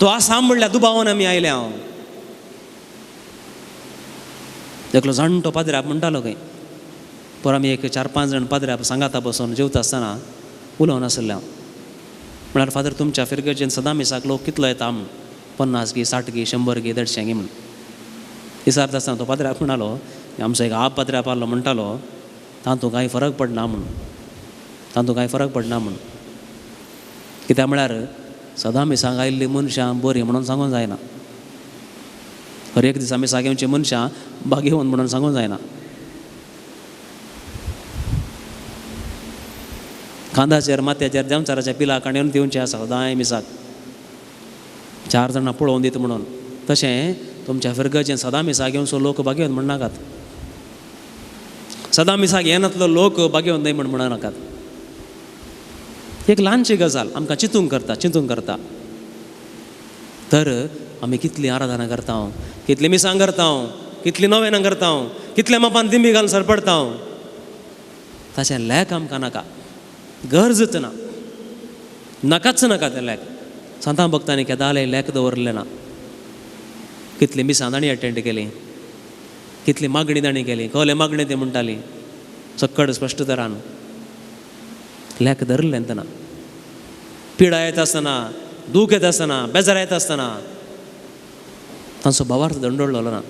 तो आसाम म्हणल्या दुबावान आमी आयले. हांव एकलो जाणटो पाद्र्याक म्हणटालो खंय, पर आमी एक 4-5 जाण पाद्र्याक सांगाता बसून जेवता आसतना उलोवन आसले. हांव म्हळ्यार फादर तुमच्या फिरगेचेन सदां मिसाक लोक कितलो येता म्हूण, 50 गी 60 गी 100 गी 150 गी म्हूण विचारता आसतना तो पाद्र्याक म्हणालो, आमचो एक आप पाद्र्या पावलो म्हणटालो तातूंत कांय फरक पडना म्हूण, तातूंत कांय फरक पडना म्हूण. कित्याक म्हळ्यार सदां मिसाक आयिल्लीं मनशां बरीं म्हणून सांगूंक जायना. हर एक दिसा मिसाक येवचीं मनशां भाग्यवान म्हणून सांगूंक जायना. खांदाचेर माथ्याचेर देंवचाराच्या पिलाक आनी दिवचें आसा सदांय मिसाक 4 जाणां पळोवन दिता म्हणून. तशें तुमच्या फिरगेचें सदां मिसाक येवचो लोक भाग्यवान म्हणनाकात. सदां मिसाक येनातलो लोक भाग्यवान न्हय म्हण म्हणनाकात. एक ल्हानशी गजाल आमकां चिंतूंक करता. तर आमी कितलीं आराधना करता, कितलीं मिसां करता, कितलीं नोवेनां करता, कितल्या मापान दिंबी घालून सरपडता, ताचें लॅक आमकां नाका. गरजच ना, नाकाच नाका तें लॅक. सांता भक्तांनी केदाले लॅक दवरलें ना. कितलीं मिसां तांणी अटेंड केलीं, कितली मागणी तांणी केली, कसले मागणी ती म्हणटाली चक्कड स्पश्ट तरान. लॅक धरलें तेन्ना पिडा येता आसतना, दूख येता आसतना, बेजार येता आसतना तांचो भावार्थ दंडोळलो ना.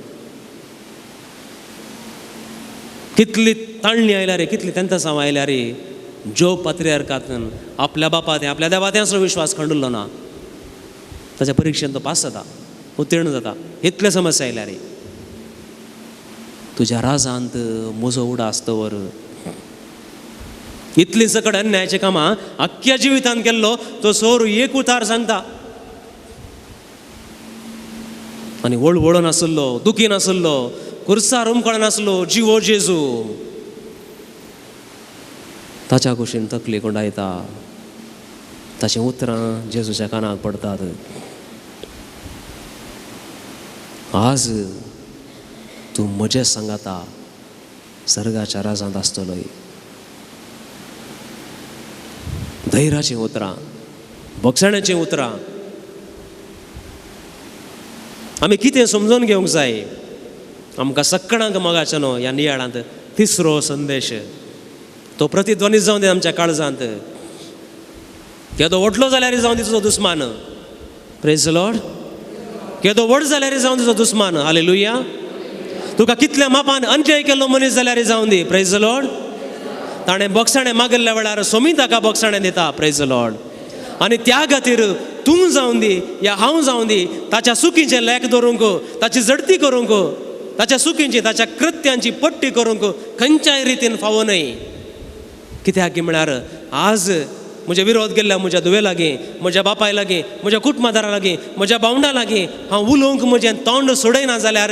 कितली ताळणी आयल्या रे, कितली तेंतासांव आयल्या रे, जो पात्र्यार्कान आपल्या बापात आपल्या देवात असलो विश्वास खंडुल्लो ना ताच्या परीक्षेन तो पास जाता, उत्तीर्ण जाता. इतले समस्या आयल्या रे. तुझ्या राजांत म्हजो उडा आस्तवर इतली सकड अन्यायाचे कामां अख्ख्या जिवितान केल्लो तो सोर एक उतार सांगता. आनी वळवळो नासलो, दुखी नासलो, कुर्सार उमकळ नासलो, जिवो जेजू ताच्या कुशीन तकली कोंडायता. ताची उतरां जेजूच्या कानाक पडटात. आज तूं म्हजे सांगाता सर्गाच्या राजांत आसतलोय. धैर्याची उतरां, भक्षणाची उतरां आमी कितें समजून घेवंक जाय. आमकां सक्कणांक मोगाचो न्हू ह्या नियाळांत तिसरो संदेश तो प्रतिध्वनीत जावन दी आमच्या काळजांत. केदो वटलो जाल्यार जावन दी तुजो दुस्मान. Praise the Lord. केदो वट जाल्यार जावन तुजो दुस्मान. हालेलुया. तुका कितल्या मापान अन्याय केल्लो मनीस जाल्यार जावन दी. Praise the Lord. ताणें बक्षाणें मागिल्ल्या वेळार सोमी ताका बक्षाणें दिता. Praise the Lord. आनी त्या खातीर तूं जावन दी या हांव जावन दी ताच्या चुकीचें लेख धरूंक, ताची जडती करूंक, ताच्या चुकींची ताच्या कृत्यांची पट्टी करूंक खंयच्याय रितीन फावो न्हय. कित्याक की म्हळ्यार आज म्हजे विरोध केल्ल्या म्हज्या धुवे लागीं, म्हज्या बापाय लागीं, म्हज्या कुटुंबादारा लागीं, म्हज्या भावंडा लागीं हांव उलोवंक म्हजें तोंड सोडयना जाल्यार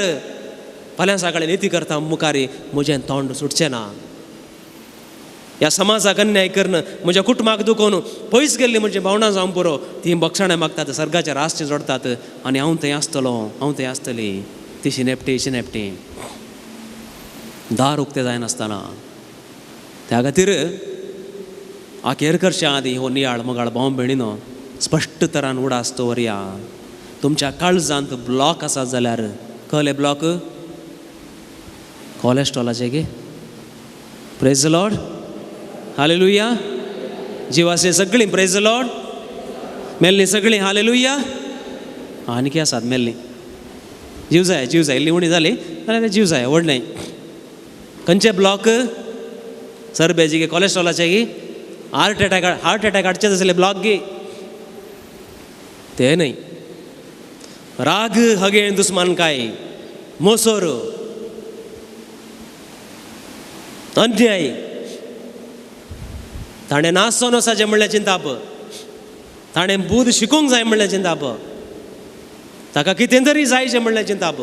फाल्यां सकाळीं नीती करता मुखारी म्हजें तोंड सुटचें ना. ह्या समाजाक अन्याय करून म्हज्या कुटुंबाक दुखोवन पयस गेल्ली म्हजी भावंडां जावं पुरो ती बक्षाणें मागतात, सर्गाच्या राष्ट्र जोडतात आनी हांव थंय आसतलो, हांव थंय आसतली. ती शिनेपटी दार उक्तें जायनासतना. त्या खातीर आखेर करच्या आदी हो नियाळ मोगाळ भाव भयणीनो स्पश्ट तरान उडा आसतवर या. तुमच्या काळजांत ब्लॉक आसात जाल्यार कहले ब्लॉक कोलेस्ट्रॉलाचे गे. Praise the Lord. हालेलुया. जिवाचे सगळीं प्रेज द लॉर्ड. मेल्लीं सगळीं हालेलुया. आनीक आसात मेल्लीं. जीव जाय इल्ली उणी जाली जाल्यार जीव जाय व्हड न्हय. खंयचे ब्लॉक सरबेजी गे, कोलेस्ट्रॉलाचे गे, हार्ट अटॅक हाडचे आसले ब्लॉक गे ते न्हय. राग हगेण दुस्मानकाय, मोसोर, अन्याय, ताणें नासोन वचाचें म्हणल्यार चिंताप, ताणें बूद शिकूंक जाय म्हणल्यार चिंताप, ताका कितें तरी जायचें म्हणल्यार चिंताप,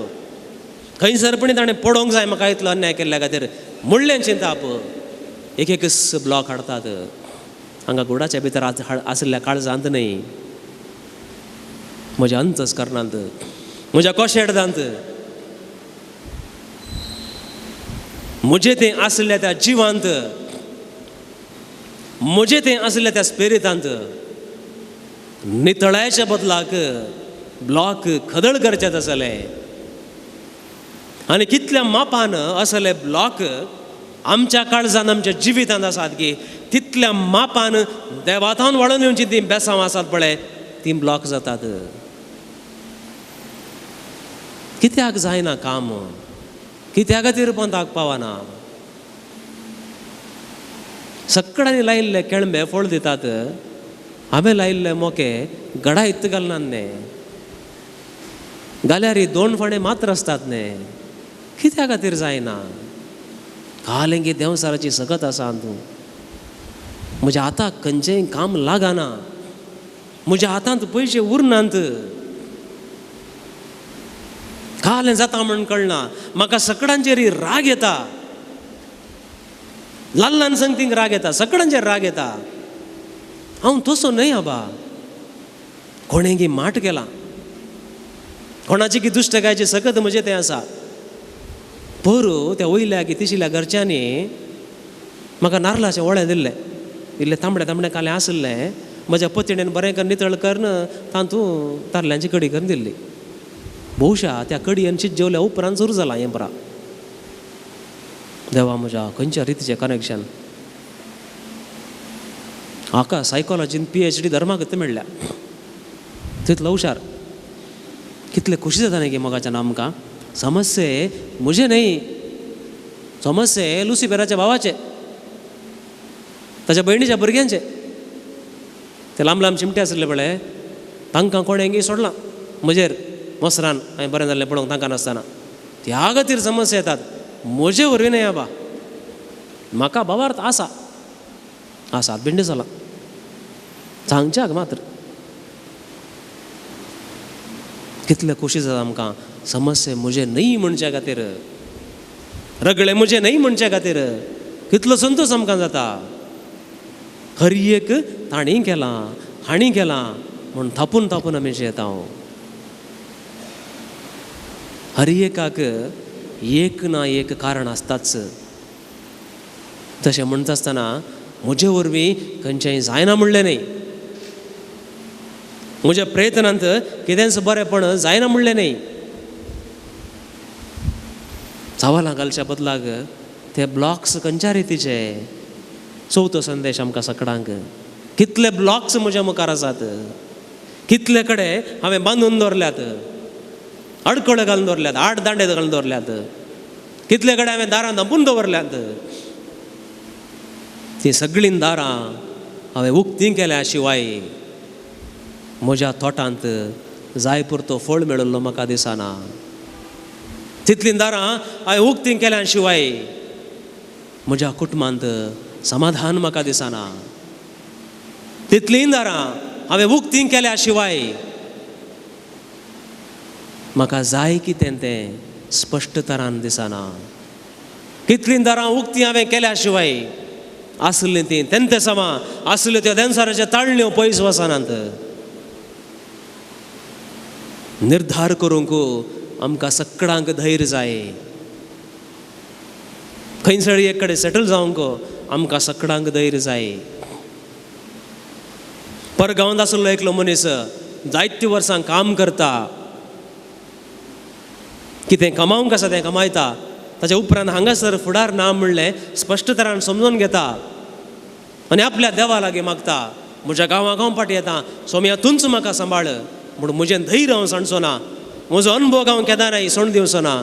खंयसरपणी ताणें पडोवंक जाय म्हाका इतलो अन्याय केल्ल्या खातीर म्हणलें चिंताप. एक ब्लॉक हाडटात. हांगा गुडाच्या भितर आसल्या काळजांत न्हय, म्हज्या अंतस्करणांत, म्हज्या कोशेडदांत, म्हजें तें आसल्या त्या जिवांत, म्हजें तें आसल्या त्या स्पिरितांत नितळायच्या बदलाक ब्लॉक खदळ करचेच आसले. आनी कितल्या मापान असले ब्लॉक आमच्या काळजान आमच्या जिवितांत आसात की तितल्या मापान देवातान वळून येवची ती बेसांव आसात पळय ती ब्लॉक जातात. कित्याक जायना काम, कित्या खातीर पंथाक पावना. सक्कडांनी लायिल्ले केळंबे फळ दितात, हांवें लायिल्ले मोके गडा इत्त घालनात न्हे, गाल्यारी 2 फणे मात्र आसतात न्हे. कित्या खातीर जायना. कालेंगी देंवसाराची सकत आसा तूं. म्हज्या हाताक खंयचेंय काम लागना, म्हज्या हातांत पयशे उरनात, कालें जाता म्हण कळना. म्हाका सकडांचेर राग येता, ल्हान ल्हान संगतींक राग येता, सकडांचेर राग येता. हांव तसो न्हय आबा. कोणें गी माट केला, कोणाची की दुश्टकायची सकत म्हजें तें आसा. पोरू त्या वयल्या की तिशिल्ल्या घरच्यांनी म्हाका नारळाचें वळें दिल्लें, इल्लें तांबडे कालें आसलें. म्हज्या पतिणेन बरें कर नितळ करन तातूंत तारल्यांची कडी करून दिल्ली. भोवशा त्या कडयेन जेवल्या उपरांत सुरू जालां हें बरा. देवा म्हज्या खंयच्या रितीचें कनेक्शन. हाका सायकोलॉजीन PhD धर्मागत मेळ्ळ्या. तितलो हुशार. कितले खुशी जाता न्ही गे मोगाच्यान आमकां. समस्ये म्हजे न्हय, समस्ये लुसिफेराच्या भावाचे. ताच्या बहिणीच्या भुरग्यांचे ते लांब लांब चिमटे आसले पळय तांकां कोणेंगी सोडलां म्हजेर मसरान हांवें बरें जाल्लें पळोवंक तांकां नासतना त्या खातीर समस्या येतात म्हजे वरवीं न्हय आबा म्हाका भावार्थ आसात बिंडे जाला सांगच्याक मात्र कितले खोशी जाता आमकां समस्या म्हजे न्हय म्हणच्या खातीर रगळे म्हजे न्हय म्हणच्या खातीर कितलो संतोश आमकां जाता हर एक ताणी केलां हाणी केलां म्हूण थापून थापून आमी येता हर एकाक एक ना एक कारण आसताच तशें म्हणटा आसतना म्हजे वरवीं खंयचेंय जायना म्हणलें न्हय म्हज्या प्रयत्नांत कितेंच बरेंपण जायना म्हणलें न्हय सवालां घालच्या बदलाक ते ब्लॉक्स खंयच्या रितीचे चवथो संदेश आमकां सगळ्यांक कितले ब्लॉक्स म्हज्या मुखार आसात कितले कडेन हांवें बांदून दवरल्यात अडकळे घालून दवरल्यात आड दांडे घालून दवरल्यात कितले कडेन हांवें दारां धांपून दवरल्यात ती सगळीं दारां हांवें उक्तीं केल्या शिवाय म्हज्या तोटांत जाय पुरतो फळ मेळिल्लो म्हाका दिसना तितलीं दारां हांवें उक्तीं केल्या शिवाय म्हज्या कुटुंबांत समाधान म्हाका दिसना तितलीं दारां हांवें उक्तीं केल्या शिवाय म्हाका जाय कितें तें स्पश्ट तरान दिसना कितलीं दारां उक्तीं हांवें केल्या शिवाय आसलीं तीं तेंते समा आसल्यो त्यो देंवसाराच्यो ताळण्यो पयस वचनात निर्धार करूंक आमकां सगळ्यांक धैर्य जाय खंयसर एक कडेन सेटल जावंक आमकां सगळ्यांक धैर्य जाय परगांवांत आसलो एकलो मनीस जायतीं वर्सां काम करता कितें कमावंक आसा तें कमायता ताच्या उपरांत हांगासर फुडार ना म्हणलें स्पश्ट तरान समजून घेता आनी आपल्या देवा लागीं मागता म्हज्या गांवाक हांव फाटीं येता सोम्या तूंच म्हाका सांबाळ म्हूण म्हजें धैर्य हांव सांडचो ना म्हजो अनुभव हांव केदाराय सोडून दिवचो ना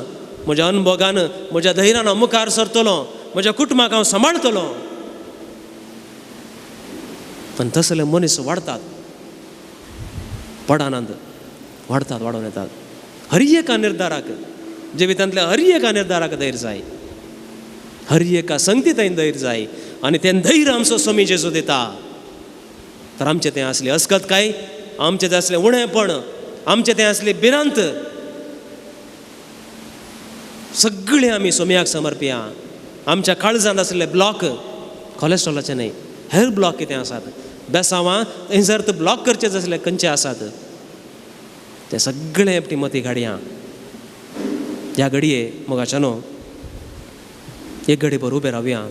म्हज्या अनुभवान म्हज्या धैर्यान हांव मुखार सरतलो म्हज्या कुटुंबाक हांव सांबाळटलो पण तसले मनीस वाडतात पडानंद वाडतात वाडून येतात हर एका निर्धाराक जिवितांतल्या हर एका निर्धाराक धैर्य जाय हर एका संगतींत धैर्य जाय आनी तें धैर्य आमचो स्वामी जेजू दिता तर आमचें तें असलें अस्कतकाय आमचें तें असलें उणेपण आमचें तें असलें भिरांत सगळें आमी स्वाम्याक समर्पिया आमच्या काळजांत आसले ब्लॉक कोलेस्ट्रॉलाचे न्हय हेर ब्लॉक कितें आसात बेसांवां जर तर ब्लॉक करचेच आसले खंयचे आसात ते सगळें एपटी मती घडया ह्या घडये मोगाच्या न्हू एक घडी भर उबे रावया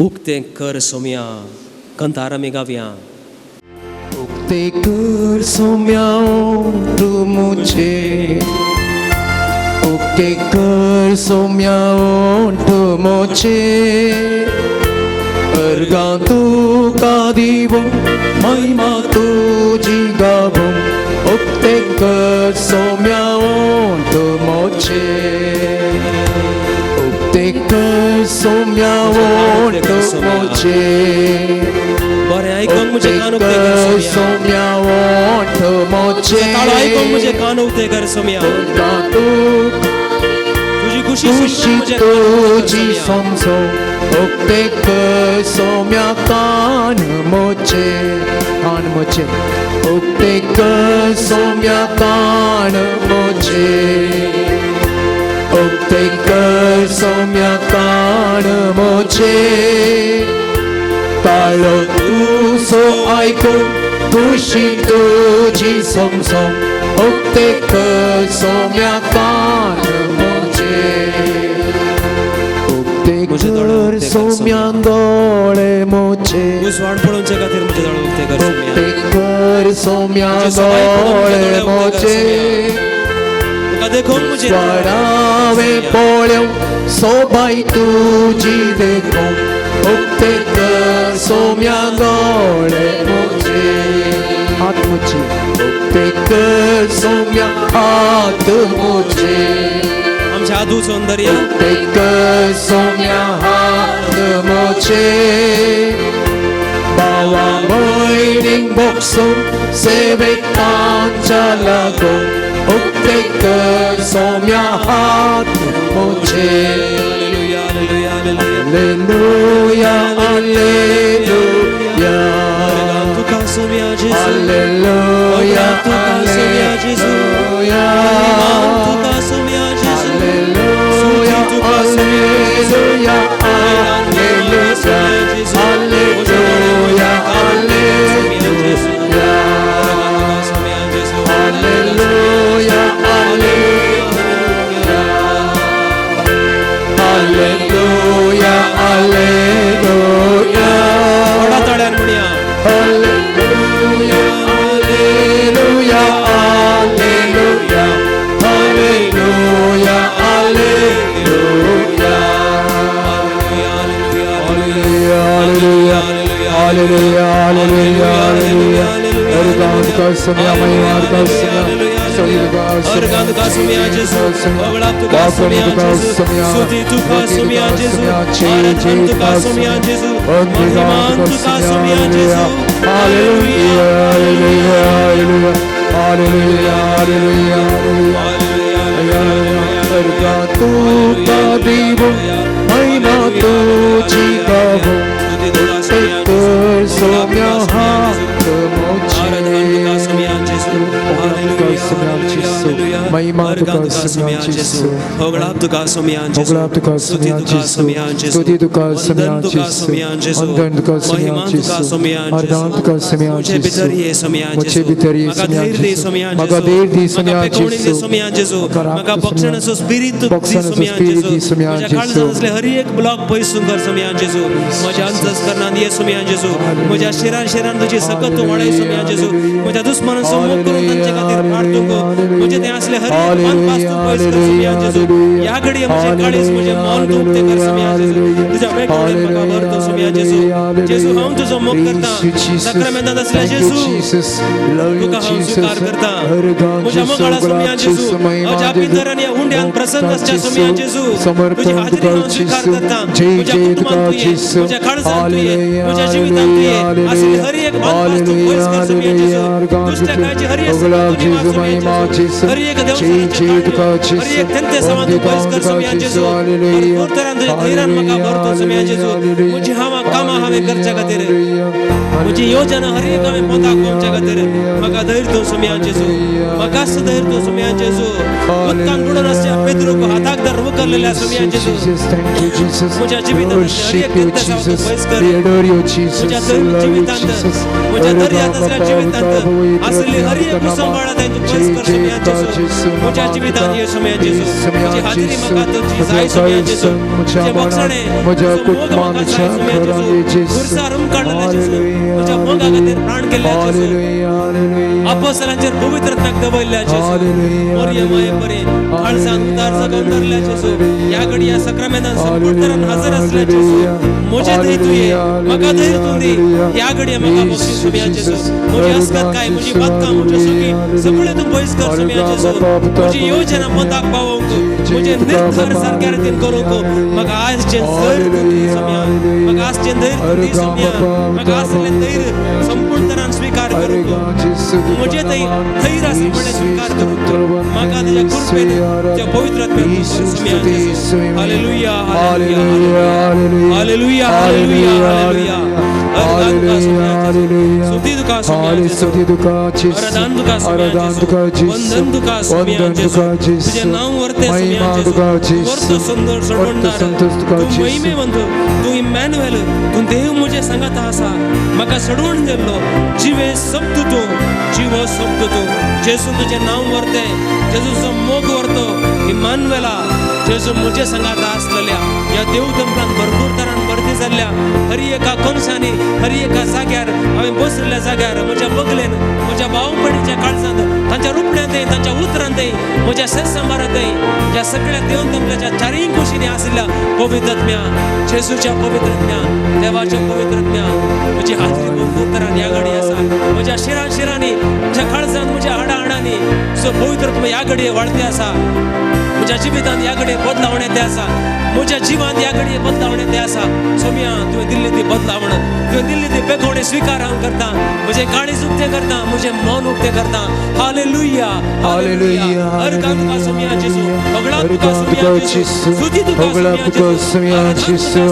उक्तें कर सोम्या कंतार आमी गावया उक्ते कर सोम्या ओंठ मोचे उक्ते कर सोम्या ओंठ मोचे अर्गां तुका दिवो महिमा तुजी गावो उक्ते कर सोम्या ओंठ मोचे उक्ते कर सोम्या ओंठ मोचे बरें आयकोंक म्हजे कान उक्ते कर सोम्या ओंठ मोचे आयकोंक म्हजे कान उक्ते कर सोम्या तुजी खुशी तुजी समजो उक्ते कर सोम्या कान मोचे उक्ते कर सोम्या कान मोचे उक्ते कर सोम्या कान मोचे ताळो तुजो आयकून खुशी तुजी समजो उक्ते कर सोम्या कान मोचे उक्ते कर सोम्या दोळे मोचे उसवाड पळोवचे खातीर म्हजे दोळे उक्ते कर सोम्या उक्ते कर सोम्या दोळे मोचे तुका देखून म्हजे वाडावे पळ्यो सोबाय तुजी देखून उक्ते कर सोम्या दोळे मोचे हात मोचे उक्ते कर सोम्या हात मोचे आमच्या जादू सौंदर्य उत्तेक सौम्या हात मोचे बावा भयणीक भोगसून सेवेक तांच्या लागून उत्तेक सौम्या हात मोचे हालेलुया हालेलुया हालेलुया तुका सोम्या जेजू हालेलुया तुका सोम्या जेजू हालेलुया तुका सोम्या जेजू हालेलुया हालेलुया हालेलुया हालेलुया हालेलुया हालेलुया थोडा तळ्यान म्हणया हालेलुया हालेलुया हालेलुया हालेलुया हालेलुया हालेलुया हालेलुया हालेलुया अर्गान का समय महिमा का समय अर्गान का समय जेजू अगला तुका समय जेजू स्तुति तुका समय जेजू आराधन तुका समय जेजू महिमान तुका समय जेजू हालेलुया हालेलुया हालेलुया हालेलुया हालेलुया अर्गा तू का दीवो महिमा तुझी गावो एक सोम्या हात मोचे महिमा तुका समय जेजू अगला तुका समय जेजू अगला तुका समय जेजू स्तुति तुका समय जेजू वंदन तुका समय जेजू आराधन तुका समय मुझे भीतर ये समय मुझे भीतर ये समय जेजू मगा देर दी समय जेजू मगा बक्षणाचो स्पिरिट दी समय जेजू माझ्या काळजांतले हर एक ब्लॉक पयसून कर समय जेजू माझ्या अंतस्करणात ये समय जेजू माझ्या शिरान तुझी सकत वाडय समय जेजू माझ्या दुश्मनांचो मोग करून तांचे खातीर प्रार्थना मुझे ते असले हर एक मन पास तू पयस कर समय जेजू या घडी मुझे काळीस मुझे मन तू ते कर समय जेजू तुझ्या बेटोडे मगा भरतो समय जेजू जेजू हांव तुजो मोग करता सक्रमेंटांत असले जेजू तुका हांव स्वीकार करता मुझ्या मोगाळा समय जेजू माझ्या भितर या हुंड्यान प्रसन्न असच्या समय जेजू तुझी हाजरी हांव स्वीकार करता मुझ्या कुटुंबांत तू ये मुझ्या काळजांत तू ये मुझ्या जिवितांत तू ये असले हर एक मन तू पयस कर समय जेजू दुष्ट काळजी हर एक समय जेजू हर एक देवसाची हर एक त्यांचे समान तू पयस कर समय जेजू भरपूर तरान तुझ्या धैर्यान म्हाका भरतो समय जेजू मुझी हांव कामां हांवें करच्या खातीर मुझी योजना हर एक हांवें पोंताक पावच्या खातीर म्हाका धैर्य तूं समय जेजू म्हाका धैर्य तूं समय जेजू उदकान बुडून असच्या पेद्रोक हाताक धर उखललेल्या समय जेजू मुझ्या जिवितांत हर एक त्यांचे समान तू पयस कर मुझ्या जिवितांत मुझ्या दर्यांत असल्या जिवितांत असली हर एक कुसंबाळा तू पयस कर समय जेजू मुझ्या जिवितांत ये समय जेजू मुझी हाजरी म्हाका तुजी जाय समय जेजू मुझे बक्षणे मुझ्या कुटुंबाच्या घरांत जेजू गुरसार काढलेल्या जेजू मुझ्या मोगा खातीर प्राण केल्ल्या जेजू अपोस्तलांचेर पवित्र रत्नाक दवरल्या जेजू मोरये माये परे काळजांत उदार जगोवन धरल्या जेजू या घडी या सक्रमेंतान संपूर्ण तरान हजर असल्या जेजू मुझे धैर्य तू ये म्हाका धैर्य तू दी या घडी म्हाका बक्षीस समय जेजू मुझी अस्कत काय मुझी बातकां मुझे सुखी सगळे तू पयस कर समय जेजू मुझी योजना पोंताक पावोवंक मुझे निर्धार सारक्या रितीन करूंक म्हाका आजचें धैर्य तू दी समय म्हाका आजचें धैर्य तू दी समय म्हाका असलें धैर्य संपूर्ण तरान स्वीकार करूंक मुझे धैर्य आसा म्हणलें स्वीकार करूंक म्हाका तुज्या कृपेन तुज्या पवित्र आत्म्यान समय जेजू हालेलुया हालेलुया हालेलुया हालेलुया हालेलुया स्तुति तुका जेजू आराधन तुका जेजू वंदन तुका जेजू तुझे नाव वर्ते जेजू वर्तो सुंदर सोडवणारा तू महिमेवंत तू इमॅन्युएल तू देव मुझे सांगता आसा म्हाका सोडवून दिल्लो जिवे शब्द तू जीवो शब्द तू जेजू तुझे नाव वर्ते जेजूचो मोग वर्तो इमॅन्युएला जेजू मुझे सांगता आसलेल्या या देव तंत्रान भरपूर तरान भरती जाल्ल्या हर एका कणसांनी हर एका जाग्यार हांवें बसलेल्या जाग्यार म्हज्या बगलेन म्हज्या भावपणीच्या काळजांत तांच्या रुपण्यांतय तांच्या उतरांतय म्हज्या संसारांतय ज्या सगळ्या देव तंत्राच्या चारय कुशींनी आशिल्ल्या पवित्र आत्म्या जेजूच्या पवित्र आत्म्या देवाच्या पवित्र आत्म्या म्हजी हाजरी भरपूर तरान ह्या घडी आसा म्हज्या शिरांनी म्हज्या काळजांत म्हज्या हाडांनी सो पवित्र आत्मा ह्या घडये वाळते आसा म्हज्या जिवितांत ह्या घडये बदलावण येते आसा म्हज्या जिवांत ह्या घडये बदलावण येते आसा सोम्या तुवें दिल्ली ती बदलावण तुवें दिल्ली ती बेखोणे स्वीकार हांव करता म्हजें काळीज उक्तें करता म्हजें मन उक्तें करता हालेलुया हालेलुया अर्गां तुका सोम्या जेजू सगळा तुका सोम्या जेजू स्तुती तुका सोम्या जेजू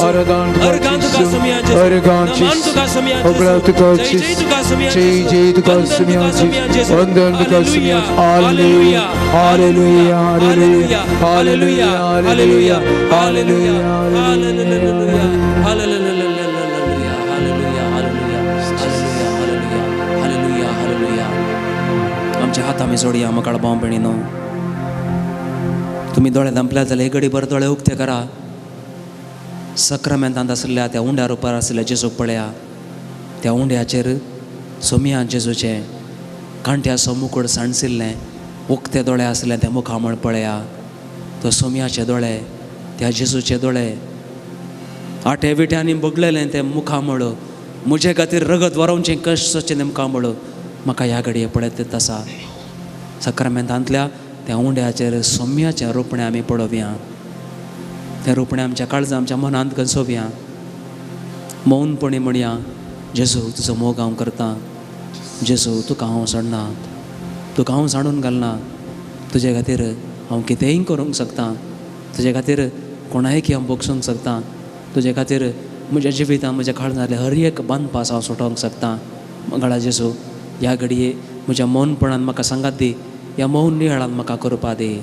अर्गां तुका सोम्या जेजू नमन तुका सोम्या जेजू जय तुका सोम्या जय तुका सोम्या जेजू वंदन तुका सोम्या हालेलुया हालेलुया हालेलुया हालेलुया हालेलुया हालेलुया हालेलुया हालेलुया हालेलुया हालेलुया आमच्या हात आमी जोडया मकाळ भाव भयणीनो तुम्ही दोळे धांपल्या जाल्यार एक घडी भर दोळे उक्ते करा सक्रामेंतांत आसलेल्या त्या उंड्या रुपार आसलेल्या जेजूक पळया त्या उंड्याचेर सोम्या जेजूचे कांट्याचो मुकुट सांडसिल्लें उक्ते दोळे आसले त्या मुखामळ पळया तो सोम्याचे दोळे त्या जेजूचे दोळे आठे विट्यांनी बगलेलें तें मुखामळ म्हजे खातीर रगत वरोवचें कश्टचें तें मुखामळ म्हाका ह्या घडये पळयत आसा सक्रामेंतांतल्या त्या उंड्याचेर सोम्याचें रोपणें आमी पळोवया तें रोपणें आमच्या काळजांत आमच्या मनांत गसोवया मौनपणी म्हणया जेजू तुजो मोग हांव करतां जेजू तुका हांव सोडना तुका हांव सांडून घालना तुजे खातीर हांव कितेंय करूंक शकता तुजे खातीर कोणायक हांव बोगसूंक शकता तुजे खातीर म्हज्या जिवितांत म्हज्या काळजांतले हर एक बांदपास हांव सुटोवंक शकता मंगळा जेजू ह्या घडये म्हज्या मौनपणान म्हाका सांगात दी ह्या मौन नियाळान म्हाका करपा दी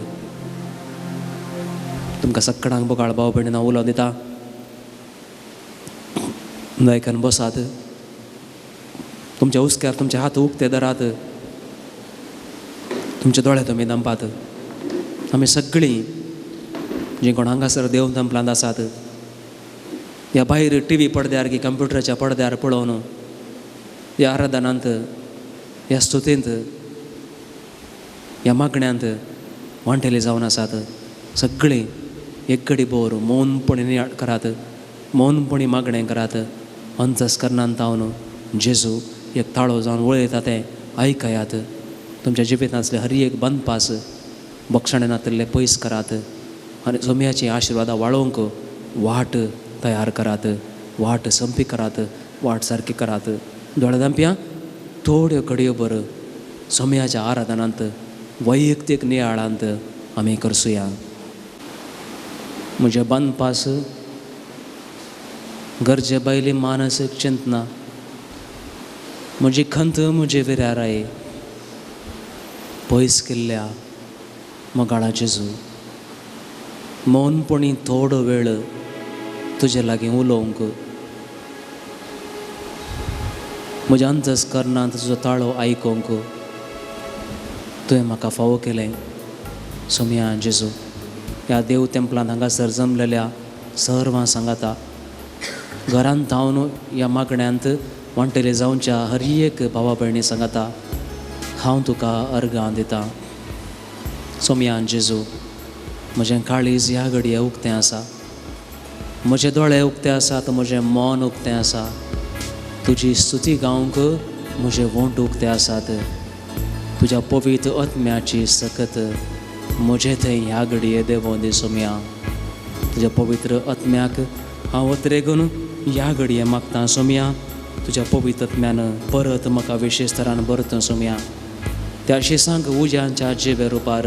तुमकां सक्कडांक बोगाळ भाव भयणीन हांव उलो दिता न्हयकान बसात तुमच्या हुस्क्यार तुमचे हात उक्ते धरात तुमचे दोळे तुमी धांपात आमी सगळीं जीं कोण हांगासर देव धांपलांत आसात ह्या भायर टी व्ही पडद्यार की कंप्युटराच्या पडद्यार पळोवन ह्या आराधनांत ह्या स्तुतींत ह्या मागण्यांत वांटेली जावन आसात सगळीं एक घडी भोर मौनपणी नियाळ करात मौनपणी मागणें करात अंतस्करणांत तावन जेजू एक ताळो जावन वळयता तें आयकयात तुमच्या जिवितांतले हर एक बंदपास बक्षणांतले पयस करात आनी सोम्याची आशिर्वादा वाळोवंक वाट तयार करात वाट संपी करात वाट सारकी करात दोळे धांपया थोड्यो घडयो भर सोम्याच्या आराधनांत वैयक्तीक नियाळांत आमी करसुया म्हजे बांदपास गरजे भायली मानसीक चिंतना म्हजी खंत म्हजे विराराय पयस केल्ल्या मगाळा जेजू मौनपणी थोडो वेळ तुजे लागीं उलोवंक म्हज्या अंतस्करणांत तुजो ताळो आयकोंक तुवें म्हाका फावो केलें सोम्या जेजू ह्या देव तेंपलांत हांगासर जमलेल्या सर्वां सांगाता घरांत धांवन ह्या मागण्यांत वांटेले जावच्या हर एक भावा भयणी सांगाता हांव तुका अर्गां दितां सोम्या जेजू म्हजें काळीज ह्या घडये उक्तें आसा म्हजे दोळे उक्ते आसात म्हजें मन उक्तें आसा तुजी स्तुती गावंक म्हजे वोंट उक्ते आसात तुज्या पवित्र आत्म्याची सकत म्हजे थंय ह्या घडये देवों दी सोम्या तुज्या पवित्र आत्म्याक हांव वतरेगून ह्या घडये मागतां सोम्या तुज्या पवित्र आत्म्यान परत म्हाका विशेश तरान भरत सोम्या त्या शिसांक उज्यांच्या जिवे रुपार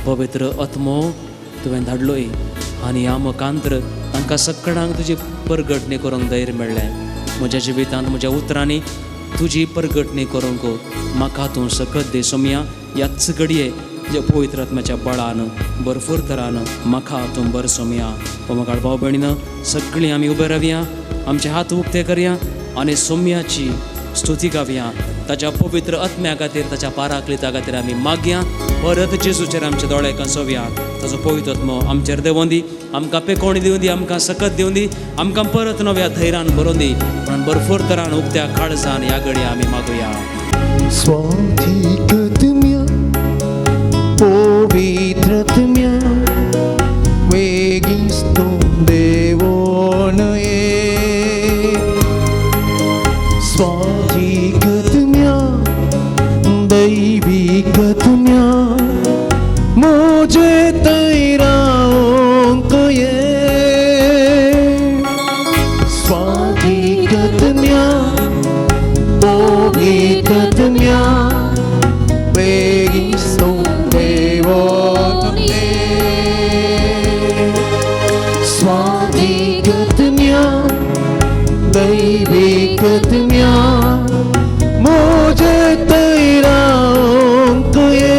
पवित्र आत्मो तुवें धाडलोय आनी ह्या मुखांतर आमकां सगळ्यांक तुजी परगटणी करूंक धैर्य मेळ्ळें म्हज्या जिवितांत म्हज्या उतरांनी तुजी परगटणी करूंक म्हाका तूं सकत दे सोम्या ह्याच घडये तुज्या पवित्र आत्म्याच्या बळान भरपूर तरान म्हाका तूं बर सोम्या म्हाका भाव भयणीन सगळीं आमी उबे रावया आमचे हात उक्ते करया आनी सोम्याची स्तुती गावया ताच्या पवित्र आत्म्या खातीर ताच्या पाराकलिता खातीर आमी मागया परत जेजूचेर आमचे दोळे कसोवया ताचो पवित्र आत्मो आमचेर देवों दी आमकां पेकोवणी दिवं दी आमकां सकत दिवं दी आमकां परत नव्या धैर्यान भरोवन दी म्हणून भरपूर तरान उक्त्या काळजान ह्या घडये आमी मागुया स्वाधिकतम्या पवित्रतम्या वेगिस्तो देवोनये स्वाधिकतम्या दैविकतम्या मुझे स्वादिगतम्या पवित्रतम्या बेगिसो देवोतमे स्वादिगतम्या दैविगतम्या मुझे तेरा अंकये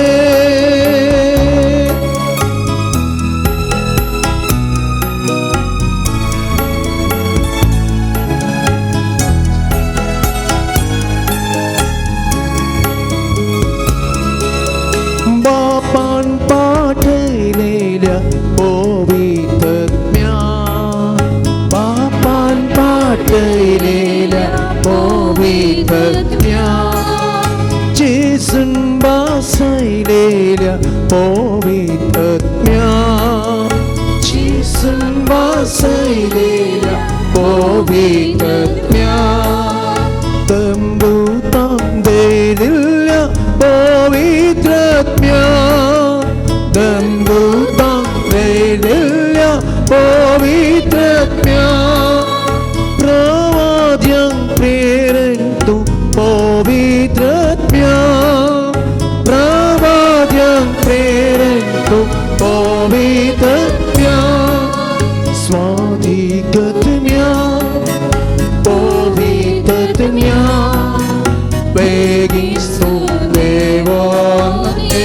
बापान पाठवलेल्या पवित्रज्ञा बापान पाठवलेल्या पवित्रज्ञा जेसून बसलेल्या पवित्रज्ञा जेसून बसलेल्या पवित्रज्ञा तंबूतां देलेल्या पवित्रज्ञा तंबूतां देलेल्या पवित्रज्ञा प्रवाद्यां प्रेरयन्तु पवित्रज्ञा प्रवाद्यां प्रेरयन्तु पवित्रज्ञा स्वादिगतम्या पवित्रज्ञा बेगिसो देवोतमे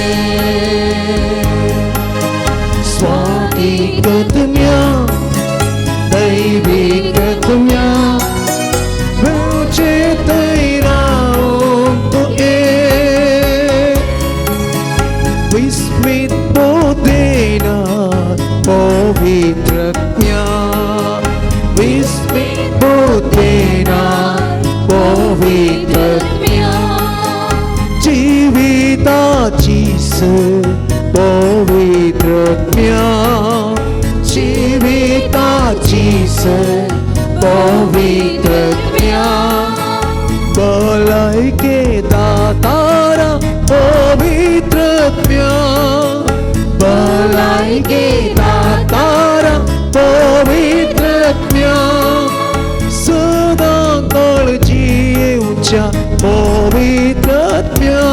स्वादिगतम्या दैविगतम्या मुझे तेरा अंकये विस्मित बोधेना पवित्रज्ञा विस्मित बोधेना पवित्रज्ञा जीविताची पवित्रज्ञा जीविताची पवित्रज्ञा भलाई के दातारा पवित्रज्ञा भलाई के दातारा पवित्रज्ञा सदा काळजीच्या पवित्रज्ञा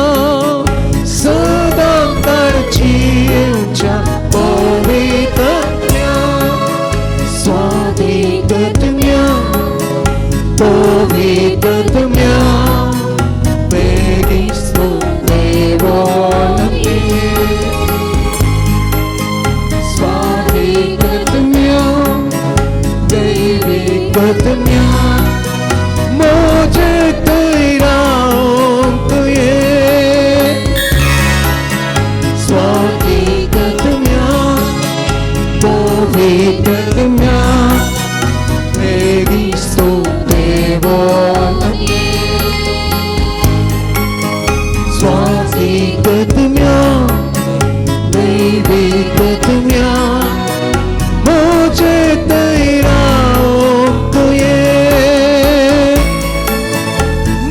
सदा काळजीच्या पवित्रज्ञा स्वादिगतम्या पवित्रज्ञा बेगिसो देवोतमे स्वादिगतम्या दैविगतम्या मुझे तेरा अंकये स्वादिगतम्या पवित्रज्ञा बेगिसो देवोतमे स्वादिगतम्या दैविगतम्या मुझे तेरा अंकये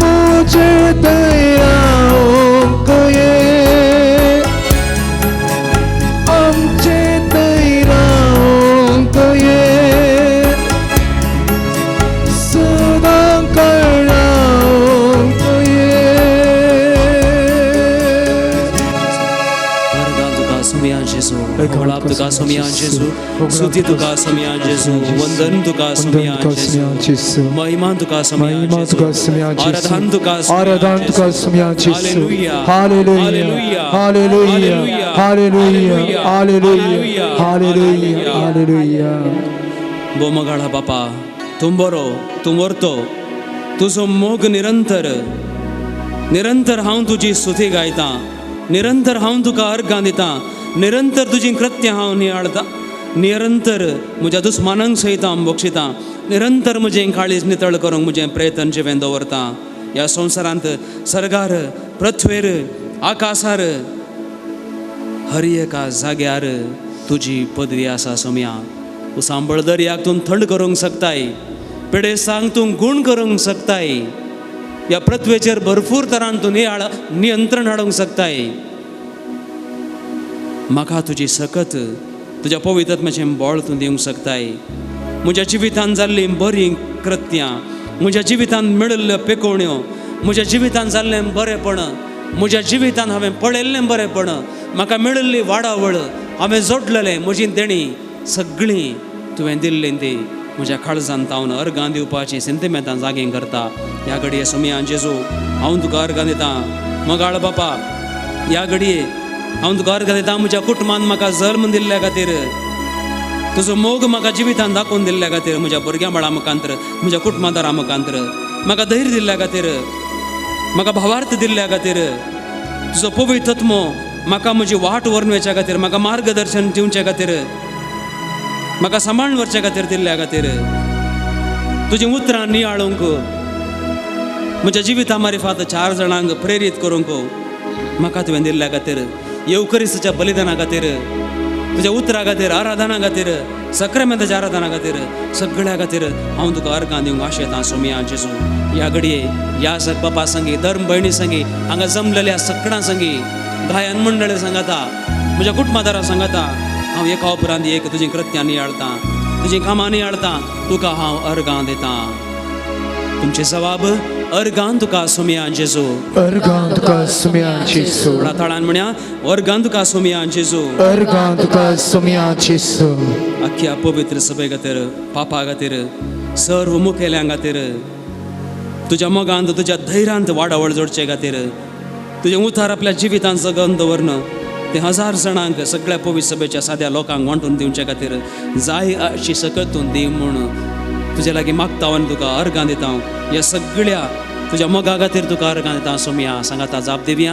मुझे तेरा अंकये आमचे तेरा अंकये सदा कळा अंकये वरदान तुका सोमया जेजू वळाप तुका सोमया जेजू स्तुती तुका सोमया जेजू वंदन तुका सोमया जेजू महिमा तुका सोमया जेजू आराधन तुका सोमया जेजू हालेलुया हालेलुया हालेलुया हालेलुया हालेलुया हालेलुया बोमगाळा बापा तूं बरो तूं वर्तो तुजो मोग निरंतर निरंतर हांव तुजी स्तुती गायतां निरंतर हांव तुका अर्गां दितां निरंतर तुजी कृत्यां हांव नियाळतां निरंतर म्हज्या दुस्मानांक सयत हांव बक्षितां निरंतर म्हजें काळीज नितळ करूंक म्हजें प्रयत्न जिवें दवरतां ह्या संवसारांत सर्गार पृथ्वेर आकाशार हर एका जाग्यार तुजी पदवी आसा सोम्या तूं सांबळ दर्याक तूं थंड करूंक शकताय पेडेसांक तूं गूण करूंक शकताय ह्या पृथ्वेचेर भरपूर तरान तूं नियंत्रण हाडूंक शकताय म्हाका तुजी सकत तुज्या पवित्रत्म्याचें बळ तूं दिवंक शकताय म्हज्या जिवितांत जाल्ली बरी कृत्यां, म्हज्या जिवितांत मेळिल्ल्यो पेकोवण्यो, म्हज्या जिवितांत जाल्लें बरेंपण, म्हज्या जिवितांत हांवें पळयल्लें बरेंपण, म्हाका मेळिल्ली वाडावळ, हांवें जोडलेलें म्हजी देणी सगळीं तुवें दिल्लीं ती म्हज्या काळजांत तावन अर्गां दिवपाची सिंतिमेंतां जागे करता. ह्या घडये सुमया जेजू हांव तुका अर्गां दितां. मगाळ बापा, ह्या घडये हांव तुका अर्गां दितां म्हज्या कुटुंबांत म्हाका जल्म दिल्ल्या खातीर, तुजो मोग म्हाका जिवितांत दाखोवन दिल्ल्या खातीर, म्हज्या भुरग्यां बाळां मुखांतर, म्हज्या कुटुंबादारां मुखांतर, म्हाका धैर्य दिल्ल्या खातीर, म्हाका भावार्थ दिल्ल्या खातीर, तुजो पवित्र आत्मो म्हाका म्हजी वाट व्हरण्याच्या खातीर, म्हाका मार्गदर्शन दिवच्या खातीर, म्हाका सांबाळून व्हरच्या खातीर दिल्ल्या खातीर, तुजी उतरां नियाळूंक, म्हज्या जिविता मार्फत 4 जाणांक प्रेरीत करूंक म्हाका तुवें दिल्ल्या खातीर, येवकरिस्ताच्या बलिदाना खातीर, तुज्या उतरा खातीर, आराधना खातीर, सक्रामेंताच्या आराधना खातीर, सगळ्या खातीर हांव तुका अर्गां दिवंक आशेतां सुमया जेजू. ह्या घडये ह्या बापा संगी, धर्म भयणी संगी, हांगा जमलेल्या सगळ्यां संगी, गायन मंडळी सांगाता, म्हज्या कुटुंबादारां सांगाता, हांव एका उपरांत एक तुजी कृत्यां नियाळटां, तुजी कामां नियाळटां, तुका हांव अर्गां दितां. तुमचे जबाब अर्गां तुका सुमया जेजू. अर्गां तुका सुमया जेजू. ताळान म्हणया अर्गां तुका सुमया जेजू. अर्गां तुका सुमया जेजू. अख्ख्या पवित्र सभे खातीर, पापा खातीर, सर्व मुखेल्या खातीर, तुज्या मोगांत तुज्या धैर्यांत वाडावळ जोडचे खातीर, तुजें उतार आपल्या जिवितांत जगन दवरन ते 1000 जाणांक सगळ्या पवित्र सभेच्या साद्या लोकांक वांटून दिवचे खातीर जाय अशी सकत तूं दी म्हूण तुजे लागीं मागता आनी तुका अर्गां दिता. ह्या सगळ्या तुज्या मोगा खातीर तुका अर्गां दिता सुमया. सांगाता जाप दिवया.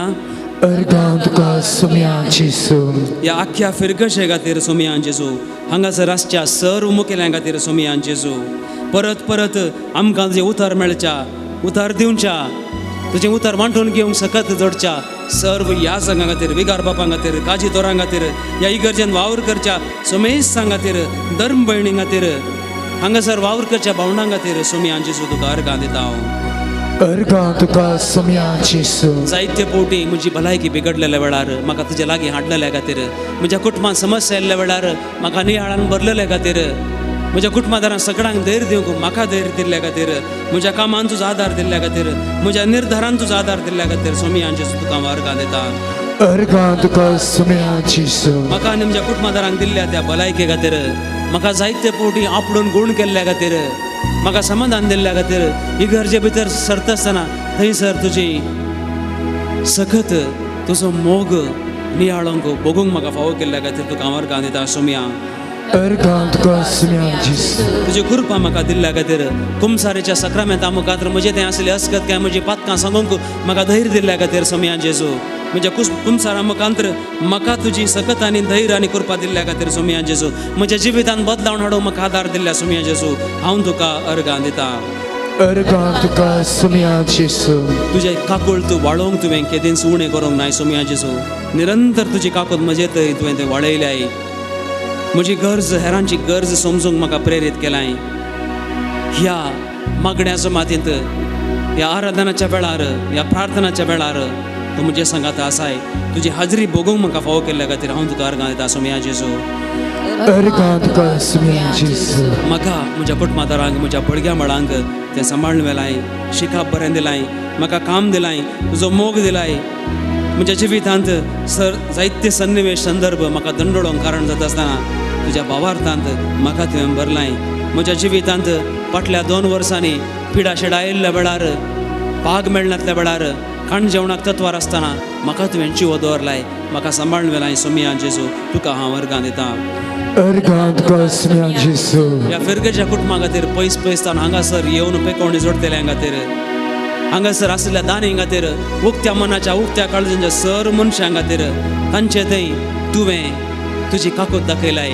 अर्गां तुका सुमया जेजू. ह्या आख्ख्या फिरकशे खातीर सुमया जेजू. हांगासर आसच्या सर्व मुखेल्यां खातीर सुमया जेजू. परत परत आमकां तुजें उतार मेळच्या, उतार दिवच्या, तुजें उतार वांटून घेवंक सकत जोडच्या सर्व ह्या संघा खातीर, विगार बापां खातीर, काजी तोरां खातीर, ह्या इगर्जेन वावर करच्या सोमेशां खातीर, धर्म भयणी खातीर, हांगासर वावर करच्या भावंडां खातीर सुमया जेजू तुका अर्गां दिता. अर्गां तुका सुमया जेजू. जायते फावटी म्हजी भलायकी बिगडलेल्या वेळार म्हाका तुजे लागीं हाडलेल्या खातीर, म्हज्या कुटुंबांत समस्या आयिल्ल्या वेळार म्हाका नियाळान भरलेल्या खातीर, म्हज्या कुटुंबादारांक सगळ्यांक धैर्य दिवंक म्हाका धैर्य दिल्ल्या खातीर, म्हज्या कामान तुजो आदार दिल्ल्या खातीर, म्हज्या निर्धारान तुजो आदार दिल्ल्या खातीर सुमया जेजू तुका हांव अर्गां दिता. अर्गां तुका सुमया जेजू. म्हाका आनी म्हज्या कुटुंबादारांक दिल्ल्या त्या भलायके खातीर, म्हाका जायते फावटी आपडून गुण केल्ल्या खातीर, म्हाका समाधान दिल्ल्या खातीर, इगर्जे भितर सरता आसतना थंयसर तुजी सखत तुजो मोग नियाळोंक बगूंक म्हाका फावो केल्ल्या खातीर तुका हांव अर्गां दिता सुमया. अर्गां तुका सुमया जेजू. तुजी कृपा म्हाका दिल्ल्या खातीर, कुमसारेच्या सक्रामेंता मुखांतर म्हजें तें आसलें अस्कत काय म्हजी पातकां सांगूंक म्हाका धैर्य दिल्ल्या खातीर सुमया जेजू. म्हज्या कुमसारा मुखांतर म्हाका तुजी सकत आनी धैर्य आनी कृपा दिल्ल्या खातीर सुमया जेजू. म्हज्या जिवितांत बदलावण हाडूंक म्हाका आदार दिल्ल्या सुमया जेजू. हांव तुका अर्गां दितां. अर्गां तुका सुमया जेजू. तुजें काकूळ तूं वाडोवंक तुवें केदींच उणें करूंक नाय सुमया जेजू. निरंतर तुजी काकूट म्हजे थंय तुवें तें वाडयल्याय. म्हजी गरज, हेरांची गरज समजूंक म्हाका प्रेरीत केलाय. ह्या मागण्याच्या मातयेंत, ह्या आराधनाच्या वेळार, ह्या प्रार्थनाच्या वेळार तूं म्हजे सांगात आसाय. तुजी हाजरी भोगूंक म्हाका फावो केल्ल्या खातीर हांव तुका अर्गां दिता सुमया जेजू. अर्गां तुका सुमया जेजू. म्हाका म्हज्या कुटुंबादारांक, म्हज्या भुरग्यां बाळांक तें सांबाळून व्हेलाय, शिकप बरें दिलाय, म्हाका काम दिलाय, तुजो मोग दिलाय. म्हज्या जिवितांत जायते सन्निवेश संदर्भ म्हाका दंडोळोंक कारण जाता आसतना तुज्या भावार्थांत म्हाका तुवें भरलाय. म्हज्या जिवितांत फाटल्या 2 वर्सांनी पिडा शेडा आयिल्ल्या वेळार, पाग मेळनातल्या वेळार, खाण जेवणाक तत्वार आसतना म्हाका तुवें जिवो दवरलाय, म्हाका सांबाळून व्हेलाय सुमया जेजू. तुका हांव अर्गां दितां. अर्गां तुका सुमया जेजू. ह्या फिरगेच्या कुटुंबा खातीर पयस पयस तावन हांगासर येवन पेकोवणी जोडतल्या खातीर, हांगासर आसलेल्या दानी खातीर, उक्त्या मनाच्या, उक्त्या काळजांच्या सर्व मनशां खातीर, तांचे थंय तुवें तुजी काकूट दाखयलाय.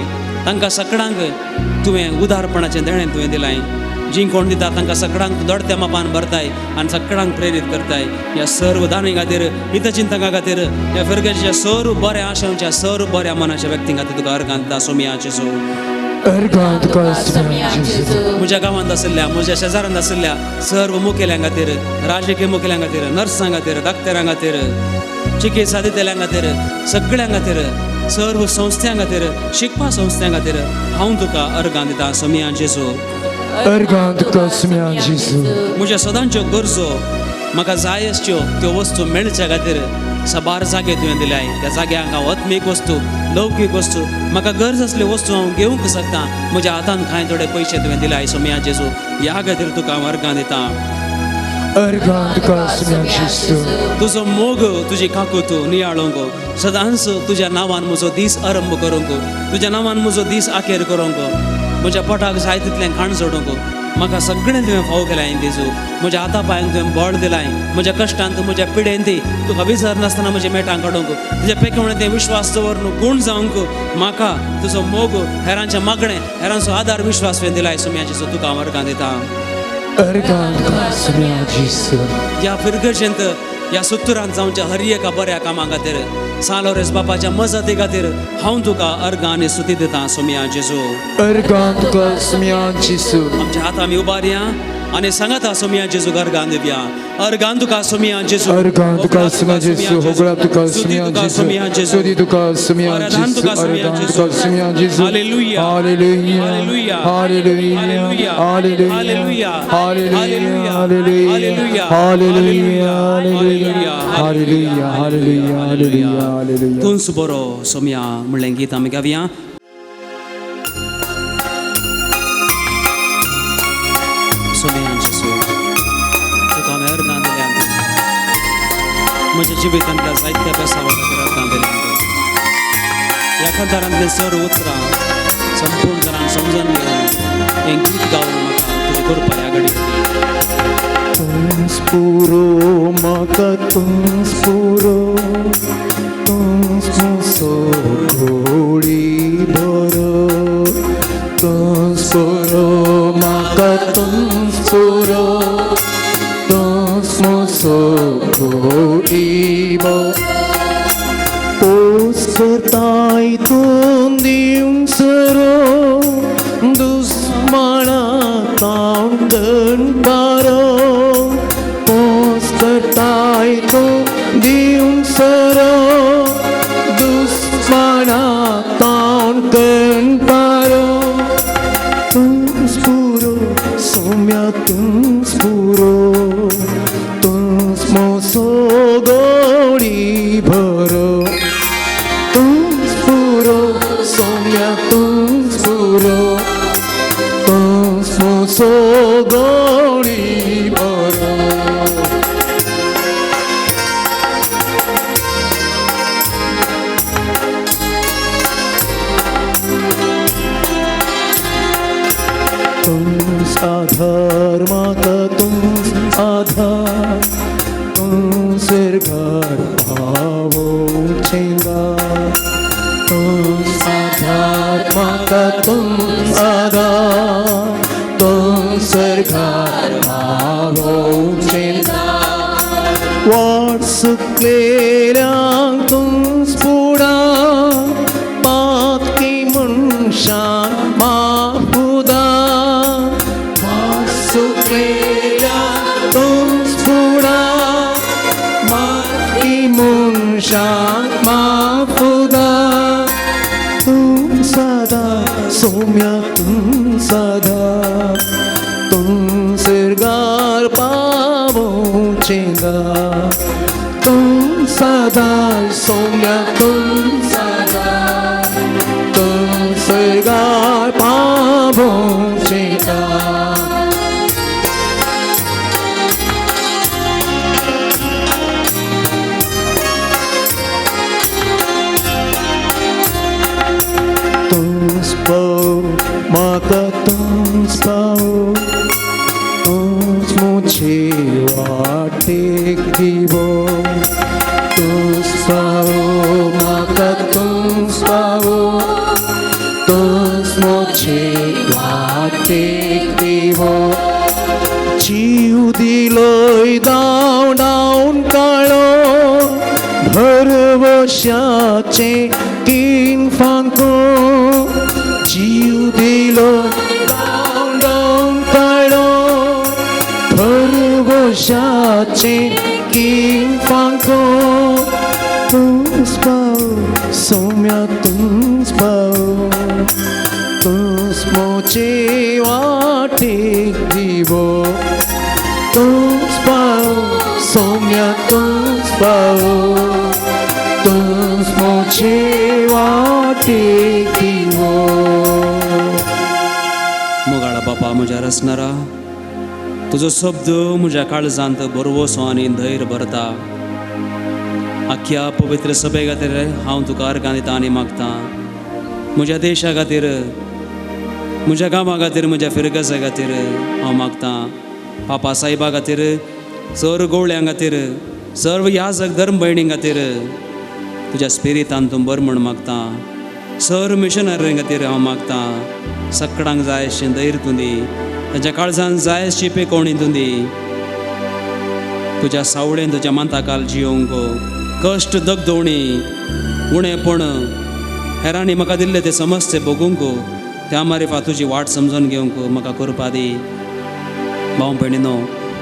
तांकां सगळ्यांक तुवें उदारपणाचें देणें तुवें दिलाय. जी कोण दिता तांकां सगळ्यांक दडत्या मापान भरताय आनी सगळ्यांक प्रेरीत करताय. ह्या सर्व दानी खातीर, हितचिंतकां खातीर, ह्या फिरगेच्या सर्व बऱ्या आशांच्या, सर्व बऱ्या मनाच्या व्यक्तीं खातीर तुका अर्गां दिता सुमया जेजू. अर्गां तुका सुमया जेजू. म्हज्या गांवांत आशिल्ल्या, म्हज्या शेजारांत आशिल्ल्या सर्व मुखेल्यां खातीर, राजकीय मुखेल्यां खातीर, नर्सां खातीर, डाक्टरां खातीर, चिकित्सा दितल्यां खातीर, सगळ्यां खातीर, सर्व संस्थां खातीर, शिकपा संस्थां खातीर हांव तुका अर्गां दिता सुमया जेजू. अर्गां तुका सुम्या जेजू म्हज्या सदांच्यो गरजो म्हाका जाय आसच्यो त्यो वस्तू मेळच्या खातीर साबार जागे तुवें दिल्याय. त्या जाग्याक हांव आत्मीक वस्तू लौकीक वस्तू म्हाका गरज असल्यो वस्तू हांव घेवंक शकता. म्हज्या हातान कांय थोडे पयशे तुवें दिल्याय सोम्या जेजू. ह्या खातीर तुका हांव अर्गां दिता. अर्गां तुका सुम्या जेजू तुजो मोग तुजी काकूत नियाळोंक सदांच तुज्या नांवान म्हजो दीस आरंभ करूंक तुज्या नांवान म्हजो दीस आखेर करूंक म्हज्या पोटाक जाय तितलें खाण सोडूंक म्हाका सगळें तुवें फाव केलाय जेजू. म्हज्या हाता पांयांक तुवें बळ दिलाय. म्हज्या कश्टांत म्हज्या पिडेंत तुका विसर नासतना म्हज्या मेटां काडूंक तुज्या पेकवणे ते विश्वास दवरून गूण जावंक म्हाका तुजो मोग हेरांचें मागणें हेरांचो आदार विश्वास तुवें दिलाय सोम्या जेजू. तुका हांव अर्गां दिता. अर्गां तुका सुम्या जेजू ह्या फिरगर्जेंत ह्या सुत्तुरांत जावच्या हर एका बऱ्या कामा खातीर सालोरेस बापाच्या मजती खातीर हांव तुका अर्गां आनी स्तुती दिता सोम्या जेजू. अर्गां तुका सुम्या जेजू आमच्या हात आमी उबारया आनी सांगाता सोम्या जेजू अर्गां दिवया. अर्गां तुका सोम्या जेजू अर्गां तुका सुम्या जेजू होगळा तुका सुम्या जेजू स्तुती तुका सुम्या जेजू अर्गां तुका सुम्या जेजू हालेलुया हालेलुया हालेलुया हालेलुया हालेलुया हालेलुया हालेलुया हालेलुया हालेलुया हालेलुया हालेलुया हालेलुया हालेलुया तुंस बरो सोम्या म्हणलें गीत आमी गावया. सोम्या जेजू तुका हांवें अर्गां दिल्या. म्हज्या जिवितांतल्या जायत्या बेसावा खातीर अर्गां दिल्या. ह्या खंतारांतले सर उतरां संपूर्ण तरान समजून घेवन हें गीत गावन म्हाका तुजी कृपा ह्या घडी तुंस पुरो म्हाका तुंस पुरो तुंस मोसो घोडी बरो तुंस पुरो म्हाका तुंस पुरो तुंस मोसो घोडी बरो पोस करताय तूं दिवंक सरो दुस्मना तांडन पारो पोस करताय तूं दिवंक सरो दुस्मना तांडन पारो तुंस पुरो सोम्या तुंस पुरो तुंस मोसो गोडी भरो तुंस पुरो सोम्या तुंस पुरो तुंस मोसो गोडी भरो तुंस आधार म्हाका तुंस आधार तुंस घर भावो चेंगा तुंस आधार म्हाका तुंस आधार तुंस घर भावो चेंगा वाट सुकलेल्यांक तुंस पुडा पातकी मनशां माफुदा वाट सुकलेल्यांक तुंस पुडा पातकी मनशां माफुदा तुम सदा सोम्या तुम सदा तुम सिरगार पावो चेंगा तुम सदा सोम्या तुम सदा तुम सिरगार पावो चेंगा तुंस पाओ म्हाका तुंस पाओ तुंस मुझे वाटेक दिवो तुंस पाओ म्हाका तुंस पाओ तुंस मुझे वाटेक दिवो जीव दिलोय दावडावन काळो भरवशाचे कीन फांको जीव दिलो दावडावन काळो भरवशाचे कीन फांको तुंस पाओ सोम्या तुंस पाओ तुंस मोचे वाटे तूच पावो तूच मोची वाटी दिवो. मोगाळा बापा म्हज्या रचणारा तुजो शब्द म्हज्या काळजांत बरवसो आनी धैर्य भरता. आख्या पवित्र सभे खातीर हांव तुका अर्गां दिता आनी मागता. म्हज्या देशा खातीर, म्हज्या गांवा खातीर, म्हज्या फिरगसा खातीर हांव मागता. पापा साहेबा खातीर, सर्व गवळ्यां खातीर, सर्व याजक धर्म भयणी खातीर तुज्या स्पिरितान तूं बर म्हण मागता. सर्व मिशनरी खातीर हांव मागता. सगळ्यांक जाय अशें धैर्य तूं दी. तांच्या काळजांत जाय अशी पेकोवणी तूं दी. तुज्या सावळेन तुज्या मांताकाल जियोंक कश्ट दगदवणी उणेपण हेरांनी म्हाका दिल्ले ते समस्ते भोगूंक त्या मारिफा तुजी वाट समजून घेवंक म्हाका करपा दी. भाव भयणीनो,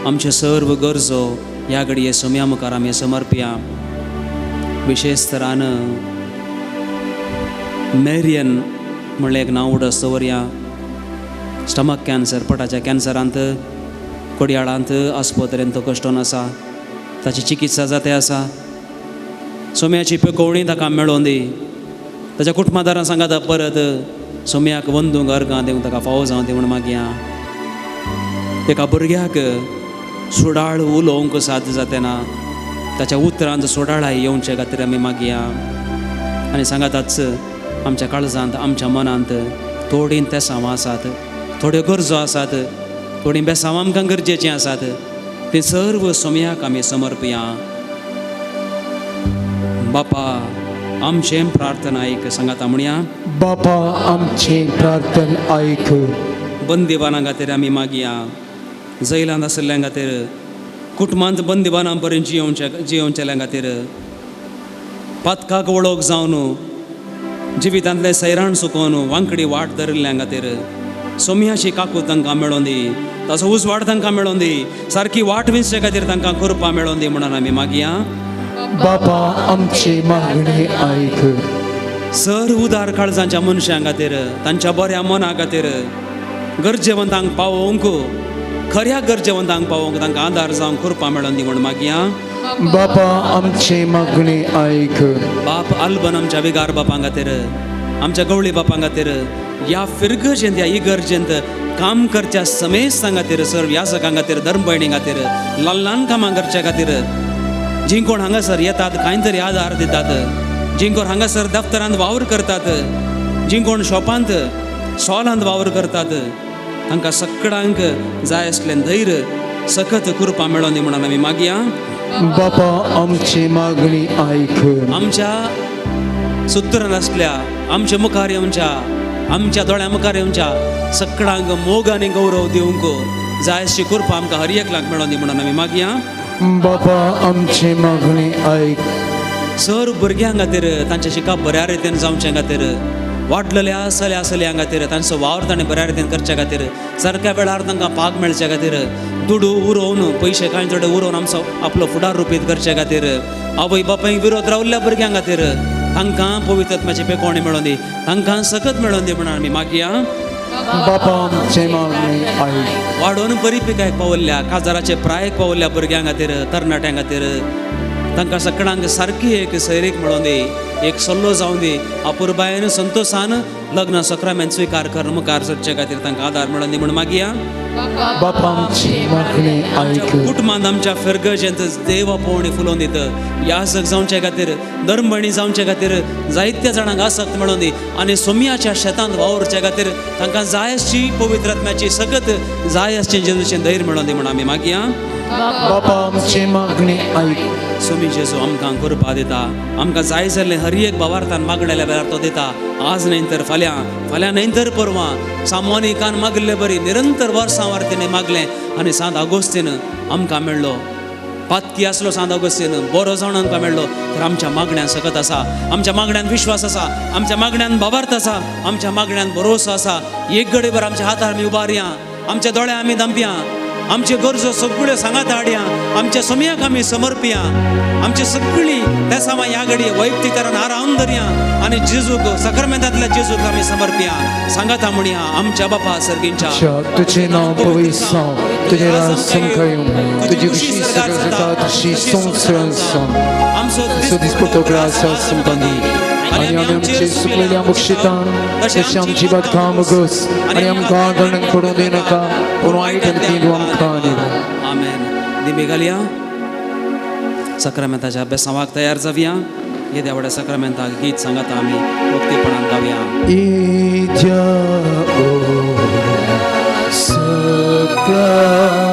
आमचे सर्व गरजो ह्या घडये सोम्या मुखार आमी समर्पया. विशेष तरान मेरियन म्हणलें एक नांव उडस दवरया. स्टमक कॅन्सर, पोटाच्या कॅन्सरांत कोडयाळांत आस्पत्रेंत तो कश्टोन आसा. ताची चिकित्सा जाता आसा. सोम्याची पेकोवणी ताका मेळोवन दी. ताच्या कुटुंबादारांक सांगात परत सोम्याक वंदूंक अर्गां दिवंक ताका फावो जावं दी म्हूण मागया. एका भुरग्याक सोडाळ उलोवंक साध्य जातना ताच्या उतरांत सोडाळाय येवचे खातीर आमी मागया. आनी सांगाताच आमच्या काळजांत, आमच्या मनांत थोडीं तेसांवां आसात, थोड्यो गरजो आसात, थोडीं बेसांवां आमकां गरजेचीं आसात. तीं सर्व सोम्याक आमी समर्पया. बापा आमचें प्रार्थना आयक. सांगाता म्हणया, बापा आमचें प्रार्थना आयक. बंदिवानां खातीर आमी मागया. जैलांत आसलेल्या खातीर, कुटुंबांत बंदिवानां पर्यंत जियोवचेल्या खातीर, पातकाक वळख जावन जिवितांतलें सैराण सुकोवन वांकडी वाट धरिल्ल्या खातीर सोम्याची काकूट तांकां मेळोवन दी. ताचो उजवाड तांकां मेळोवन दी. सारकी वाट विसचे खातीर तांकां करपा मेळोवन दी म्हणून आमी मागया. बापा आमची मागणी आयक. सर्व उदार काळजांच्या मनशां खातीर, तांच्या बऱ्या मना खातीर, गरजेवंतांक पावोवंक, खऱ्या गरजेवंतांक पावोवंक तांकां आदार जावंक करपा मेळोवन दी म्हणून मागया. बापा आमची मागणी आयक. बाप आल्बन आमच्या विगार बापां खातीर, आमच्या गवळी बापां खातीर, ह्या फिरगजेंत, ह्या इगर्जेंत काम करच्या समेस्तां खातीर, सर्व याजकां खातीर, धर्म भयणी खातीर, ल्हान ल्हान कामां करच्या खातीर, जीं कोण हांगासर येतात कांय तरी आदार दितात, जीं कोण हांगासर दफ्तरांत वावर करतात, जीं कोण शॉपांत स्टॉलांत वावर करतात, तांकां सगळ्यांक जाय आसलें धैर्य सखत कृपा मेळोवन दी म्हणून आमी मागया. बापा आमची मागणी आयक. आमच्या सुत्रान आसल्या, आमच्या मुखार येवच्या, आमच्या दोळ्या मुखार येवच्या सगळ्यांक मोग आनी गौरव दिवंक जाय अशी कृपा आमकां हर एकल्याक मेळोवन दी म्हणून आमी मागया. बापा आमची मागणी आयक. सर्व भुरग्यां खातीर तांचें शिकप बऱ्या रितीन जावचे खातीर, वाडलेल्या चल्या खातीर तांचो वावर ताणें बऱ्या रितीन करच्या खातीर, सारक्या वेळार तांकां पाग मेळच्या खातीर, दुडू उरोवन पयशे कांय थोडे उरोवन आमचो आपलो फुडार रुपीत करच्या खातीर, आवय बापायक विरोध रावल्ल्या भुरग्यां खातीर तांकां पवित्रत्म्याची पेकोवणी मेळोवन दी, तांकां सकत मेळोवन दी म्हणून आमी मागया. बापा आमची मागणी आयक. वाडोवन बरी पिकायक पावल्ल्या, काजाराचे प्रायक पावल्ल्या भुरग्यां खातीर, तरणाट्यां खातीर तांकां सगळ्यांक सारकी एक सैरीक मेळोवन दी, एक सल्लो जावन दी. अपुरबायेन संतोषान लग्न सक्रामेंत स्विकार कर मुखार सरचे खातीर तांकां आदार मेळोवन दी म्हणून मागया. बापा आमची मागणी आयक. कुटुंबांत आमच्या फिरगजेंत देवा पोवणी फुलोवन दित, याजक जावचे खातीर, धर्मभयणी जावचे खातीर जायत्या जाणांक आसक्त मेळोवन दी आनी सोम्याच्या शेतांत वावरचे खातीर तांकां जाय अशी पवित्रत्म्याची सगत जाय अशें जेजूचें धैर्य मेळोवन दी म्हणून आमी मागया. बापा आमची मागणी आयक. सोमी जेजू आमकां कृपा दिता, आमकां जाय जाल्लें हर एक भावार्थान मागलेल्या वेळार तो दिता. आज न्हय तर फाल्यां, फाल्यां न्हय तर परवां, सामोनिकान मागले बरी निरंतर वर्सां वार्तेने मागलें आनी सांत आगोस्तीन आमकां मेळ्ळो. पातकी आसलो सांत आगोस्तीन, बरो जावन आमकां मेळ्ळो. तर आमच्या मागण्यान सकत आसा, आमच्या मागण्यान विश्वास आसा, आमच्या मागण्यान भावार्थ आसा, आमच्या मागण्यान भरोसो आसा. एक घडीभर आमच्या हातार आमी उबारया, आमच्या दोळ्या आमी धांपया, आमचे गरजो सगळ्यो सांगात हाडया आमच्या समयाक आमी समर्पिया आमची सगळी त्या समा ह्या घडी वैयक्तीक तरान आरावून धरया आनी जेजूक सक्रमेंतांतल्या जेजूक आमी समर्पिया सांगाता म्हणया आमच्या बापा सर्गींच्या तुझे नाम पवित्र तुझे राज संकयum तुझी खुशी सगळ्या तशी संसारांसम सो disputto gracia संपन्नी आणि आम्ही आमचे सुकलेल्या मुक्षितान तशी आमची बात कामगोस आणि आमकां दंड पडूं दे नाका पूण वाईट आनी आमकां दिवं आमेन दिमी घालया सक्रमेंताच्या अभ्यासाक तयार जावया हे देवड्या सक्रमेंताक गीत सांगाता आमी भक्तीपणान गावया Idia ora sacramenta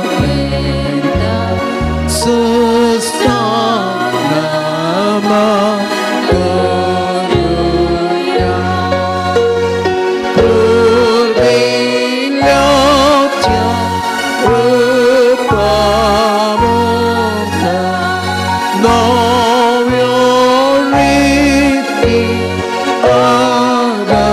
sostanama caruia purbilatia rupamonta novioriti agaya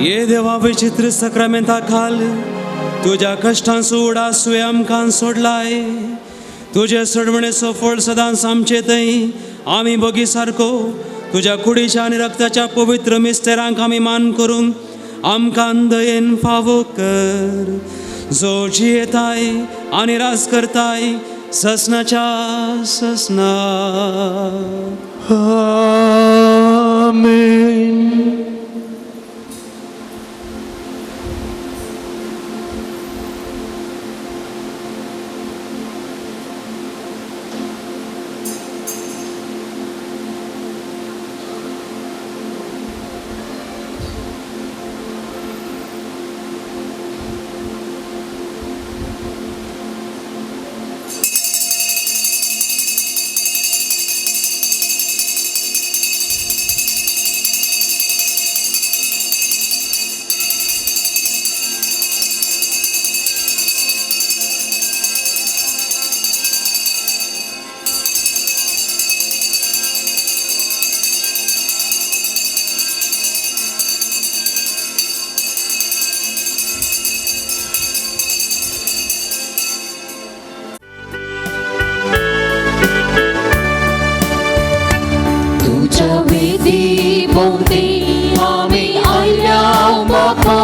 ये देवा विचित्र सक्रमेंता खाल तुझ्या कष्टांचो उडासूय आमकां सोडलाय तुझे सोडवणेचो फळ सदांच आमचे थंय आमी बगी सारको तुझ्या कुडीच्या आनी रक्ताच्या पवित्र मिस्तेरांक आमी मान करून आमकां दयेन फावो कर जो जियेताय आनी राज करताय ससनाच्या ससना Amen. वेदी भोवती आमी आयल्या बापा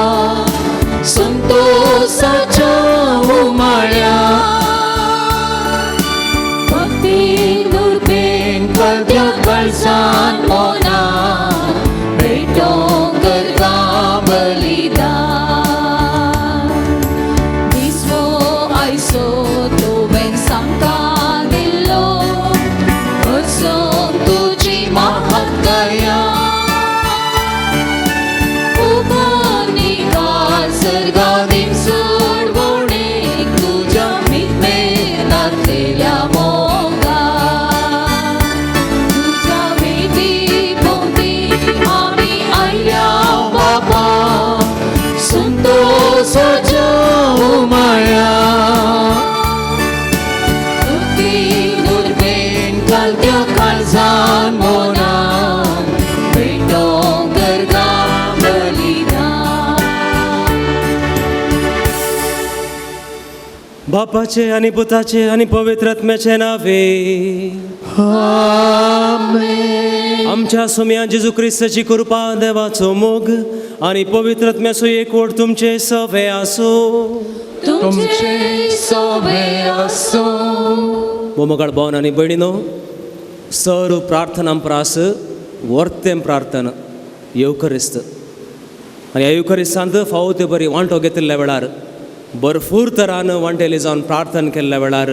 संतोषाच्या उमाळ्या भक्तीन दुर्बेन कळत्या कळसाण मोना भेटोंक करता बलिदान दिसवो आयसो तुवें सांगता दिल्लो वर्सोंक तुजी महात्मया उपनिकार सर्गादीन सोडवणेक तुज्या मितमेर नाचलेल्या मोगान तुज्या वेदी बापाचे आणि पुताचे आणि पवित्र आत्म्याचे नावे. आमच्या सुम्या जेजू ख्रिस्ताची कृपा, देवाचो मोग आणि पवित्र आत्म्याचो एकवट तुमचे सवे आसो. तुमचे सोबे असो. मोमगाळ भावन आनी भयणीनो, सर्व प्रार्थना प्रास वर्तें प्रार्थना येवकरिस्त आनी ह्या येवकरिस्तांत फावो त्यो बरी वांटो घेतिल्ल्या वेळार, भरपूर तरान वांटेली जावन प्रार्थना केल्ल्या वेळार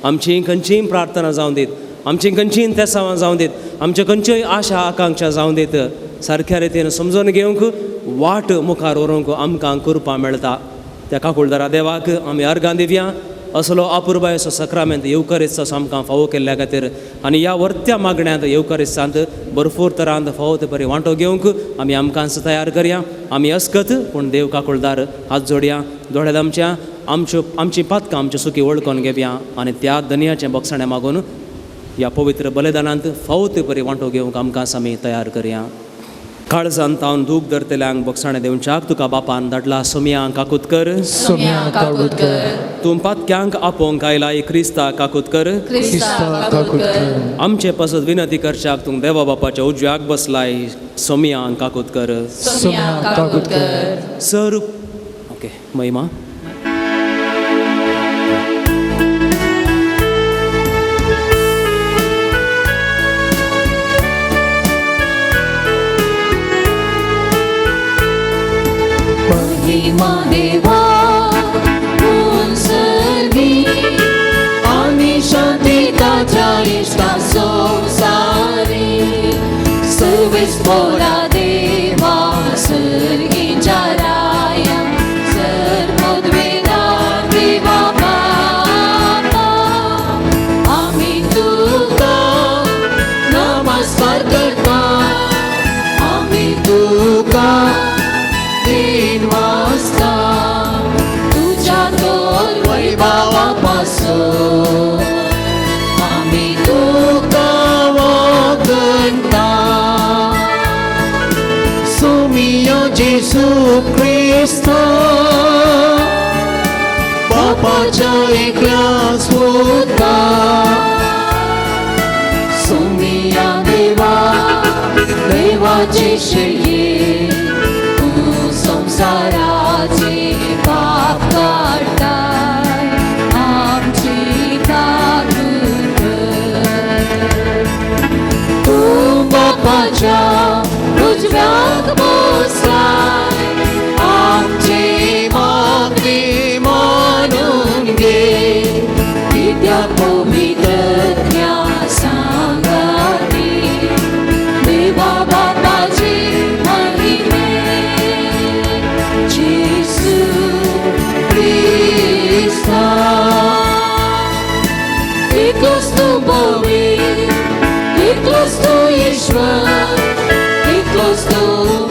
आमची खंयचीय प्रार्थना जावं दीत, आमची खंयचीय तेसावां जावं दीत, आमच्यो खंयच्योय आशा आकांक्षा जावं दीत, सारक्या रितीन समजून घेवंक वाट मुखार व्हरूंक आमकां कृपा मेळटा. त्या काकुळदारा देवाक आमी अर्गां दिवया. असलो अपुर्बायसो सक्रामेंत येवकरिस्त आमकां फावो केल्ल्या खातीर आनी ह्या वर्त्या मागण्यांत येवकरिस्तांत भरपूर तरांत फावो ते बरी वांटो घेवंक आमी आमकांच तयार करया. आमी अस्कत पूण देव काकुळदार हात जोडया. दोळ्यात आमची पातकां आमची सुखी वळखून घेवया आनी त्या दनयाचें बक्षणें मागून ह्या पवित्र बलिदानांत फावो ते बरी वांटो घेवंक आमकांच आमी तयार करया. काळजांत तावन दूख धरतल्यांक बक्षणें दिवच्याक तुका बापान धाडला. सोम्या काकुतकर, सोम्या काकुतकर, तूं पातक्यांक आपोवंक आयला क्रिस्ता काकुतकर. क्रिस्ता काकुतकर, आमचे पासत विनंती करच्याक तूं देवा बापाच्या उजव्याक बसलाय. सोम्या काकुतकर, सोम्या काकुतकर. स्वरूप ओके महिमा. महिमा देवा उंचली आणि शांती ताच्या इष्टा संसारी. सर्वेस्परा देवा सर्गीच्या राया, सर्वोद्वेदार देवा बापा, आम्ही तुका नमस्कार करता. आम्ही तुका दिन वाजता तुझ्या तोर वैभवापासून आम्ही तुका वगणता. सोमिया जेजू ख्रिस्त बापाच्या एकल्या पुता. सोमिया देवा देवाचे शये, संसाराचे पाप काढताय आमची काकुळकर. तू बापाच्या उजव्याक बसलाय, आमची मागणी मानून घे. त्या पवित्र सांगाती देवा बापाची महिमे. जेजू ख्रिस्ता एकच तू पवित्र, एकच तू ईश्वर, एकच तू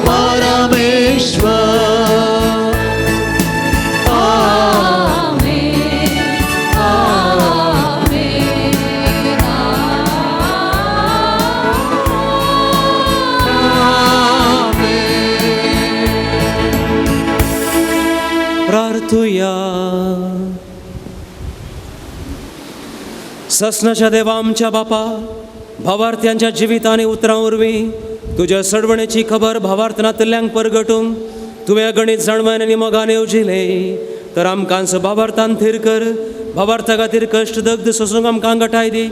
परमेश्वर. प्रार्थुया. ससनाच्या देवा आमच्या बापा, भावार्थ्यांच्या जिवितांनी उतरां उरवीं तुज्या सडवणेची खबर भावार्थनांतल्यांक परगटूंक तुवें गणीत जाणवण आनी मोगान येवजिले. तर आमकांच भावार्थान थीर कर. भावार्था खातीर कश्ट दग्ध सोसूंक आमकां घटाय दी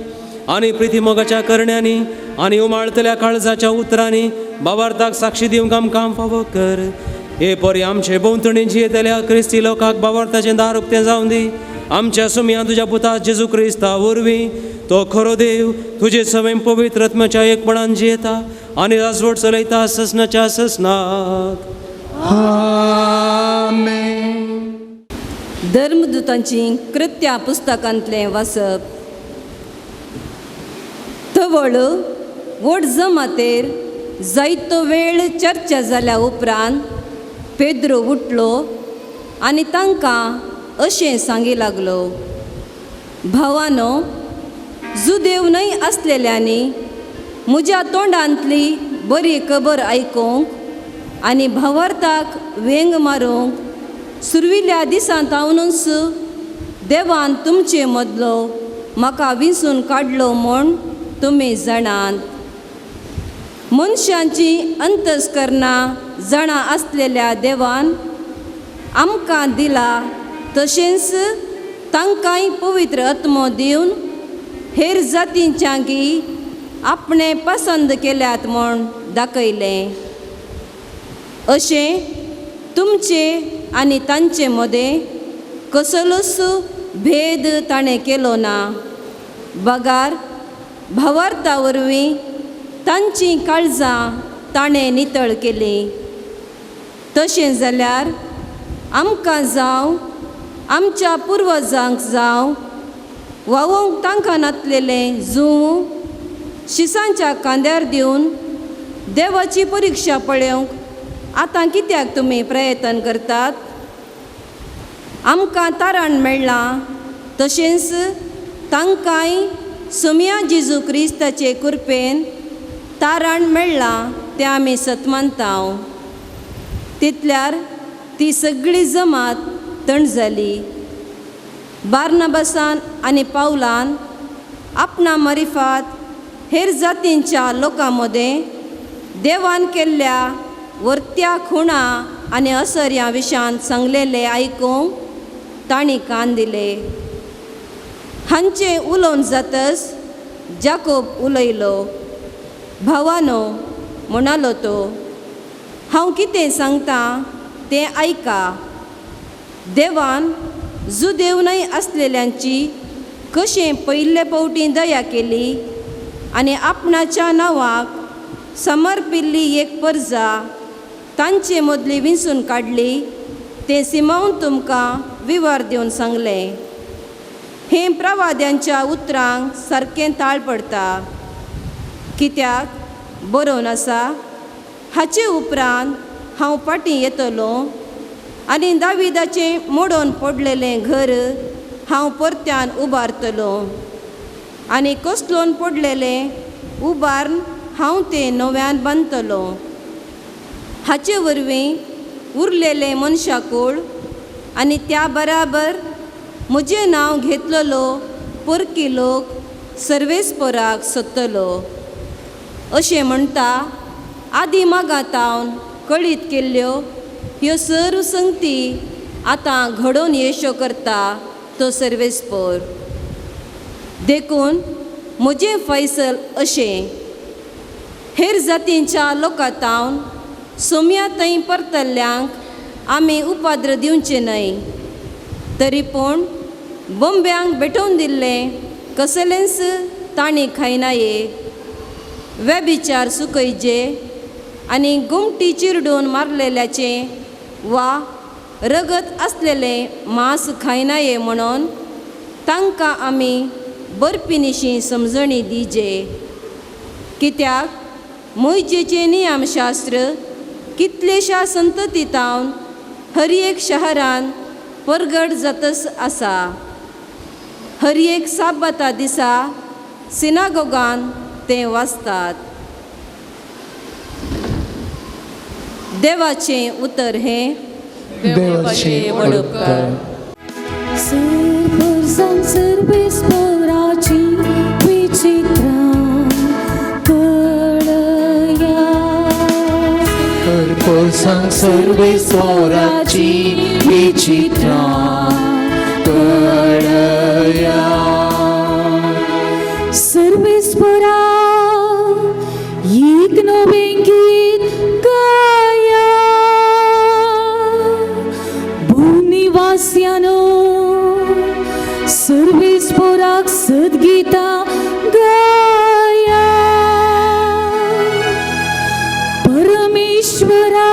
आनी प्रिती मोगाच्या करण्यांनी आनी उमाळतल्या काळजाच्या उतरांनी भावार्थाक साक्षी दिवंक आमकां फावो कर. हे परी आमचे भोंवतणी जियेतल्या क्रिस्ती लोकांक भावार्थाचें दार उक्तें जावं दी. आमच्या सुम्या तुज्या पुता जेजू क्रिस्ता वरवीं तो खरो देव तुजे सवय पवित्र आत्म्याच्या एकपणान जियेता आनी राजवट चलयता ससनाच्या ससनाक. धर्मदूतांची कृत्या पुस्तकांतलें वाचप. तवळ वोट जमातेर जायतो वेळ चर्चा जाल्या उपरांत पेद्रो उठलो आनी तांकां अशें सांगी लागलो, भावानो, जुदेव न्हय आसलेल्यांनी म्हज्या तोंडांतली बरी खबर आयकूंक आनी भावार्थाक वेंग मारूंक सुरविल्ल्या दिसांत हांवूनच देवान तुमचे मदलो म्हाका विंचून काडलो म्हूण तुमी जाणात. मनशांची अंतस्करणां जाणा आसलेल्या देवान आमकां दिला, तशेंच तांकांय पवित्र आत्मो दिवन हेर जातींच्यांगी आपणे पसंद केल्यात म्हूण दाखयलें. अशें तुमचे आनी तांचे मदें कसलोच भेद ताणें केलो ना. बगार भावार्था वरवीं तांचीं काळजां ताणें नितळ केलीं. तशें जाल्यार आमकां जावं आमच्या पुर्वजांक जावं वावोंक तांकां नातलेलें जूं शिसांच्या कांद्यार दिवन देवाची परिक्षा पळोवंक आतां कित्याक तुमी प्रयत्न करतात? आमकां तारण मेळ्ळां, तशेंच तांकांय सोम्या जेजू क्रिस्ताचे कृपेन तारण मेळ्ळां तें आमी सतमानतांव. तितल्यार ती सगळी जमात तण जाली. बार्नबासान आनी पावलान आपणा मारिफात हेर जातींच्या लोकां मदें देवान केल्ल्या वर्त्या खुणां आनी असर्यां विशयान सांगलेलें आयकूंक तांणी कान दिले. हांचे उलोवन जातच जाकोब उलयलो. भावानो म्हणालो तो, हांव कितें सांगतां तें आयका. देवान जुदेवनय आसलेल्यांची कशें पयले फावटी दया केली आनी आपणाच्या नांवाक समर्पिल्ली एक परजा तांचे मदली विंचून काडली तें सिमावन तुमकां विवर दिवन सांगलें. हें प्रवाद्यांच्या उतरांक सारकें ताळ पडटा. कित्याक बरोवन आसा, हाचे उपरांत हांव फाटीं येतलों आनी दाविदाचें मोडोवन पडलेलें घर हांव परत्यान उबारतलों आनी कसलोवन पडलेलें उबारून हांव तें नव्यान बांदतलों. हाचे वरवीं उरलेले मनशाकूळ आनी त्या बराबर म्हजें नांव घेतलेलो परकी लोक सर्वेस्पराक सोदतलो. अशें म्हणटा आदी मागातावन कळीत केल्ल्यो ह्यो सर्व संगती आतां घडोवन येवच्यो करता तो सर्वेस्पर. देखून म्हजें फैसल अशें, हेर जातींच्या लोकांतावन सोम्या थंय परतल्ल्यांक आमी उपाद्र दिवचे न्हय. तरी पूण बोंब्यांक भेटोवन दिल्लें कसलेंच तांणी खायनाये. वेबिचार सुकयचे आनी गुमटी चिरडून मारलेल्याचें वा रगत आसलेलें मांस खायनाये म्हणून तांकां आमी बरपिनिशी समजणी दिजे. कित्याक मोयजेचें नियमशास्त्र कितलेशा संततीतावन हर एक शहरान परगट जातच आसा. हर एक साबाता दिसा सिनागोगान तें वाचतात. देवाचें उतर हें देवाचे वडपकार. सर्वसां सर्वेस्पराची विचित्रां कळया. सर्वसां सर्वेस्पराची विचित्रां कळया. सर्वेस्परा एक नवें गीत गाया. भूनिवास्यानो सर्वेस्पराक सद्गीतां गाया. परमेश्वरा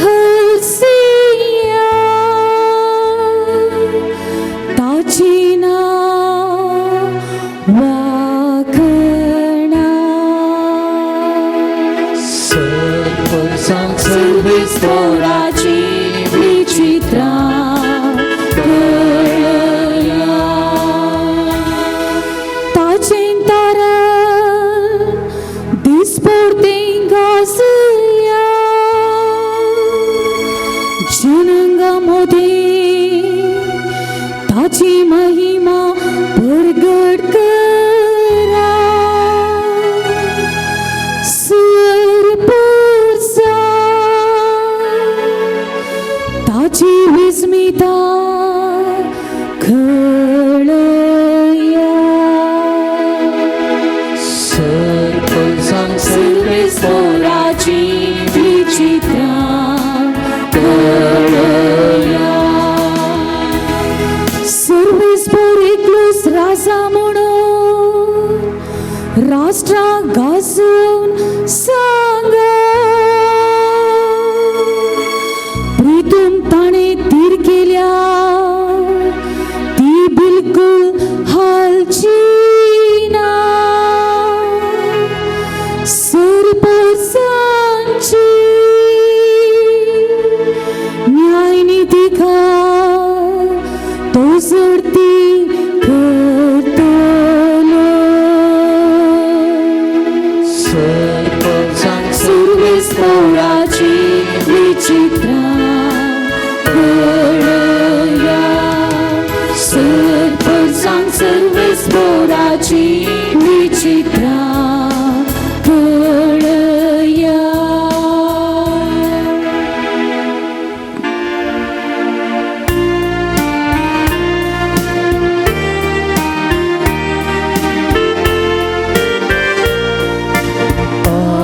हलसिया. ताची नांव वाखणा. सर्वसां सर्वेस्पराची विचित्रां कळया. महिमा प्रगट करा सरपरसा ताची विस्मिता सर्वेस्वराची विचित्रा कळया सर्वेस्वर एकलोच राजा म्हणून राष्ट्राक गाजून सांगा प्रीतूम ताणे तीर केल्या ती बिलकुल हालची ना सरपरसांची न्यायनीतिका तो जडती करतलो सर्वेस्वराची विचित्रा कळया सर्वेस्वराची विचित्रा कळया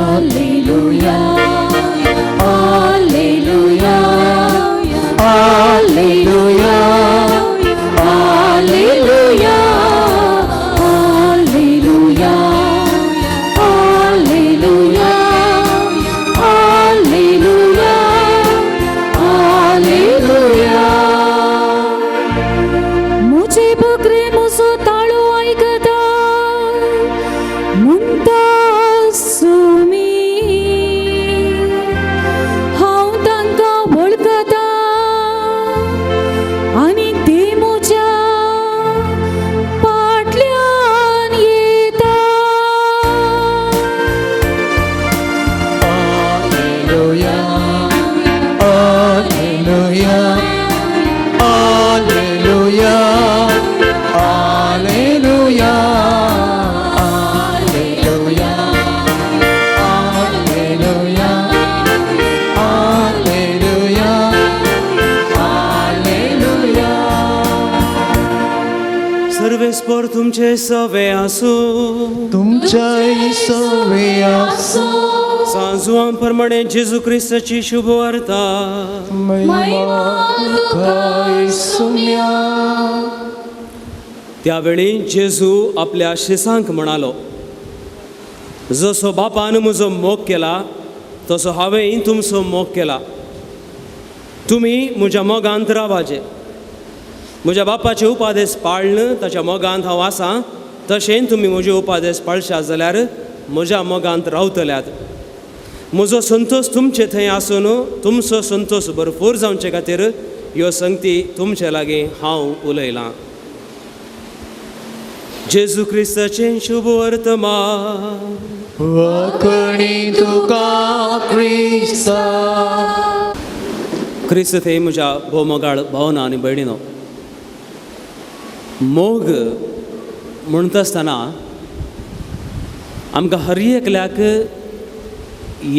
Alleluia Alleluia Alleluia Alleluia Alleluia Alleluia Alleluia Alleluia मुझे बकरे मुझो ताळो ऐकता म्हणटा सुमी हांव तांकां वळखता आनी ते म्हज्या फाटल्यान येता Alleluia, Alleluia, Alleluia, Alleluia, Alleluia, Alleluia, Alleluia, Alleluia. सर्वेस्पर तुमचे सवे आसूं तुमच्या सवे आसो सांजुआं प्रमाणे जेजू क्रिस्ताची शुभ वार्ता महिमा तुका येसुम्या. त्यावेळी जेजू आपल्या शिसांक म्हणालो जसो बापान म्हजो मोग केला तसो हांवें तुमचो मोग केला तुमी म्हज्या मोगांत रावाचे म्हज्या बापाचे उपादेश पाळन ताच्या मोगांत हांव आसां तशें तुमी म्हजे उपादेश पाळशात जाल्यार म्हज्या मोगांत रावतल्यात म्हजो संतोष तुमचे थंय आसून तुमचो संतोष भरपूर जावचे खातीर ह्यो संगती तुमचे लागीं हांव उलयलां जेजू क्रिस्ताचें शुभ वर्तमान वखणी तुका क्रिस्ता. क्रिस्त थंय म्हज्या भोवमोगाळ भावना आनी भयणीनो मोग म्हणटा आसतना आमकां हर एकल्याक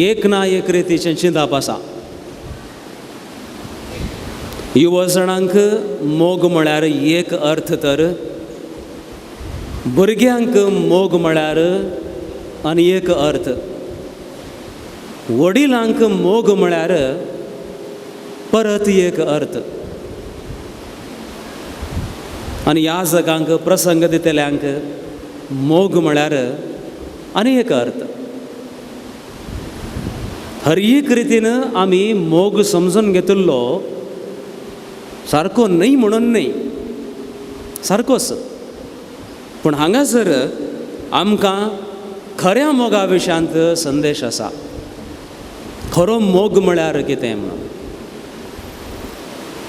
एक ना एक रितीचें चिंतप आसा युवा जाणांक मोग म्हळ्यार एक अर्थ तर भुरग्यांक मोग म्हळ्यार आनी एक अर्थ वडिलांक मोग म्हळ्यार परत एक अर्थ आनी ह्या जगांक प्रसंग दितल्यांक मोग म्हळ्यार आनी एक अर्थ हर एक रितीन आमी मोग समजून घेतिल्लो सारको न्हय म्हणून न्हय सारकोच पूण हांगासर आमकां खऱ्या मोगा विशयांत संदेश आसा खरो मोग म्हळ्यार कितें म्हणून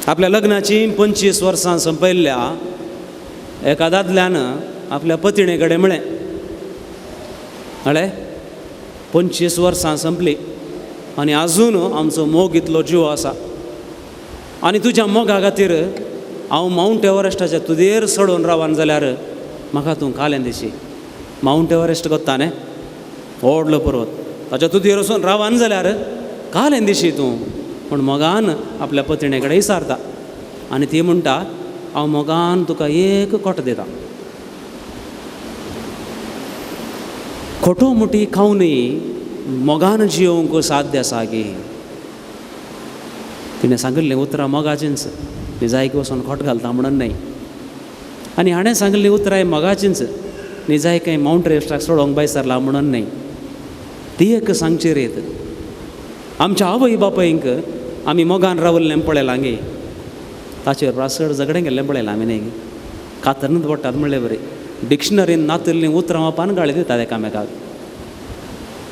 आपल्या लग्नाची 25 वर्सां संपयल्ल्या एका दादल्यान आपल्या पत्नी कडेन म्हळें अळे 25 वर्सां संपली आनी आजून आमचो मोग इतलो जीव आसा आनी तुज्या मोगा खातीर हांव माउंट एव्हरेस्टाच्या तुदेर चडून रावन जाल्यार म्हाका तूं काल्यान दिशी. माउंट एव्हरेस्ट कोत्ता न्ही व्हडलो पर्वत, ताच्या तुदेर वचून रावन जाल्यार काल्यान दिशी तूं. पूण मोगान आपल्या पत्नी कडेन विचारता आनी ती म्हणटा हांव मोगान तुका एक कोटो दिता. खोटो मुठी खावनय मोगान जियोवंक साध्य आसा गे. तिणें सांगिल्लें उतरां मोगाचींच, ती जायक वचून खोट घालता म्हणून न्हय. आनी हाणें सांगिल्लीं उतरां मोगाचींच, न्ही जाय खंय माउंट एव्हरेस्टाक चडोवंक बायसरला म्हणून न्हय. ती एक सांगची रेत. आमच्या आवय बापायंक आमी मोगान रावल्लें पळयलां गे, ताचेर रासड झगडें गेल्लें पळयलां आमी न्ही. कातरनूच पडटात म्हणलें बरें. डिक्शनरीन नातिल्लीं उतरां वापान गाळी दितात एकामेकाक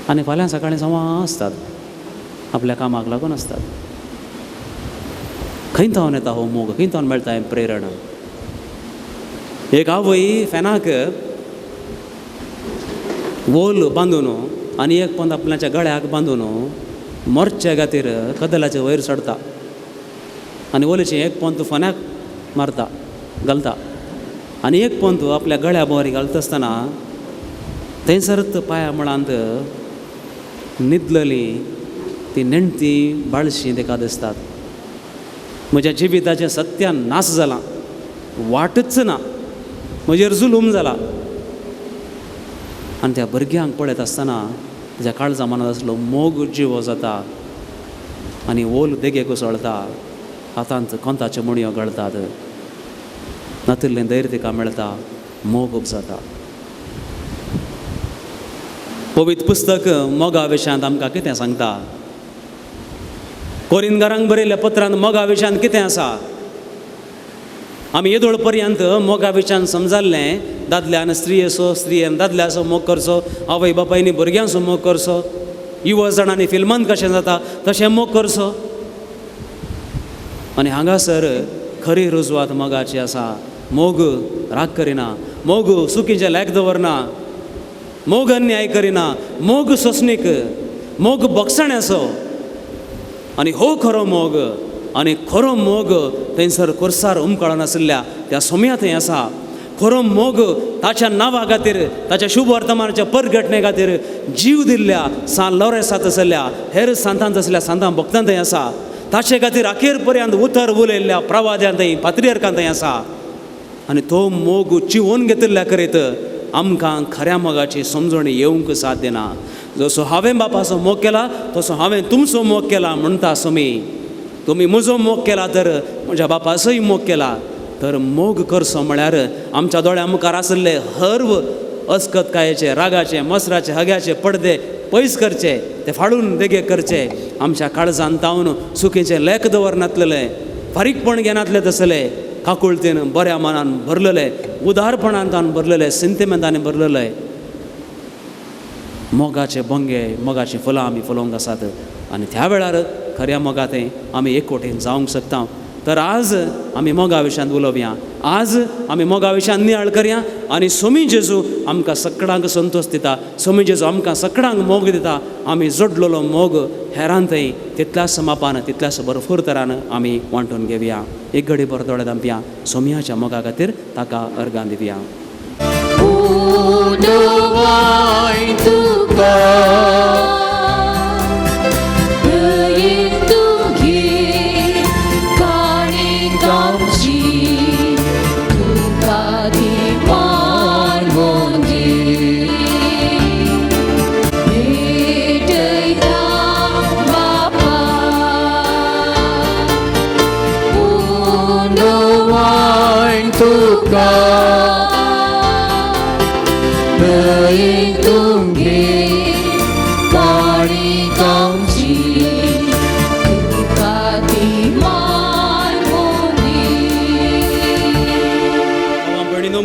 आनी फाल्यां सकाळीं सवां आसतात, आपल्या कामाक लागून आसतात. खंय थावन येता हो मोग, खंय थावन मेळटा हें प्रेरणा. एक आवय फॅनाक वोल बांदून आनी एक पंद आपल्याच्या गळ्याक बांदून मोरच्या खातीर कदलाच्या वयर चडता आनी ओलीचें एक पंत फण्याक मारता घालता आनी एक पंत आपल्या गळ्या बोरी घालता आसतना थंयसरत पांया मुळांत न्हिदलेली ती नेणटी बाळशी ताका दिसतात. म्हज्या जिविताचें सत्यान नास जालां, वाटच ना, म्हजेर जुलूम जाला. आनी त्या भुरग्यांक पळयत आसतना ताच्या काळजा मनांत आसलो मोग जिवो जाता आनी ओल देगेक उसळटा, हातांत कोंताच्यो मुणयो गळटात, नातिल्लें धैर्य तिका मेळटा, मोग उपजाता. पवित्र पुस्तक मोगा विशयांत आमकां कितें सांगता? कोरिंदकारांक बरयल्ल्या पत्रांत मोगा विशयांत कितें आसा? आमी येदोळ पर्यंत मोगा विशयान समजाल्लें दादल्यान स्त्री असो, स्त्रियेन दादल्याचो मोग करचो, आवय बापायनी भुरग्यांचो मोग करचो, युवा जाणांनी फिल्मांत कशें जाता तशें मोग करचो. आनी हांगासर खरी रुजवात मोगाची आसा. मोग राग करिना, मोग चुकीचें लायक दवरना, मोग अन्याय करिना, मोग सोंसणीक, मोग बोगसण्याचो. आनी हो खरो मोग. आनी खरो मोग थंयसर कुर्सार उमकळोन आशिल्ल्या त्या सोम्या थंय आसा. खरो मोग ताच्या नांवा खातीर, ताच्या शुभ वर्तमानाच्या परगटणे खातीर जीव दिल्ल्या सान लॉरेसांत आशिल्ल्या हेर सांतांत आशिल्ल्या सांतां भक्तां थंय आसा. ताचे खातीर अखेर पर्यंत उतर उलयल्ल्या प्रवाद्यां थंय, पात्रियर्कां थंय आसा. आनी तो मोग चिवून घेतिल्ल्या करीत आमकां खऱ्या मोगाची समजण येवंक साध्य ना. जसो हांवें बापाचो मोग केला तसो हांवें तुमचो मोग केला म्हणटा सुमी. तुमी म्हजो मोग केला तर म्हज्या बापाचोय मोग केला. तर मोग करचो म्हळ्यार आमच्या दोळ्या मुखार आशिल्ले हर्व अस्कतकायेचे, रागाचे, मसराचे, हग्याचे पडदे पयस करचे, ते फाडून देगे करचे. आमच्या काळजांत तावन चुकीचें लेख दवरनातलें, फारीकपण घेनातले तसले, काकुळतेन बऱ्या मनान भरलेले, उदारपणान तावन भरलेले, सेंटिमेंटांनी भरलेले मोगाचे बंगे, मोगाची फुलां आमी फुलोवंक आसात. आनी त्या वेळार खऱ्या मोगांतय आमी एकवटेन जावंक शकता. तर आज आमी मोगा विशयांत उलोवया, आज आमी मोगा विशयांत नियाळ करया. आनी सोमी जेजू आमकां सगळ्यांक संतोश दिता, सोमी जेजू आमकां सगळ्यांक मोग दिता. आमी जोडलेलो मोग हेरांतय तितल्याच मापान, तितल्याच भरपूर तरान आमी वांटून घेवया. एक घडी बरो दोळे धांपया, सोमयाच्या मोगा खातीर ताका अर्गां दिवया.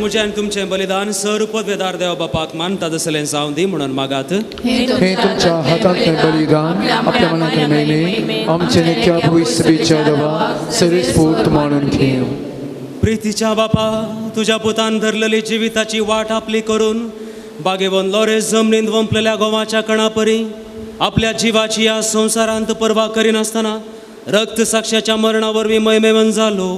म्हजें तुमचें बलिदान सर्वपद वेदार देवा बापाक मानता तसलें जावं दी म्हणून मागात. हे तुमच्या हातांतलें बलिदान आपल्या मनांतले मेळ्ळे आमचे नित्या भविष्य देवा सर्वस्फूर्त मानून घेव. प्रितीच्या बापा, तुझ्या पुतान धरलेली जिविताची वाट आपली करून बागेवन लॉरेस जमनींत वंपलेल्या गोवाच्या कणा परी आपल्या जिवाची ह्या संवसारांत पर्वा करिनासतना रक्त साक्षाच्या मरणा वरवीं मैमेवन जालो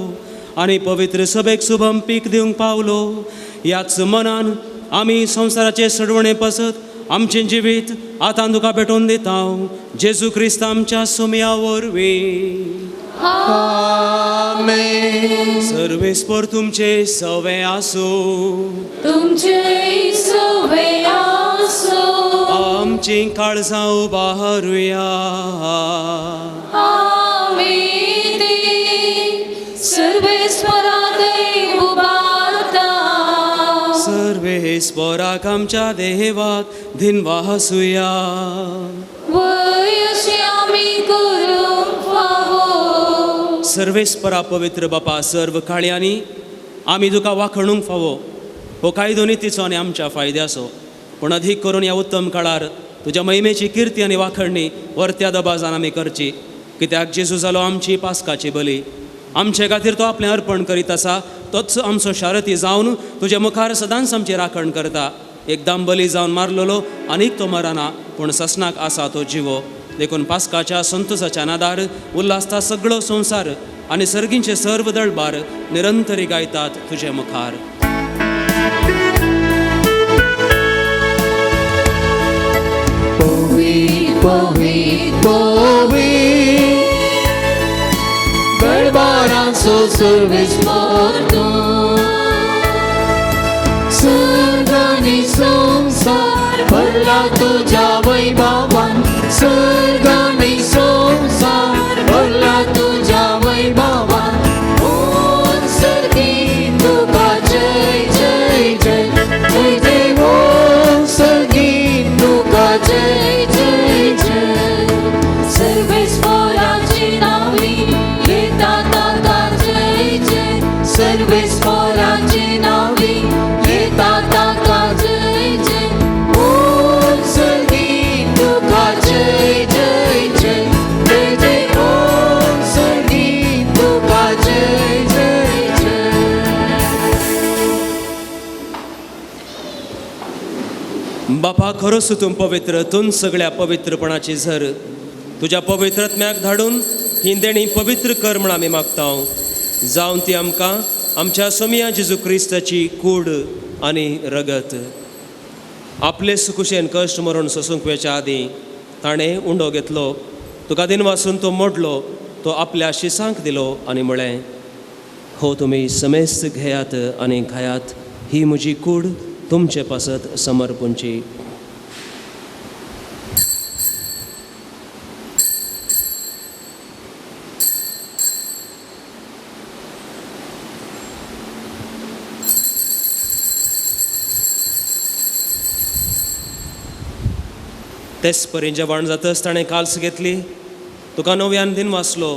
आनी पवित्र सभेक शुभम पीक दिवंक पावलो. ह्याच मनान आमी संवसाराचे सडवणे पसत आमचें जिवीत आतां तुका भेटोवन दिता. जेजू क्रिस्त आमच्या सोमया वरवीं. आमेन. सर्वेस्पर तुमचे सवे आसो. तुमचे सवे आसो. आमची काळजां उबारुया. आमी ते सर्वेस्परा देव उबारता. सर्वेस्पराक आमच्या देवाक दिनवासुया. वय अशें आमी करूंक फावो. सर्वेस्परा पवित्र बापा, सर्व काळयांनी आमी तुका वाखणूंक फावो. हो कायदो नितीचो आनी आमच्या फायद्याचो, पूण अधिक करून ह्या उत्तम काळार तुज्या महिमेची किर्ती आनी वाखणणी वर्त्या दबाजान आमी करची. कित्याक जेजू जालो आमची पास्काची बली. आमचे खातीर तो आपलें अर्पण करीत आसा. तोच आमचो शारती जावन तुजे मुखार सदांच आमची राखण करता. एकदम बली जावन मारलेलो आनीक तो मरना, पूण ससनाक आसा तो जिवो. देखून पास्काच्या संतोशाच्या नादार उल्हासता सगळो संवसार आनी सर्गींचे सर्व दळबार निरंतरी गायतात तुजे मुखार. Poet, poet, poet. दरबारांचो सर्वेस्पर तूं. सर्ग आनी संवसार भरला तुज्या वैभवान. सर्ग आनी संवसार भरला तुज्या वैभवान. ओ सर्गीं तुका जय जय जय जय जय. ओ सर्गीं तुका जय जय जय. सर्वेस्पराची नावी येतात आता जय जय. सर्वेस्पराची नावी येतात आता जय जय. ओ सर्गीं तुका जय जय जय जय जय. ओ सर्गीं तुका जय जय जय. बापा, खरोच तूं पवित्र. तूं सगळ्या पवित्रपणाची झर. तुज्या पवित्रत्म्याक धाडून ही देणी पवित्र कर म्हण आमी मागता. जावन ती आमकां आमच्या सोमया जेजू क्रिस्ताची कूड आनी रगत. आपले सुकुशेन कश्ट मरून सोसूंक वेच्या आदीं ताणें उंडो घेतलो. तुका दिन वासून तो मोडलो. तो आपल्या शिसांक दिलो आनी म्हळें, हो तुमी समेस्त घेयात आनी खायात. ही म्हजी कूड तुमचे पासत समर्पूंची. तेच परी जेवण जातच ताणें काल्स घेतली. तुका नव्यान दिन वाचलो.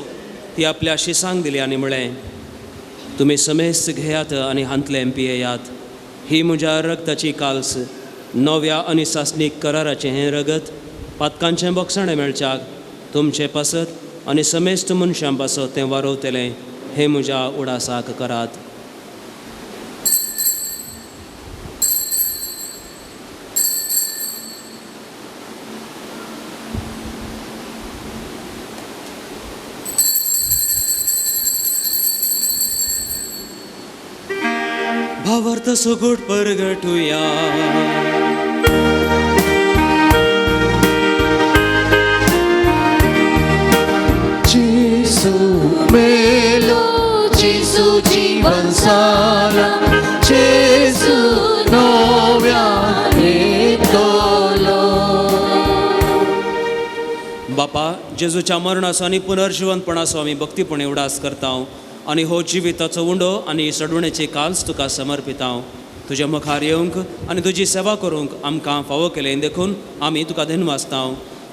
ती आपल्या शिसांक दिली आनी म्हळें, तुमी समेस्त घेयात आनी हांतलें पियेयात. ही म्हज्या रगताची काल्स, नव्या आनी सासणीक कराराचें हें रगत. पातकांचें बोगसाणें मेळच्याक तुमचें पासत आनी समेस्त मनशां पासत तें वारोवतलें. हें म्हज्या उडासाक करात. भावार्थ सुगूट परगटुया. जेसू मेलो, जेसू जीवन साला. जेसू नव्यान येतलो. बापा, जेजूच्या मरणाचो आनी पुनर्जिवंतपणाचो आमी भक्तीपणे उडास करता. आनी हो जिविताचो उंडो आनी सडवणेची काल्स तुका समर्पिता. तुज्या मुखार येवंक आनी तुजी सेवा करूंक आमकां फावो केलें देखून आमी तुका धन्यवादता.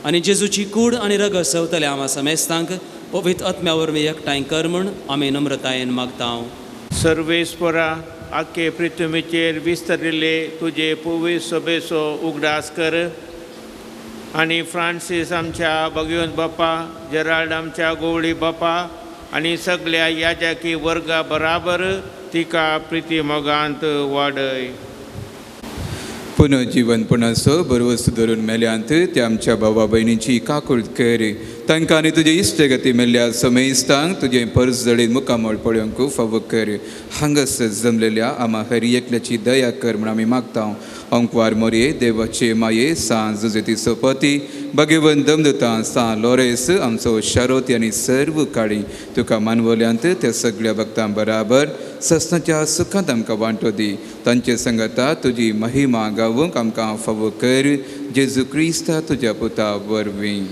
आनी जेजूची कूड आनी रगत सवतल्या आमा समेस्तांक पवित्र आत्म्या वरवीं एकठांय कर म्हूण आमी नम्रतायेन मागता. सर्वेस्परा, आख्खे पृथ्वीचेर विस्तरिल्ले तुजे पवित्र सभेचो उगडास कर. आनी फ्रांसीस आमच्या भगवंत बापा, जेराल्ड आमच्या गवळी बापा आनी सगळ्या याजकी वर्गा बराबर तिका प्रिती मोगांत वाडय. पुनर्जीवनपणाचो बरो वस्तू धरून मेल्यांत ते आमच्या भावा भयणींची काकूळ कर तांकां आनी तुजे इश्टगती मेल्ल्या समेस्तांक तुजें पर्स जडीन मुखामळ पळोवंक फावो कर हांगासर जमलेल्या आमा हरी एकल्याची दया कर म्हण आमी मागता अंकवार मोरये देवाचे माये सांज जुजेती सोपती भगवन दमदतां सा लोरेस आमचो शारोती आनी सर्व काळी तुका मानवल्यांत त्या सगळ्या भक्तां बराबर ससनाच्या सुखांत आमकां वांटो दी तांचे संगता तुजी महिमा गावूंक आमकां फावो कर जेजू क्रिस्ता तुज्या पुता वरवीं.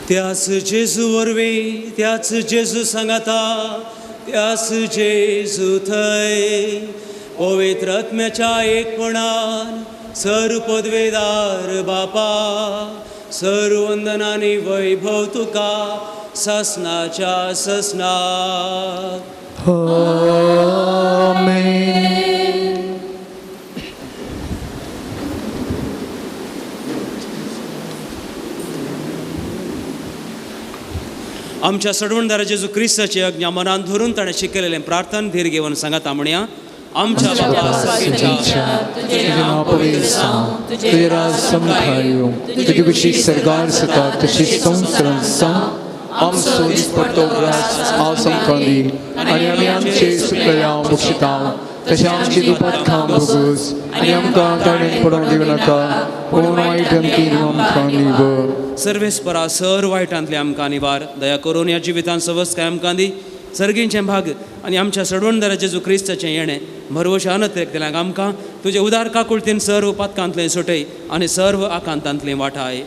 त्याच जेजू वरवीं त्याच जेजू सांगाता त्याच जेजू थंय पवित्र आत्म्याच्या एकपणान सर्व पदवेदार बापा सर्व वंदनांनी वैभव तुका ससनाच्या ससनाक. आमेन. आमच्या सडवणदारा जेजू क्रिस्ताची आज्ञा मनान धरून ताणें शिकयलेलें प्रार्थना धीर घेवन सांगाता म्हणया आमच्या बाबा तुझे नाव पवित्र जावं, तुझे राज समखाय येवं, तुझी कशी सरकार जाता तशी संवसारांत जावं. आमचो दिसपट्टो ग्रास हांव समखां दी आनी आमी आमचे सुकलेल्या बक्षिता तशें आमची दुपटखां भोगूस आनी आमकां ताणें पडोवंक दिवं नाका पूण वायटांतल्यान आमकां निवळ. सर्वेस्परा सर वायटांतले आमकां निवार दया करून ह्या जिवितांत सवस काय आमकां दी सर्गींचें भाग आनी आमच्या सडवणदारा जेजू क्रिस्ताचें येणें भरवशान तेकतेल्यांक आमकां तुजे उदार काकुळतीन सर्व पातकांतलें सुटय आनी सर्व आकांतांतलें वाटाय.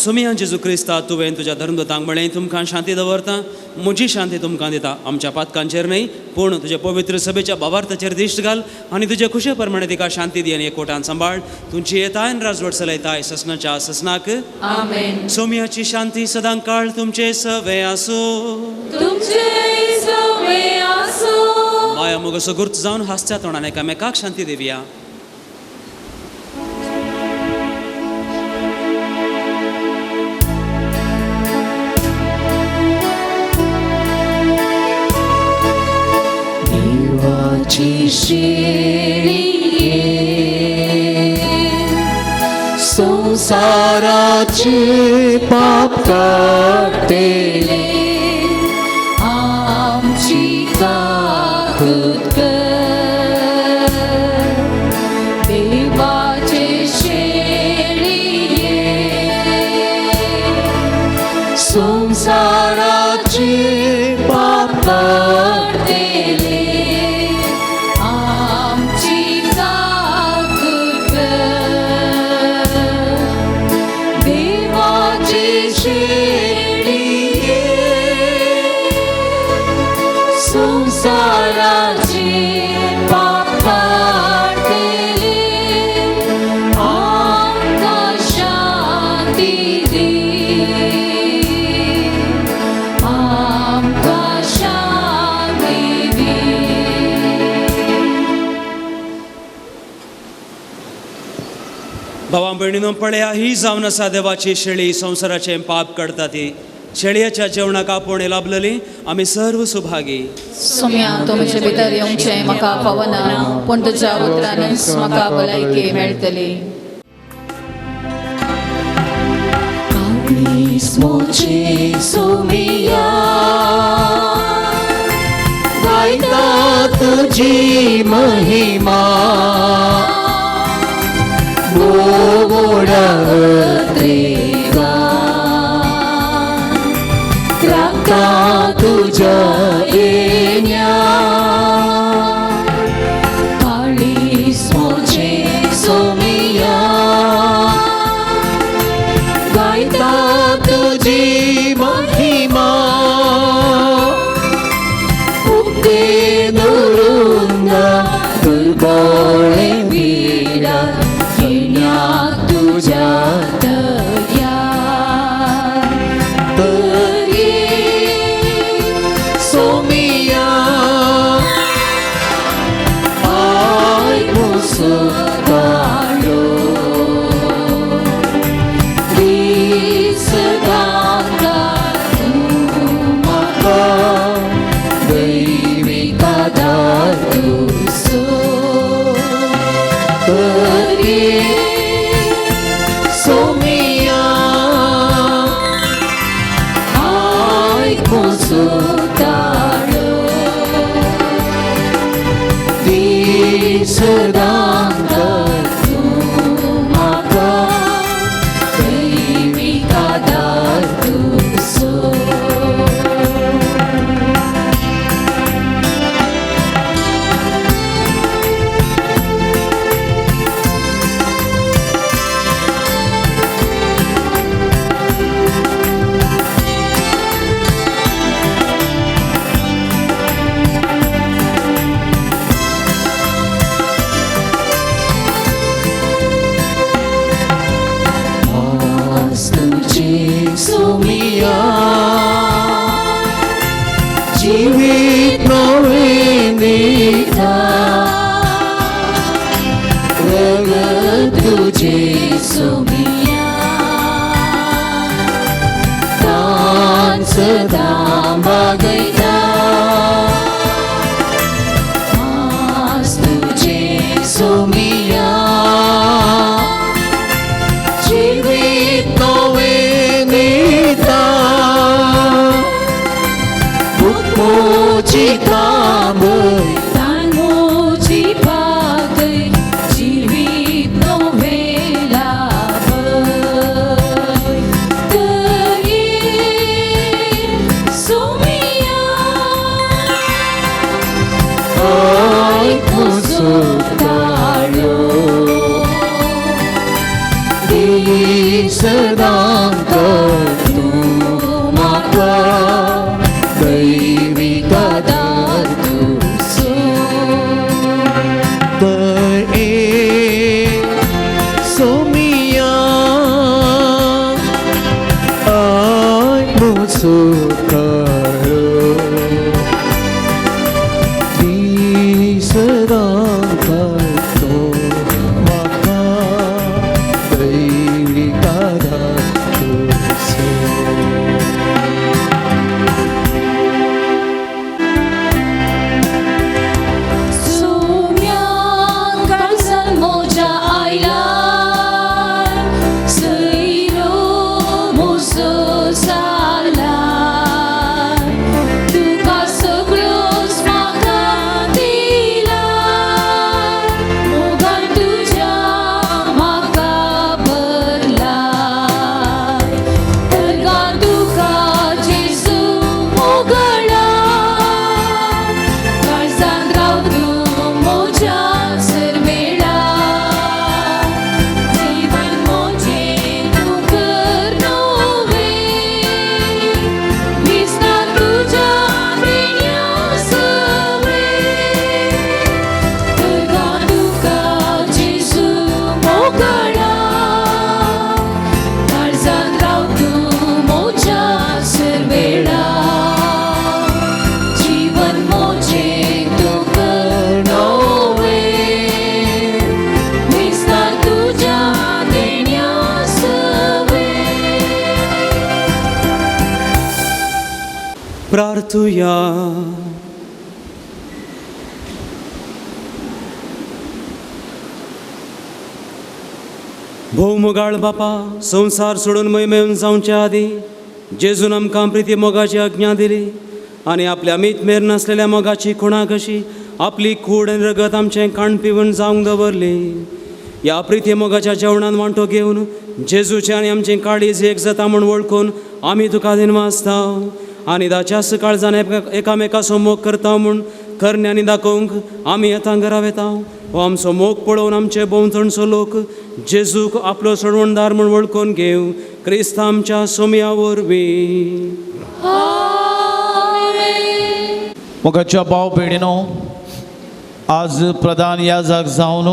सुमिया जेजू क्रिस्ता तुवें तुज्या धर्मदूतांक म्हळें तुमकां शांती दवरता म्हजी शांती तुमकां दिता आमच्या पातकांचेर न्हय पूण तुजे पवित्र सभेच्या भावार्थाचेर दिश्ट घाल आनी तुजे खुशे प्रमाणे तिका शांती दी आनी एकवटान सांबाळ तुमची येताय आनी राजवट चलयताय ससनाच्या ससनाक. आमेन. सोमियाची शांती सदां काळ तुमचे सवे आसूं. माया मोगसो गुर्त जावन हास्या तोंडान एकामेकाक शांती दिवया. देवाची शेळी संसाराचे पाप काढतेले आमची काकूळ कर. देवाचे शेळी संसाराचे पाप काढतेले आमची काकूळ कर. देवाचे शेळी संसाराचे पाप काढतेले आमकां शांती दी. आमकां शांती दी. भावां भयणीनो पळया ही जावन आसा देवाची शेळी संवसाराचें पाप काडटा ती शेळयेच्या जेवणाक आपोवणी लाभलेली आमी सर्व सुभागी. सोम्या तूं म्हजे भितर येवचें म्हाका फावना पूण तुज्या उतरांनीच म्हाका भलायकी मेळटली. मोचे सोमिया गायता तुझी महिमा राखता तुझ्या येण्या काळीस मोचे सोमिया गायता तुझी महिमा उक्ते दुरुंद दुर्बळे वीरा येण्या तुझ्या दया तरी सोमी मुसुताळो ती सदांक तूं म्हाका दैवीक आदार तुजो सोमिया जीवित नवीन दिता रगत तुझे सोमिया तान सदा बागयता आज तुझे सोमिया जीवित नवीन दिता मुझी काम तान मोजी पागय जीवित नोवेला भय तरी सोमिया आय मुसुताळो ती सदांक तूं म्हाका दैवीक आदार तुजो सोमिया आय मुसुताळो ती सदांक तूं म्हाका दैवीक आदार तुजो सोम्या काळजान मोज्या आयला सैरो मोसो जाला तुका सगळोच म्हाका दिला मोगान तुज्या म्हाका भरला तरगा तुका जेजू मोगळा काळजान राव तूं मोज्या सरमेळा जीवन मोजे तूं कर नोवे विस्तार तुज्या देण्या सवे तरगा तुका जेजू मोगळा काळजान राव तूं मोज्या सरमेळा जीवन मोजे तूं कर नोवे विस्तार तुज्या देण्या सवे प्रार्थुया भोव मोगाळ बापा संवसार सोडून मैमेन जावच्या आदी जेजून आमकां प्रिती मोगाची आज्ञा दिली आनी आपल्या मीत मेर नासलेल्या मोगाची खुणा कशी आपली कूड आनी रगत आमचें खाण पिवण जावंक दवरली ह्या प्रिती मोगाच्या जेवणान वांटो घेवन जेजूचें आनी आमचें काळीज एक जाता म्हूण वळखून आमी तुका दिनवासता आनी दाच्या काळजान एकामेकाचो मोग करता म्हूण करण्यांनी दाखोवंक आमी येता घरा वेता हो आमचो मोग पळोवन आमचे भोंवतणचो लोक जेजूक आपलो सोडवणदार म्हूण वळखून घेव क्रिस्त आमच्या सोमया वरवीं मोगाच्या भाव भयणीनो आज प्रधान याजक जावन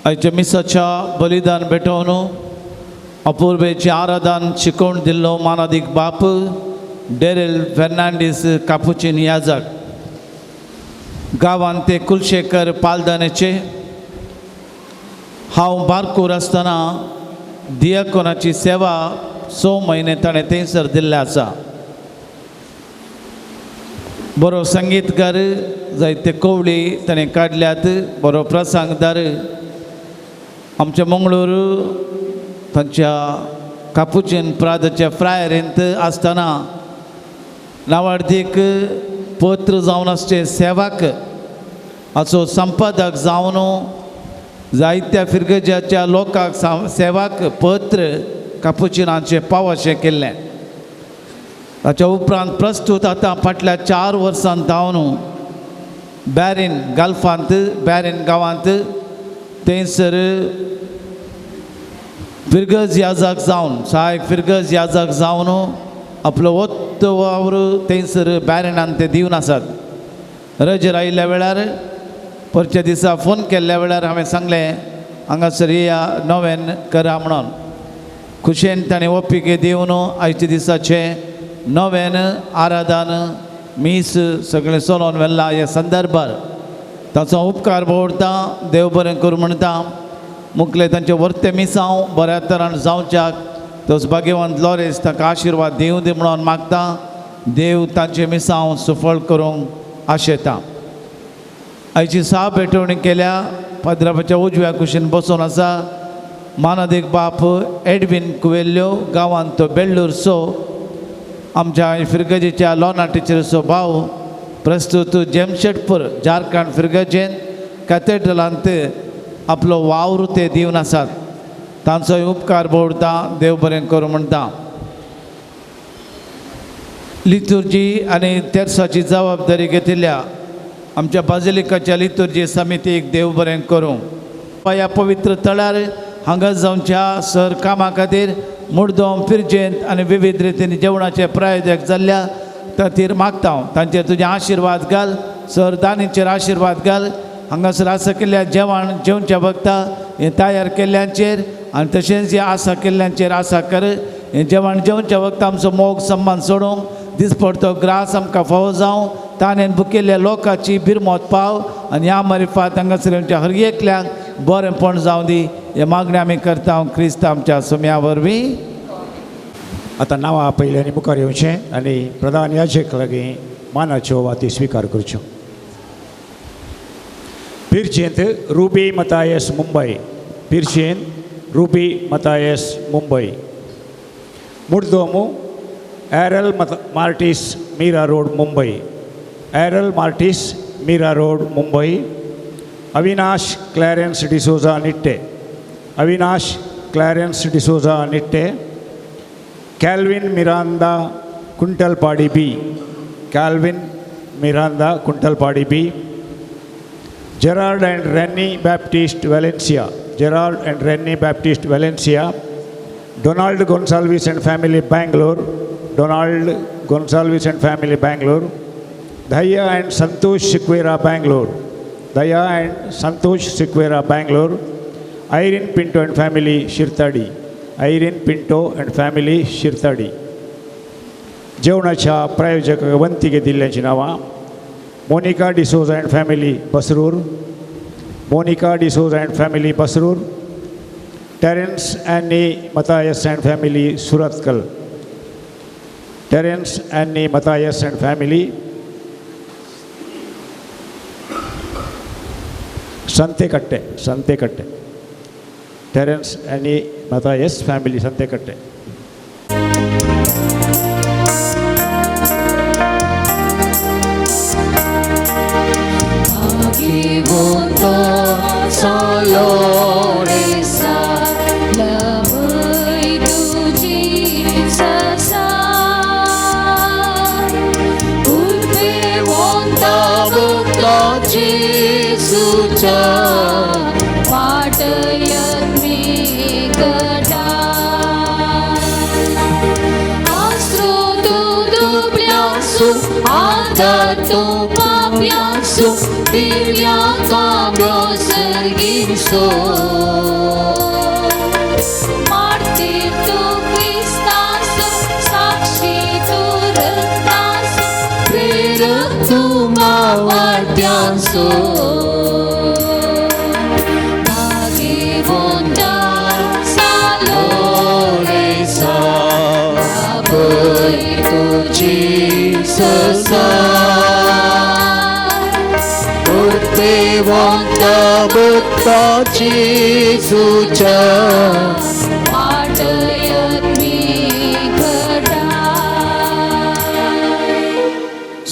आयच्या मिसाच्या बलिदान भेटोवन अपूर्वेचे आराधन शिकोवन दिल्लो मानादीक बाप डेरेल फेर्नांडीस कापुचीन याजक गांवांत ते कुलशेखर पालदानेचे हांव बारकूर आसतना दियाकोनाची सेवा 6 म्हयने ताणें थंयसर दिल्ले आसा बरो संगीतकार जायते कवळी ताणें काडल्यात बरो प्रसंगदार आमचे मंगळूर तांच्या कापुचीन प्रादाच्या फ्रायरींत आसतना नावार्थीक पत्र जावन आसचे सेवक असो संपादक जावन जायत्या फिरगेजाच्या लोकांक सेवक पत्र कापुचिनांचे पावशें केल्लें. ताच्या उपरांत प्रस्तूत आतां फाटल्या 4 वर्सांत हांव बॅरिन गल्फांत बॅरिन गांवांत थंयसर फिरगज याजक जावन सहायक फिरगज याजक जावन आपलो वत्त वावर थंयसर बॅरिनांत ते दिवन आसात. रजर आयिल्ल्या वेळार परच्या दिसा फोन केल्ल्या वेळार हांवें सांगलें हांगासर या नवें करा म्हणून. खुशेन ताणें ओप्पिके दिवन आयच्या दिसाचें नवें आराधन मीस सगळें चलोवन व्हेल्लां. ह्या संदर्भार ताचो उपकार भोवता, देव बरें करूं म्हणटा. मुखले तांचे वर्ते मिसांव बऱ्या तरान जावच्याक तोच भाग्यवंत लॉरेन्स ताका आशिर्वाद दिवं दी म्हणून मागता. देव तांचे मिसांव सफळ करूंक आशेता. आयची 6 भेटवणी केल्या. पद्रापाच्या उजव्या कुशीन बसून आसा मानदेक बाप एडविन कुवेल्यो गांवांत तो बेल्लूरचो. आमच्या फिरगजेच्या लोना टिचरीचो भाव प्रस्तूत जेमशेटपूर झारखंड फिरगजेन कॅथेड्रलांत आपलो वावर ते दिवन आसात. तांचोय उपकार भोवता, देव बरें करूं म्हणटा. लितुर्जी आनी तेर्साची जबाबदारी घेतिल्ल्या आमच्या बाजिलिकाच्या लितुर्जी समितीक देव बरें करूं. ह्या पवित्र तळार हांगा जावच्या सर कामा खातीर मुर्दोम फिरजेंत आनी विविध रितीन जेवणाचे प्रायोजक जाल्ल्या खातीर मागता. तांचेर तुजे आशिर्वाद घाल. सर दानीचेर आशिर्वाद घाल. हांगासर आसा केल्ल्या जेवण जेवच्या वखदा हें तयार केल्ल्यांचेर आनी तशेंच हे आसा केल्ल्यांचेर आसा कर. हें जेवण जेवच्या वखदा आमचो मोग सम्मान सोडूंक दिसपडतो ग्रास आमकां फावो जावं. ताणें भुकेल्ल्या लोकांची बिरमोत पाव आनी ह्या मारिफात हांगासर हर एकल्याक बरेंपण जावं दी. हे मागणी आमी करता क्रिस्त आमच्या सुम्या वरवीं. आतां नांवां पयल्यांनी मुखार येवचें आनी प्रधान याजक लागीं मानाच्यो वाती स्विकार करच्यो. पिर्चेंत रुबी मतायस मुंबय. पिर्चेंत रुबी मतायस मुंबय. मुर्दोमू Errol Martis Mira Road Mumbai. Errol Martis Mira Road Mumbai. Avinash Clarence D'Souza Nitte. Avinash Clarence D'Souza Nitte. Calvin Miranda Kuntalpady B. Calvin Miranda Kuntalpady B. Gerard and Renee Baptist Valencia. Gerard and Renee Baptist Valencia. Donald Gonsalves and family Bangalore. Donald Gonsalves and family Bangalore. Daya and Santosh Sequeira Bangalore. Daya and Santosh Sequeira Bangalore. Irene Pinto and family Shirthady. Irene Pinto and family Shirthady. जेवणाच्या प्रायोजक वंतिके दिल्ल्यांची नांवां. Monica D'Souza and family Basrur. Monica D'Souza and family Basrur. Terence Annie Mathias and family Surathkal. Terence Annie Mathias and family Santhekatte. Santhekatte. Terence Annie Mathias family Santhekatte.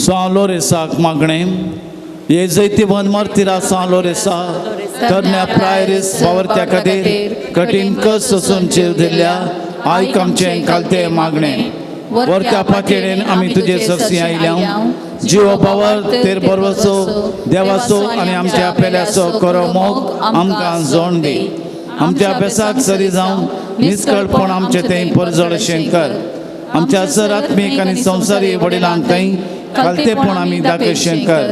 Loresac Magne, Yezeti Van Martira San Loresa, Turnia Prairis, Povertia Kadir, Katin Kursusun Childilia, I come chain Kalte Magne, Vorta Pakedin, Ami तुझे ससी आईल्यां, जीव power तेर बरवसो, देवासो आणि आमच्या पेल्यासो करो मोग आमकां जोड दे. आमच्या अभ्यासाक सरी जावन निष्कळपण आमचे तें परजळ शेंकर. आमच्या सरात्मीक आनी संवसारी वडिलांकय कालतेपण आमी दाखय शेंकर.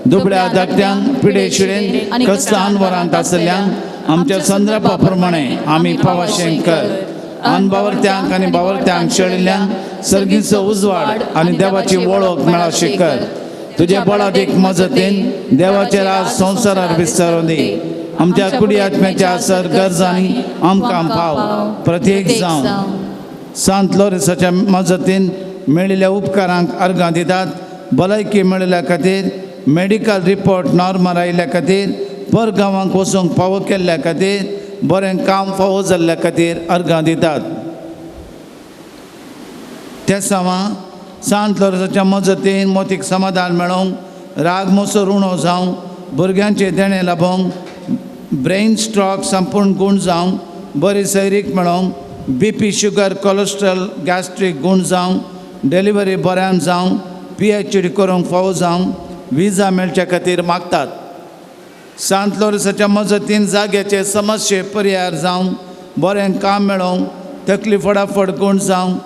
दुबळ्या धाकट्यांक पिडे शिडेन कसलान वरांत आसल्यांक आमच्या संदर्भा प्रमाणे आमी पावा शेंकर. अनबावरत्यांक आनी बावरत्यांक शेळिल्ल्यांक सर्गीचो उजवाड आनी देवाची वळख मेळा शेंकर. तुजे बळादीक मजतीन देवाचे राज संवसारार विस्तारून दी. आमच्या कुडी आत्म्याच्या सर गरजांनी आमकां पाव प्रत्येक जावन सांत लोरेसाच्या मजतीन मेळिल्ल्या उपकारांक अर्गां दितात. भलायकी मेळिल्ल्या खातीर, मेडिकल रिपोर्ट नॉर्मल आयिल्ल्या खातीर, पर गांवांक वचूंक फावो केल्ल्या खातीर, बरें काम फावो जाल्ल्या खातीर अर्गां दितात. त्या सावा सांत लोरेसाच्या मजतीन मोतीक समाधान मेळोवंक, राग मोसोर उणो जावं, भुरग्यांचे देणे लाभोवंक, ब्रेन स्ट्रोक संपूर्ण गूण जावं, बरी सैरीक मेळोवंक, BP शुगर कोलेस्ट्रॉल गॅस्ट्रीक गूण जावं, डिलिव्हरी बऱ्यान जावं, PhD करूंक फावो जावं, विजा मेळच्या खातीर मागतात. सांत लोरेसाच्या मजतीन जाग्याचे समस्ये पर्याय जावं, बरें काम मेळोवंक, तकली फटाफट गूण जावं,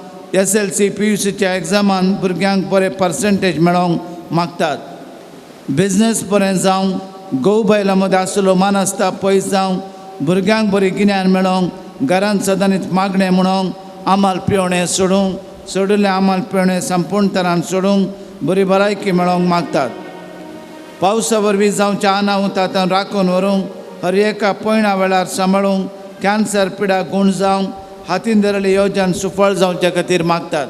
SLC PUCच्या एग्जामान भुरग्यांक बरे पर्संटेज मेळोवंक मागतात. बिझनेस बरें जावं, गोव बायलां मदीं आसलो मानास्ता पयस जावं, भुरग्यांक बरी गिन्यान मेळोवंक, घरांत सदांच मागणें म्हणोंक, आमाल पिवणें सोडूंक, सोडिल्लें आमाल पिवणें संपूर्ण तरान सोडूंक, बरी भलायकी मेळोवंक मागतात. पावसा वरवीं जावच्या अनाहुतांत राखून व्हरूंक, हर एका पयणा वेळार सांबाळूंक, कॅन्सर पिडा गूण जावंक, हातीन धरिल्ली येवजण सुफळ जावच्या खातीर मागतात.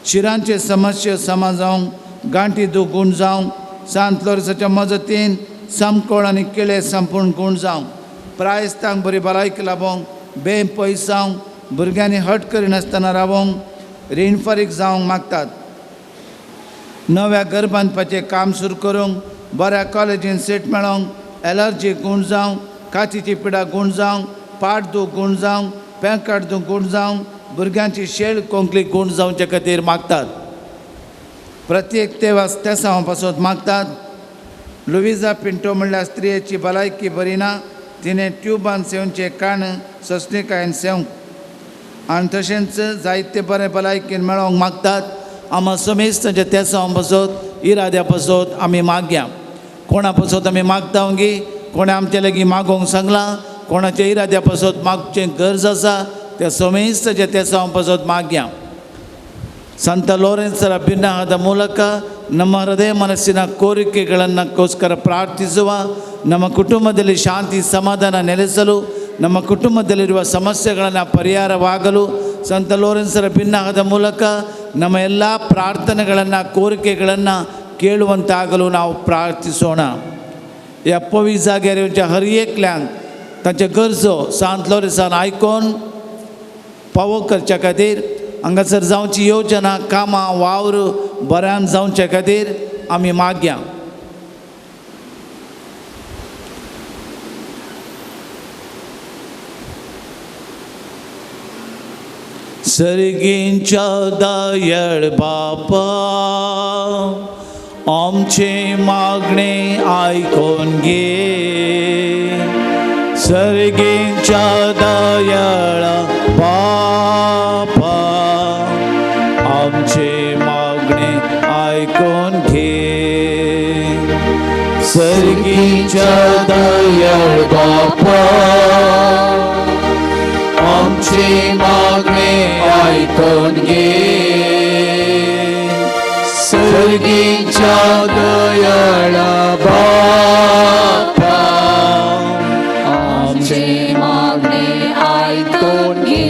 शिरांचे समस्या समा जावंक, गांठी दूख गूण जावंक, सांत लोरेसाच्या मजतीन समकोळ आनी किळे संपूर्ण गूण जावंक, प्रायस्तांक बरी भलायकी लाभोवंक, बेम पयस जावंक, भुरग्यांनी हट करिनासतना रावोंक, रीण फारीक जावंक मागतात. नव्या घर बांदपाचें काम सुरू करूंक, बऱ्या कॉलेजीन सीट मेळोवंक, एलर्जी गूण जावंक, कातीची पिडा गूण जावंक, पाट दूख गूण जावंक, पेंकाट दूख गूण जावंक, भुरग्यांची शेळ कोंकली गूण जावचे खातीर मागतात. प्रत्येक तेवास त्या पासून मागतात. लुविजा पिंटो म्हणल्यार स्त्रियेची भलायकी बरी ना, तिने ट्यूबान सेवचे काण ससणिकायेन सेवंक आनी तशेंच जायते बरे भलायकीन मेळोवंक मागतात. आमी समेस्तांच्या त्या पासत इराद्या पासत आमी मागया. कोणा पासत आमी मागता गी, कोणें आमचे लागीं मागोवंक सांगलां, कोणाच्या इराद्या पासत मागचें गरज आसा, त्या समेस्तांच्या त्या पासत मागया. ಸಂತ ಲೋರೆನ್ಸರ ಭಿನ್ನವಾದ ಮೂಲಕ ನಮ್ಮ ಹೃದಯ ಮನಸ್ಸಿನ ಕೋರಿಕೆಗಳನ್ನಕ್ಕೋಸ್ಕರ ಪ್ರಾರ್ಥಿಸುವ, ನಮ್ಮ ಕುಟುಂಬದಲ್ಲಿ ಶಾಂತಿ ಸಮಾಧಾನ ನೆಲೆಸಲು, ನಮ್ಮ ಕುಟುಂಬದಲ್ಲಿರುವ ಸಮಸ್ಯೆಗಳನ್ನು ಪರಿಹಾರವಾಗಲು ಸಂತ ಲೋರೆನ್ಸರ ಭಿನ್ನವಾದ ಮೂಲಕ ನಮ್ಮ ಎಲ್ಲ ಪ್ರಾರ್ಥನೆಗಳನ್ನು ಕೋರಿಕೆಗಳನ್ನು ಕೇಳುವಂತಾಗಲು ನಾವು ಪ್ರಾರ್ಥಿಸೋಣ. या पवीस जाग्यार येवच्या हर एकल्यांक तांचे गरजो सांत लोरेसान आयकोन फावो करच्या खातीर, हांगासर जावची येवजना कामां वावर बऱ्यान जावचे खातीर आमी मागया. सर्गींच्या दयाळ बापा, आमचे मागणे आयकोन घे. सर्गींच्या दयाळ बापा, आमचे मागणे आयकोन घे. सर्गींच्या दयाळ बापा, आमचे मागणे आयकोन घे. सर्गींच्या दयाळ बापा, आमचे मागणे आयकोन घे.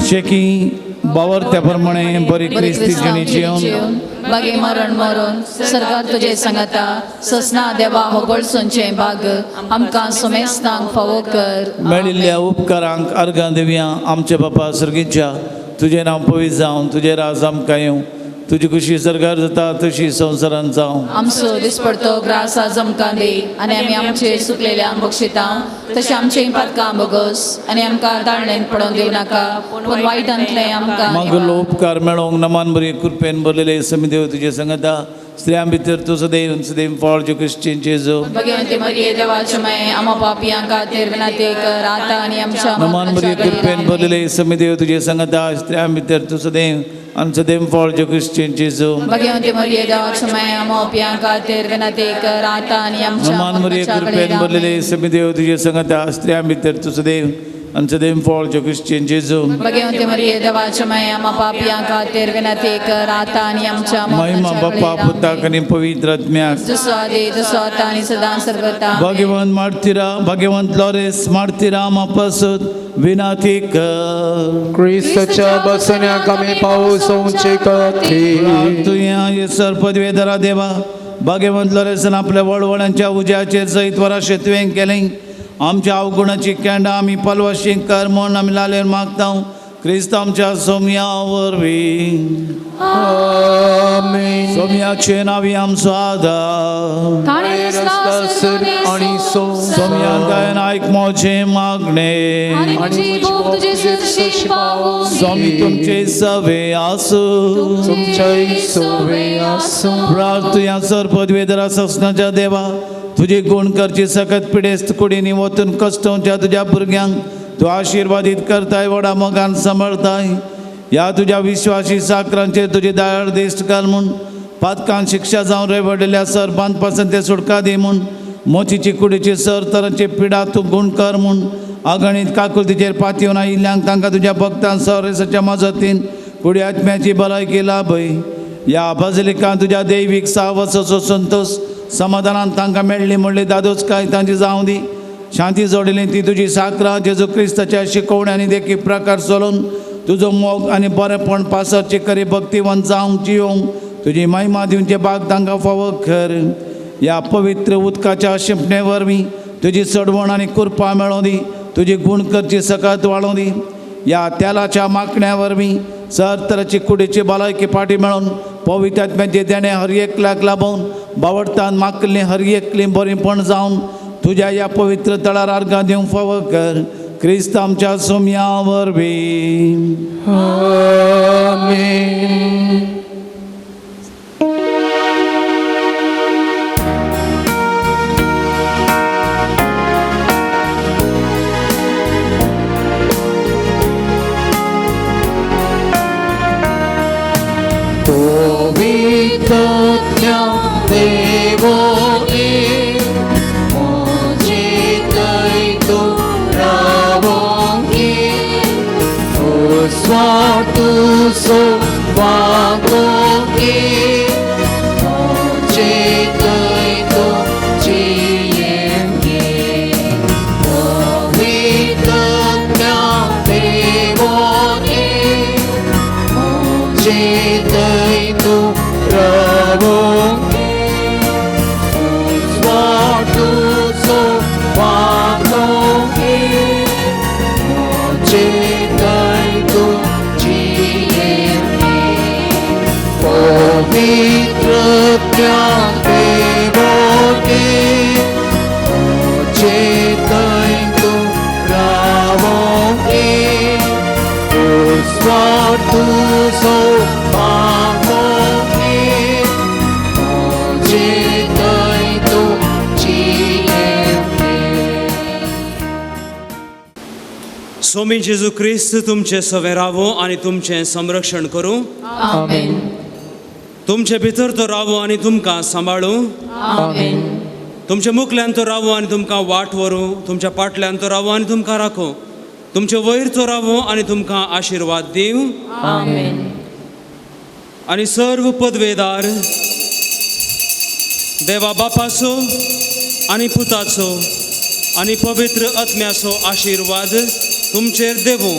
शेकी बावर त्या प्रमाणे बरी क्रिस्ती जिणी जेवन बागे मरण मरून सर्गात तुझे संगता ससना देवा होगळसूंचे बाग आमकां समेस्तांक फावो कर. मेळिल्ल्या उपकारांक अर्गां दिवया. आमचे बापा सर्गीच्या, तुझे नांव पवित्र जावं, तुझे राज आमकां येवं, तुझी खुशी सरकार जाता तशी संवसारान जावं. आमचो दिसपडतो ग्रास आज आमकां दी आनी आमी आमचे सुकलेल्यांक बक्षिता तशें आमची पातकां बगस आनी आमकां ताळणेन पडोवन दिवं नाका पूण वायटांतलें आमकां मागलो उपकार मेळोंक नमान बरी कृपेन भरलेले समिदेव तुजे सांगता स्त्रियां भितर तूं सदैव फळ जे क्रिश्चन जेजू भगवंती मरिये देवाचे माये आमा पापियां खातीर विनंती कर आता आनी आमच्या नमान बरी कृपेन भरलेले समिदेव तुजे सांगता स्त्रियां भितर तूं सदैव फळ जे क्रिश्चन जेजू भगवंती मरिये देवाचे माये आमा पापियां खातीर विनंती कर आता आनी आमच्या नमान बरी कृपेन भरलेले समिदेव तुजे सांगता स्त्रियां भितर तूं सदैव फळ जे क्रिश्चन जेजू भगवंती मरिये देवाचे माये आमा पापियां खातीर विनंती कर आता आनी आमच्या महिमा बाप्पा पुताक आनी पवित्र आत्म्याक जसो आदी तसो आता आनी सदां सर्वदा भगवंत मार्तिरा भगवंत लॉरेस मार्तिरा मापासून विनंती कर. क्रिस्ताच्या बसण्याक आमी पावसोवचे खातीर तुया येसर पदवेदरा देवा भगवंत लॉरेसन आपल्या वळवळांच्या उज्याचेर सयत वराशे तुवें केलें आमच्या अवगुणाची केंडां आमी पलवशी कर म्हूण आमी लालेर मागता क्रिस्त आमच्या सोम्या वरवीं. आमेन. सोम्याचे नावी आमचो आदार आणि सोम्यान गायन आयक मोचे मागणे स्वामी तुमचे सवे आसूं प्रार्थया सर पदवेदरा ससनाच्या देवा तुझी गुण करची सकत पिडेस्त कुडीनी वतून कष्टोच्या तुझ्या भुरग्यांक तू आशीर्वादीत करताय व्हडा मोगान सांबाळताय या तुझ्या विश्वासी साकरांचेर तुझी दयाळ दिश्ट घाल म्हूण पातकान शिक्षा जावन रेवडलेल्या सर बांद पासून ते सुटका दी म्हूण मोचीची कुडीची सर तरांची पिडा तूं गुण कर म्हूण अगणित काकुलतीचेर पातयेवन आयिल्ल्यांक तांकां तुज्या भक्तान सरेसाच्या मजतीन कुडी आत्म्याची भलायकी लाभय. या बजलिकान तुज्या दैवीक सावसाचो संतोष समाधानान तांकां मेळ्ळी म्हणली दादोचकाय तांची जावं दी. शांती जोडिल्ली ती तुजी साकरा जेजू क्रिस्ताच्या शिकवण्यांनी देखीक प्रकार चलोवन तुजो मोग आनी बरेपण पासरचे करी भक्तिवंत जावंक जियोंक तुजी महिमा दिवचे भाग तांकां फावो कर. या पवित्र उदकाच्या शिंपणे वरवीं तुजी सडवण आनी कृपा मेळों दी तुजी गुण करची सकत वाडों दी. या तेलाच्या माकण्या वरवीं सर तराची कुडीची भलायकी फाटी मेळोन पवित्र आत्म्याचे देणे हर एकल्याक लाभोवन बावडतान मागली हर एकली बरीपण जावन तुझ्या या पवित्र तळार अर्घां दिवंक फावो कर क्रिस्त आमच्या सोम्या वरवीं. आमेन. स्वामी जेजू क्रिस्त तुमचे सवे रावो आनी तुमचें संरक्षण करूं. आमेन. तुमचे भितर तो रावो आनी तुमकां सांबाळूं. आमेन. तुमच्या मुखल्यान तो रावो आनी तुमकां वाट व्हरूं. तुमच्या पाटल्यान तो रावो आनी तुमकां राखो. तुमचे वयर तो रावो आनी तुमकां आशिर्वाद दिवं. आमेन. आनी सर्व पदवेदार देवा बापाचो आनी पुताचो आनी पवित्र आत्म्याचो आशिर्वाद तुमचेर देवो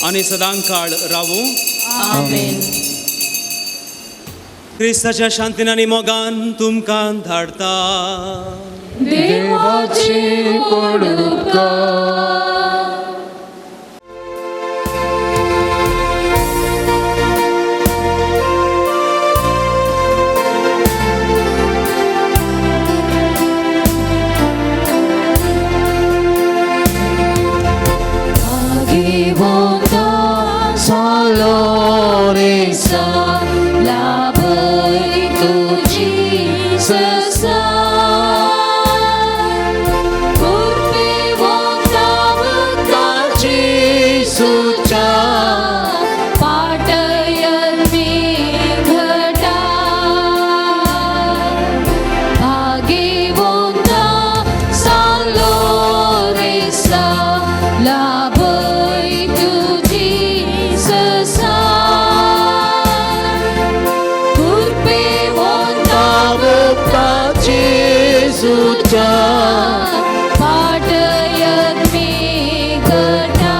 आनी सदांकाळ रावो. आमेन. क्रिस्ताच्या शांतीन आनी मोगान तुमकां धाडटा. देवाचे व्हड उपकार. लाभई तुझी ससा सुचा पाटयन मेघटा भाग्यवंता सालो रेसा लाभई तुझी ससा कृपेवंता भक्ताची सुचा पाटयन मेघटा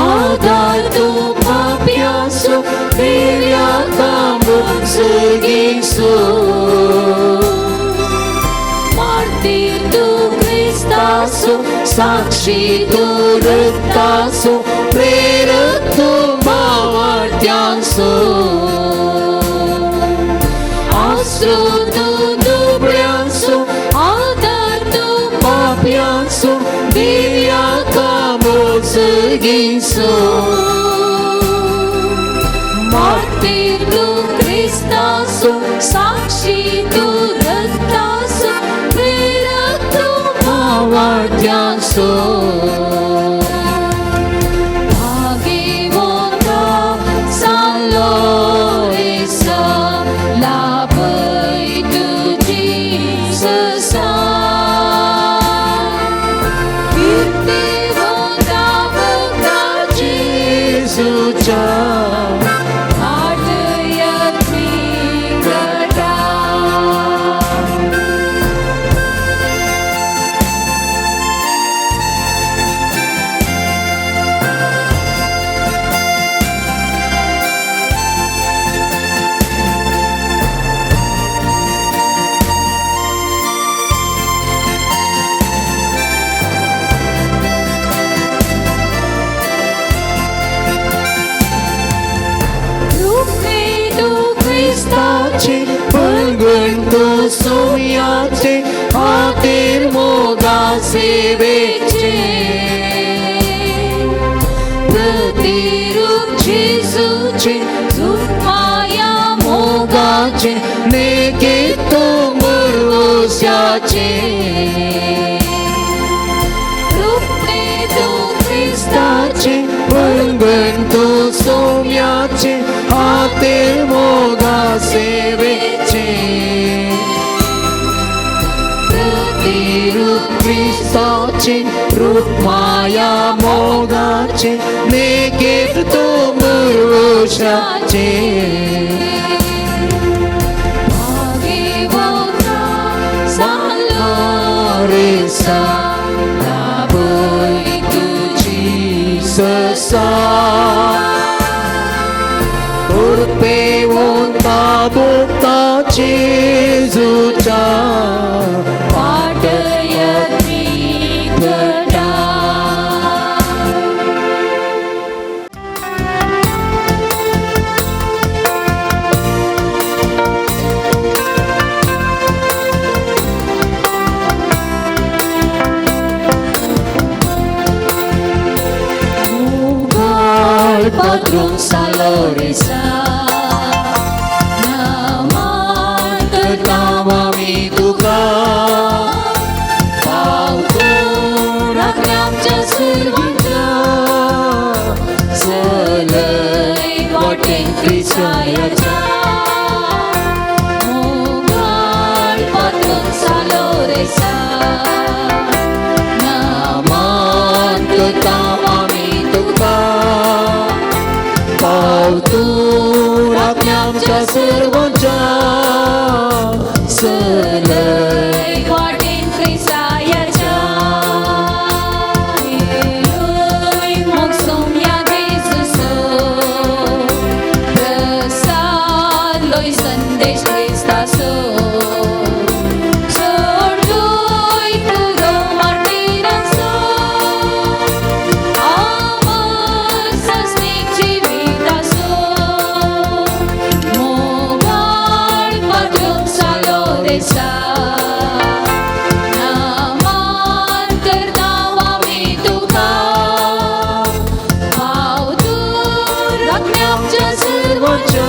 आधार तू पापियासो देव्या कामून सगीसो मार्तीर तू क्रिस्तासो साक्षी तू रक्तासो प्रेरक तू भावार्थ्यांसो आसरो तू दुबळ्यांसो आधार तू पापियांसो देव्या कामून सगीसो मार्तीर तू क्रिस्तासो साक्षी तू रक्तासो प्रेरक तू भावार्थ्यांसो भाग्यवंता सालो रेसा लाभई तुझी ससा कीर्तिवंता भक्ताची सुचा पाटयन मेघटा रूपे तू क्रिस्ताचे पळगण तू सोम्याचे हातेर मोगा सेवेचे प्रतिरूप जेजूचे माया मोगाचे नेके तो मरवस्याचे रूपे तू क्रिस्ताचे पळगण तू सोम्याचे हातेर मोगा सेवेचे प्रतिरूप क्रिस्ताचे रूप माया मोगाचे नेके तो मरवस्याचे भाग्यवंता सालो रेसा लाभई तुझी ससा कृपेवंता भक्ताची सुचा पाटयन मेघटा Padrón Saloresa Naman tertawa mi tuka Pautur akrabcha servanta Selai watin krisayacha Mughal Padrón Saloresa Naman tertawa mi tuka Pautur akrabcha servanta Selai वाटेन क्रिसायाच्या Eloi mog somia Jesuso Prasad आमलोय संदेश क्रिस्ताचो सोडलोय तुरो मार्टिराचो आमर सस्नीक जिविताचो मोगाळ पाद्रोक सालो देसा नामान करताव आमी तुका हांव तूं रगम्याच्या सर्वांच्यो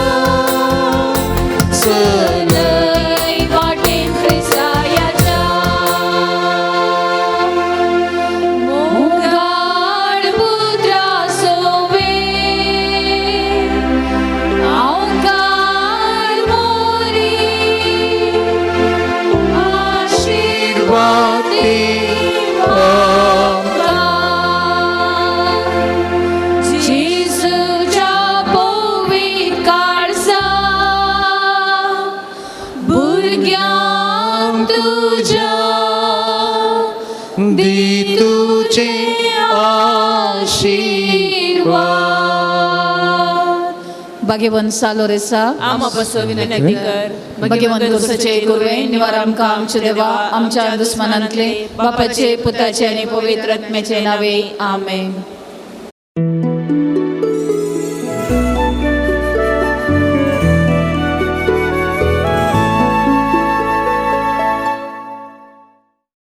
चलय वाटेन क्रिस्तायाच्या मोगाळ पुत्राचो वेळ हांव कार मोरी आशीर्वाद जेजूच्या पवित्र काळजा भुरग्यांक तुज्या दी तुझे आशीर्वाद भाग्यवन सालो रेसा आम बसो विनंती कर भाग्यवन गुरुसाचे गुरुवे निवार आमकां आमचे देवा आमच्या दुस्मनांतले बापाचे पुताचे आनी पवित्र आत्म्याचे नावे आमेन.